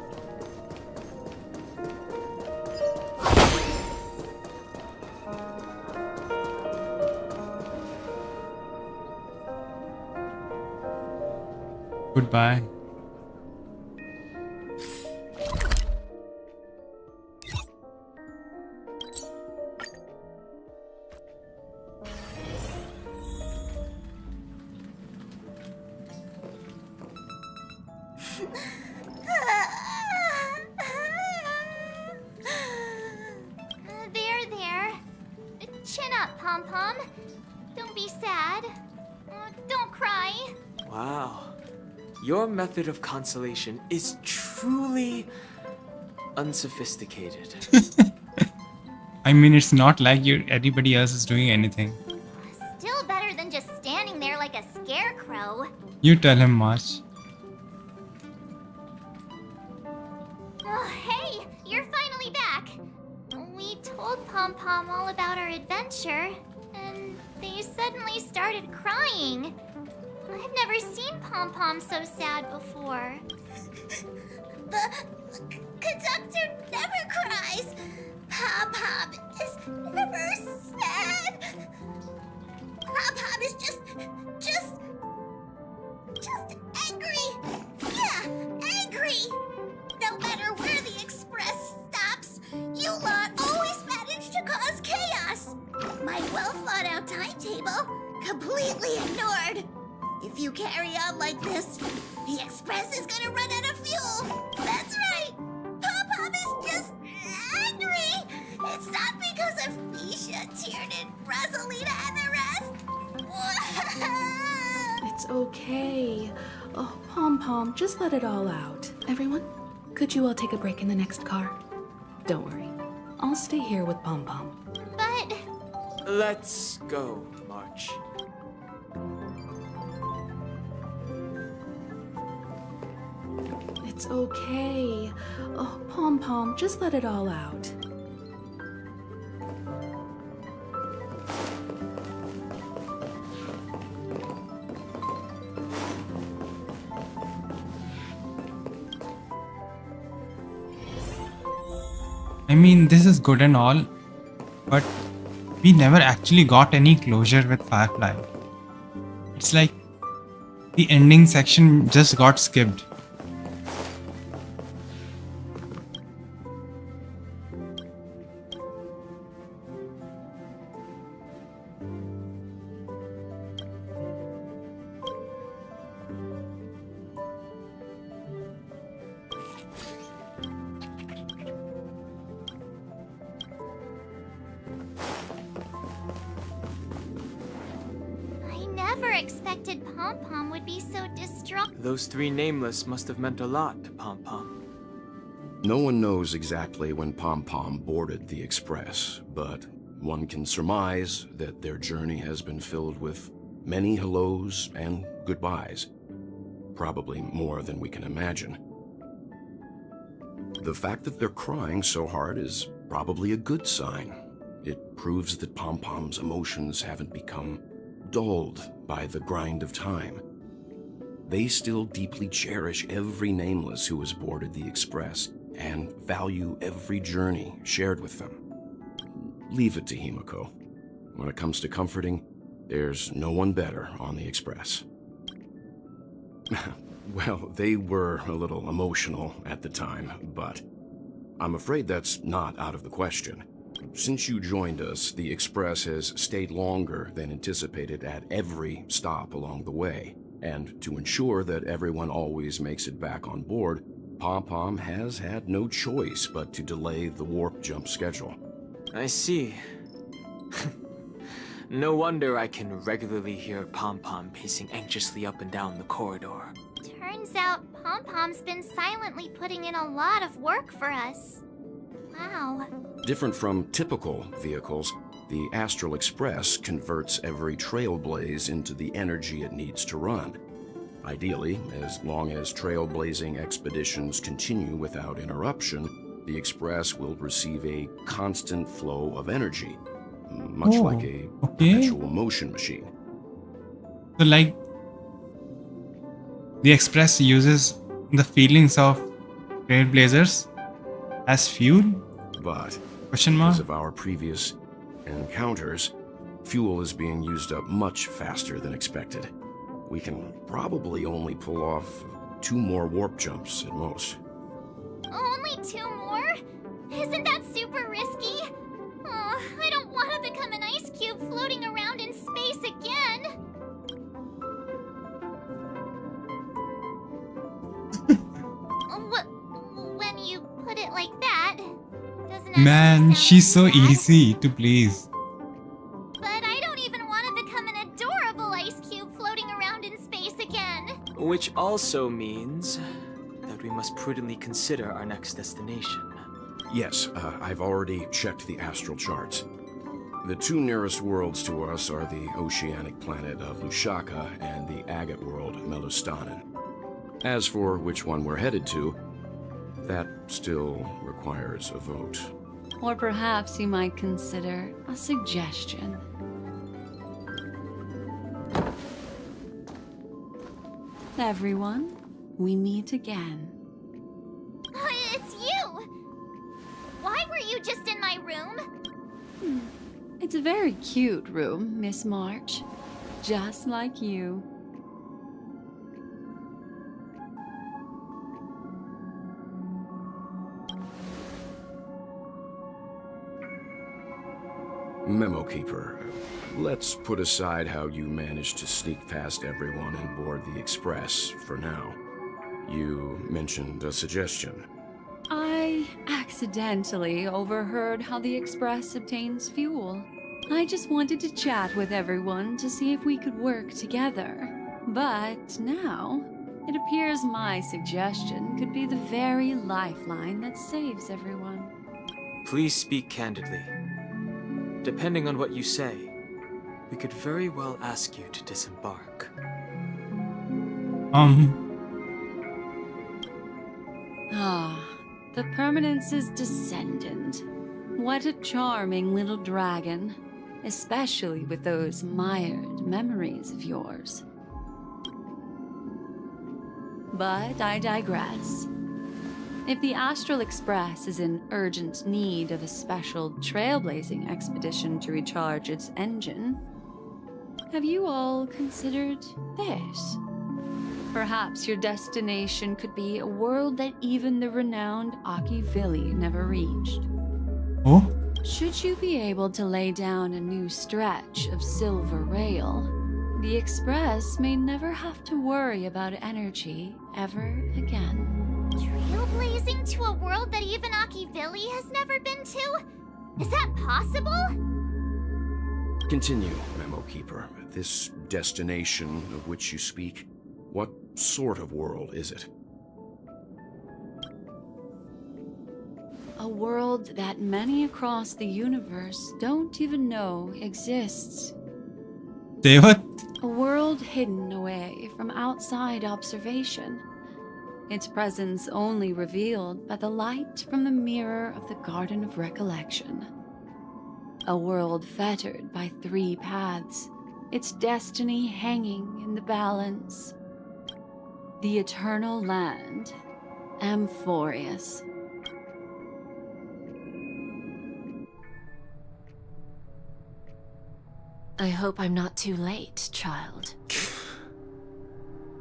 Goodbye. There. Chin up, Pom-Pom. Don't be sad. Don't cry. Wow. Your method of consolation is truly unsophisticated. I mean, it's not like anybody else is doing anything. Still better than just standing there like a scarecrow. You tell him much. Oh, hey, you're finally back. We told Pom-Pom all about our adventure, and they suddenly started crying. I've never seen Pom-Pom so sad before. The conductor never cries. Pom-Pom is never sad. Pom-Pom is just angry. Yeah, angry. No matter where the express stops, you lot always manage to cause chaos. My well-thought-out timetable completely ignored. If you carry on like this, the express is gonna run out of fuel. That's right. Pom-Pom is just angry. It's not because of Misha, Tiernan, Rosalina, and the rest. It's okay. Oh, Pom-Pom, just let it all out. Everyone, could you all take a break in the next car? Don't worry. I'll stay here with Pom-Pom. But... Let's go, March. It's okay. Oh, Pom-Pom, just let it all out. I mean, this is good and all, but we never actually got any closure with Firefly. It's like the ending section just got skipped. I never expected Pom Pom would be so distraught. Those three nameless must have meant a lot to Pom Pom. No one knows exactly when Pom Pom boarded the Express, but one can surmise that their journey has been filled with many hellos and goodbyes. Probably more than we can imagine. The fact that they're crying so hard is probably a good sign. It proves that Pom Pom's emotions haven't become dulled by the grind of time. They still deeply cherish every nameless who has boarded the Express and value every journey shared with them. Leave it to Himiko. When it comes to comforting, there's no one better on the Express. Well, they were a little emotional at the time, but I'm afraid that's not out of the question. Since you joined us, the Express has stayed longer than anticipated at every stop along the way. And to ensure that everyone always makes it back on board, Pom Pom has had no choice but to delay the warp jump schedule. I see. No wonder I can regularly hear Pom Pom pacing anxiously up and down the corridor. Turns out Pom Pom's been silently putting in a lot of work for us. Wow. Different from typical vehicles, the Astral Express converts every trailblaze into the energy it needs to run. Ideally, as long as trailblazing expeditions continue without interruption, the Express will receive a constant flow of energy, much like a perpetual motion machine. So like, the Express uses the feelings of trailblazers as fuel? But Question mark? because of our previous encounters, fuel is being used up much faster than expected. We can probably only pull off 2 more warp jumps at most. Only 2 more? Isn't that super risky? Oh, I don't want to become an ice cube floating around in space again. When you put it like that, doesn't Man, she's so easy to please. But I don't even want to become an adorable ice cube floating around in space again. Which also means that we must prudently consider our next destination. Yes, I've already checked the astral charts. The 2 nearest worlds to us are the oceanic planet of Lushaka and the agate world Melustanen. As for which one we're headed to, that still requires a vote. Or perhaps you might consider a suggestion. Everyone, we meet again. It's you! Why were you just in my room? It's a very cute room, Miss March. Just like you. Memo Keeper, let's put aside how you managed to sneak past everyone and board the Express for now. You mentioned a suggestion. I accidentally overheard how the Express obtains fuel. I just wanted to chat with everyone to see if we could work together. But now, it appears my suggestion could be the very lifeline that saves everyone. Please speak candidly. Depending on what you say, we could very well ask you to disembark. The Permanence's descendant. What a charming little dragon, especially with those mired memories of yours. But I digress. If the Astral Express is in urgent need of a special trailblazing expedition to recharge its engine, have you all considered this? Perhaps your destination could be a world that even the renowned Akivili never reached. Oh? Should you be able to lay down a new stretch of silver rail, the Express may never have to worry about energy ever again. Trailblazing to a world that even Akivili has never been to? Is that possible? Continue, Memo Keeper. This destination of which you speak, what sort of world is it? A world that many across the universe don't even know exists. Say what? A world hidden away from outside observation. Its presence only revealed by the light from the mirror of the Garden of Recollection. A world fettered by 3 paths, its destiny hanging in the balance. The eternal land, Amphorius. I hope I'm not too late, child.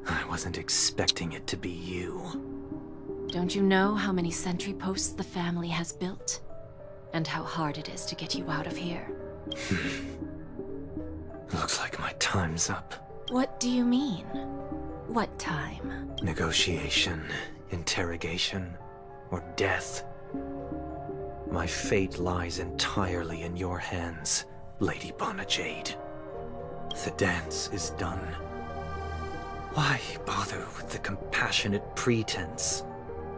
I wasn't expecting it to be you. Don't you know how many sentry posts the family has built? And how hard it is to get you out of here? Looks like my time's up. What do you mean? What time? Negotiation, interrogation, or death. My fate lies entirely in your hands, Lady Bonajade. The dance is done. Why bother with the compassionate pretense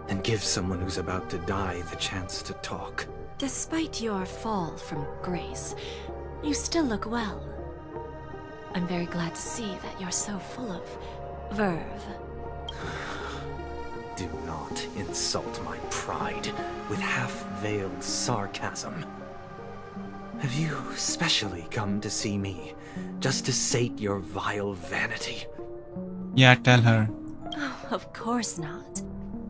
and give someone who's about to die the chance to talk? Despite your fall from grace, you still look well. I'm very glad to see that you're so full of verve. Do not insult my pride with half-veiled sarcasm. Have you specially come to see me, just to sate your vile vanity? Yeah, tell her. Oh, of course not.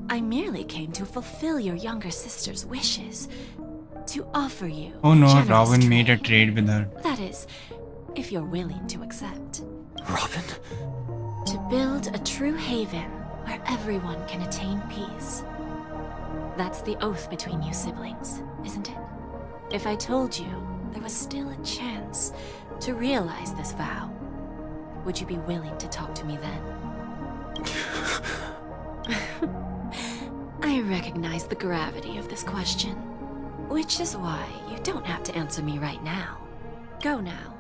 I merely came to fulfill your younger sister's wishes. To offer you Oh no, generous Robin made a trade. trade with her. That is, if you're willing to accept. Robin? To build a true haven where everyone can attain peace. That's the oath between you siblings, isn't it? If I told you there was still a chance to realize this vow, would you be willing to talk to me then? I recognize the gravity of this question, which is why you don't have to answer me right now. Go now.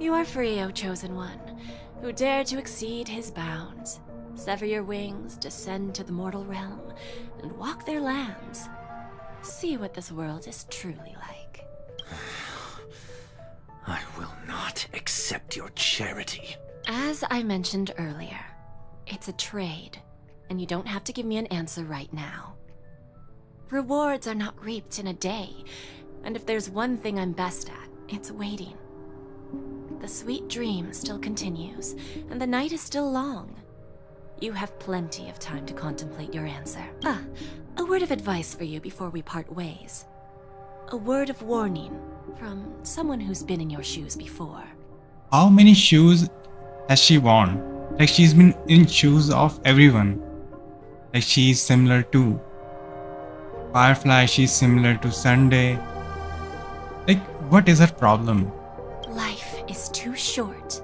You are free, O Chosen One, who dare to exceed his bounds, sever your wings, descend to the mortal realm, and walk their lands. See what this world is truly like. I will not accept your charity. As I mentioned earlier, it's a trade, and you don't have to give me an answer right now. Rewards are not reaped in a day, and if there's one thing I'm best at, it's waiting. The sweet dream still continues, and the night is still long. You have plenty of time to contemplate your answer. A word of advice for you before we part ways. A word of warning from someone who's been in your shoes before. How many shoes has she worn? Like she's been in shoes of everyone. Like she's similar to Firefly, she's similar to Sunday. Like what is her problem? Life is too short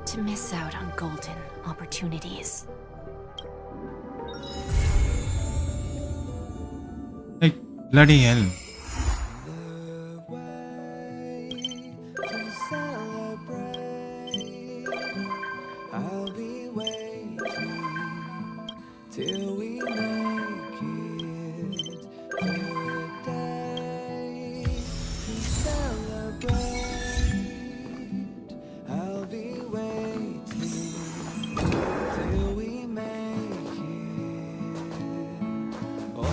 to miss out on golden opportunities. Like bloody hell. I'll be waiting till we make it the day to celebrate. I'll be waiting till we make it. Oh,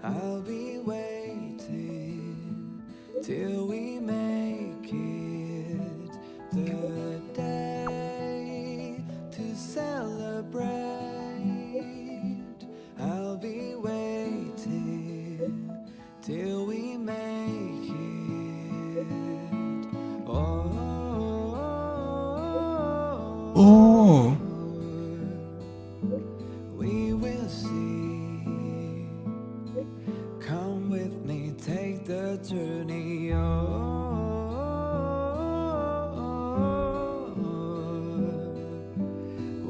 I'll be waiting till we make it the day to celebrate. I'll be waiting till we make it. Oh. We will see. Come with me, take the journey.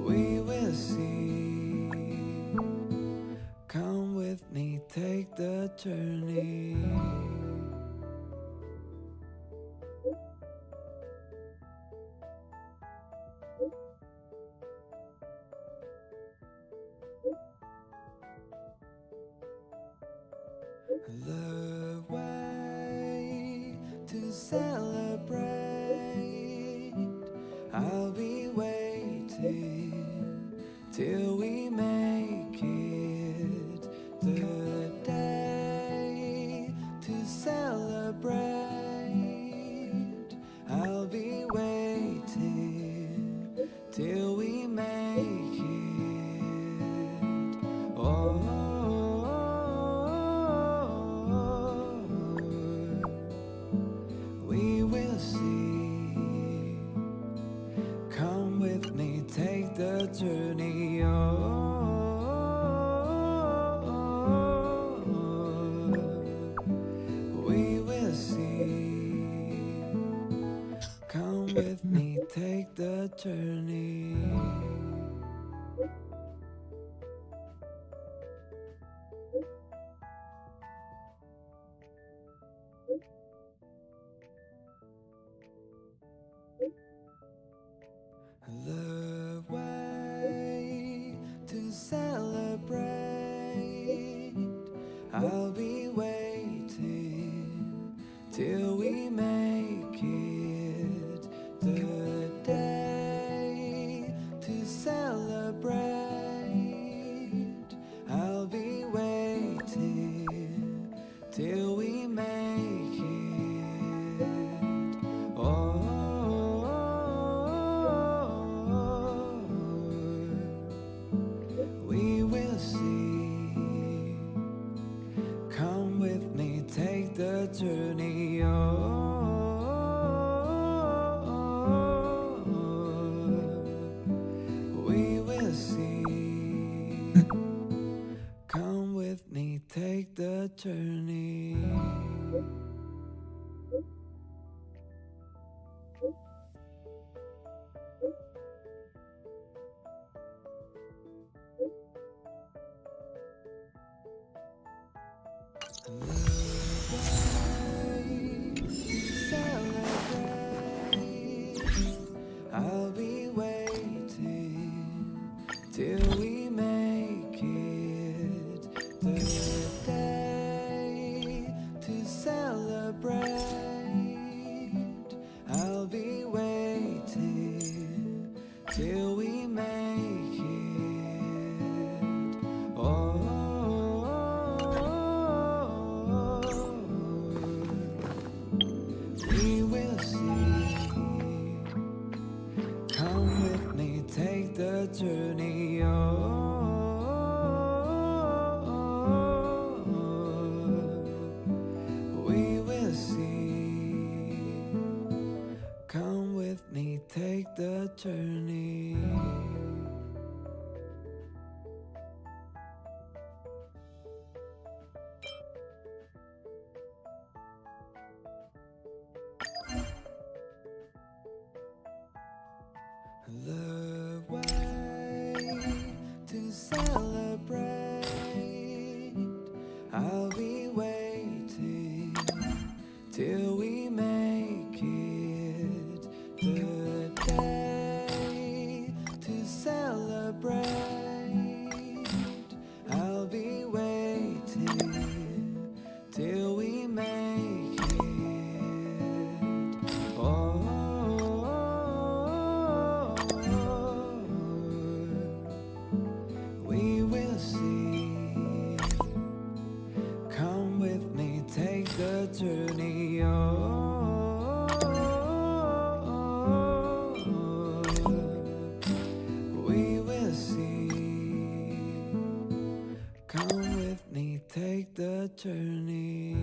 We will see. Come with me, take the journey. The way to celebrate. I'll be waiting till we make it the day to celebrate. I'll be waiting till we make it. We will see. Come with me, take the journey. We will see. Come with me, take the journey. The way to celebrate. I'll be waiting till we make it the day to celebrate. I'll be waiting till we make it. We will see. Come with me, take the journey. We will see. Come with me, take the journey. I'll be waiting till we make it the day to celebrate. I'll be waiting till we make it. We will see. Come with me, take the journey. We will see. Come with me, take the journey. The way Come with me, take the journey.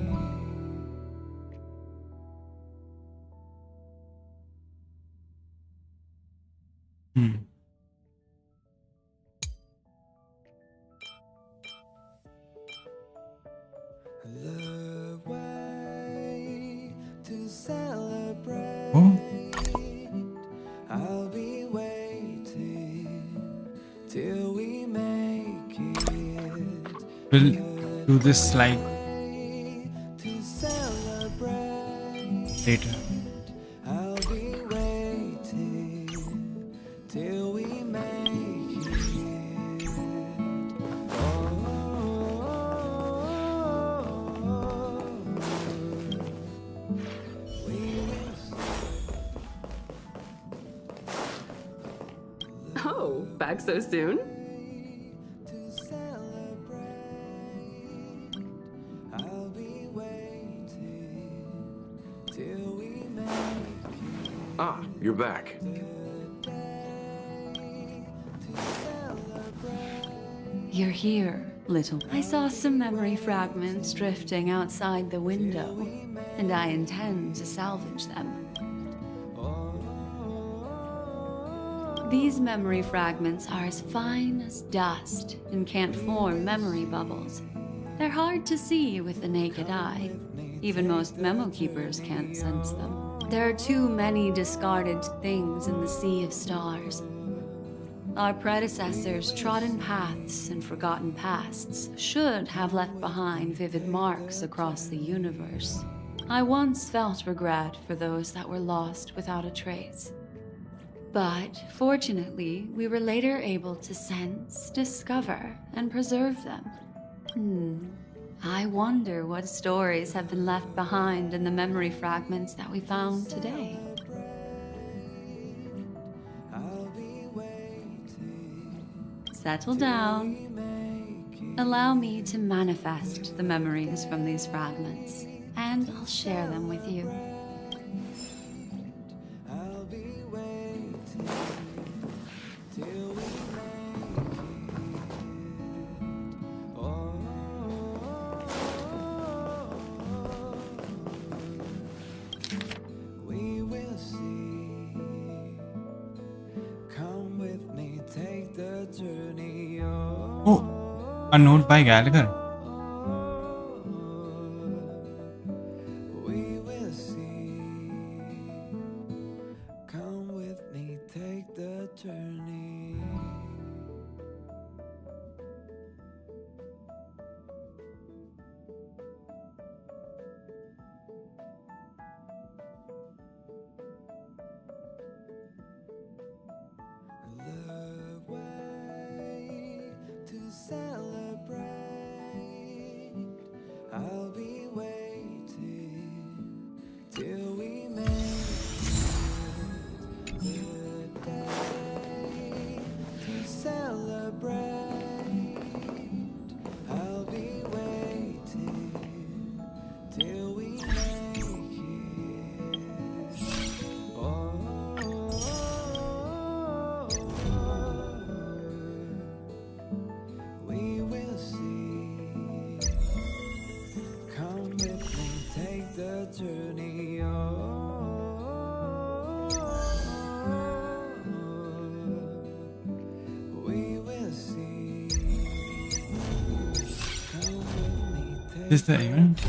The way to celebrate. I'll be waiting till we make it. We'll do this like To celebrate. later. I'll be waiting till we make it. Oh, back so soon? I'll be waiting till we make it. Ah, you're back. You're here, little. I saw some memory fragments drifting outside the window, and I intend to salvage them. These memory fragments are as fine as dust and can't form memory bubbles. They're hard to see with the naked eye. Even most memo keepers can't sense them. There are too many discarded things in the sea of stars. Our predecessors' trodden paths and forgotten pasts should have left behind vivid marks across the universe. I once felt regret for those that were lost without a trace. But fortunately, we were later able to sense, discover, and preserve them. I wonder what stories have been left behind in the memory fragments that we found today. Settle down. Allow me to manifest the memories from these fragments, and I'll share them with you. We will see. Come with me, take the journey. Oh, a note by Gallagher. We will see. Come with me, take the journey. The way to celebrate. I'll be waiting till we make it. The day to celebrate. I'll be waiting till we make it. We will see. Come with me, take the journey. We will see. Come with me, take Is the event?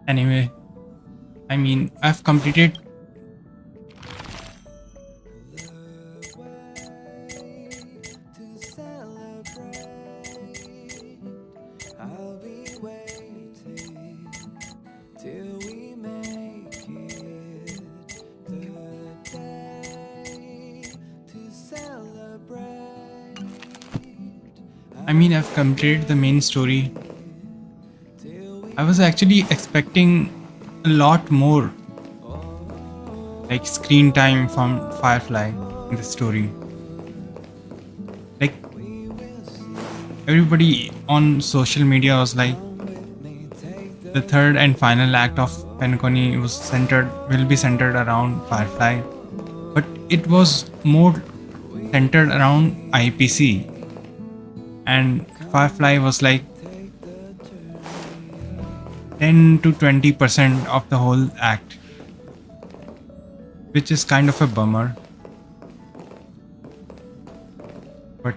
Anyway, I mean, I've completed I'll be waiting till we make it. The day to celebrate. I mean, I've completed the main story. I was actually expecting a lot more, like screen time from Firefly in the story. Like, everybody on social media was like, the third and final act of Penacony will be centered around Firefly, but it was more centered around IPC, and Firefly was like 10 to 20% of the whole act, which is kind of a bummer. But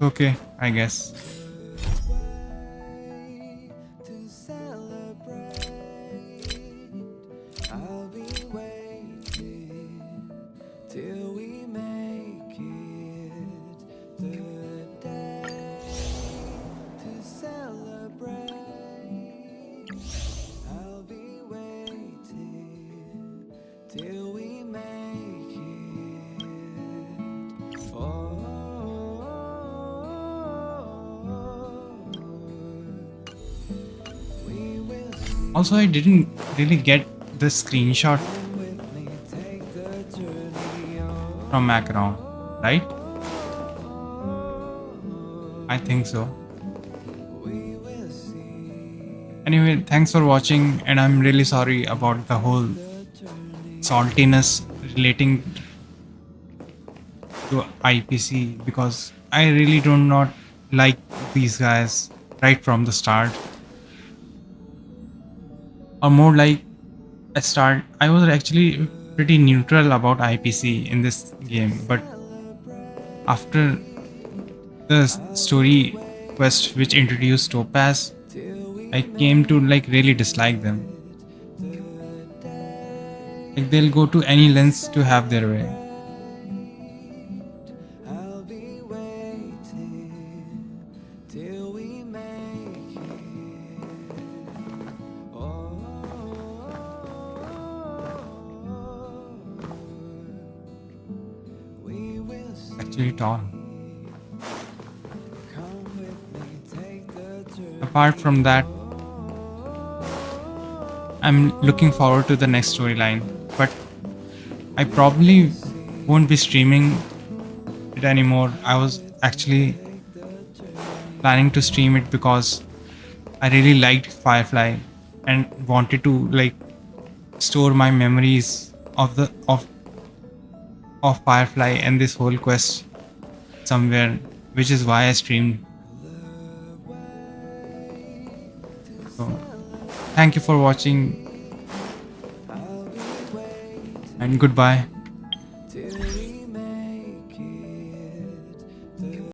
okay, I guess. I'll be waiting till we make it the day to celebrate. I'll be waiting till we make it. Oh, we will see. Also, I didn't really get the screenshot from background, right? I think so. Anyway, thanks for watching, and I'm really sorry about the whole saltiness relating to IPC, because I really do not like these guys right from the start. Or more like I was actually pretty neutral about IPC in this game, but after the story quest which introduced Topaz, I came to like really dislike them. Like they'll go to any lengths to have their way. I'll be waiting till we make it. Oh, we will see. Actually tall. Come with me, take the journey. Apart from that, I'm looking forward to the next storyline, but I probably won't be streaming it anymore. I was actually planning to stream it because I really liked Firefly and wanted to like store my memories of Firefly and this whole quest somewhere, which is why I streamed. So, thank you for watching and goodbye.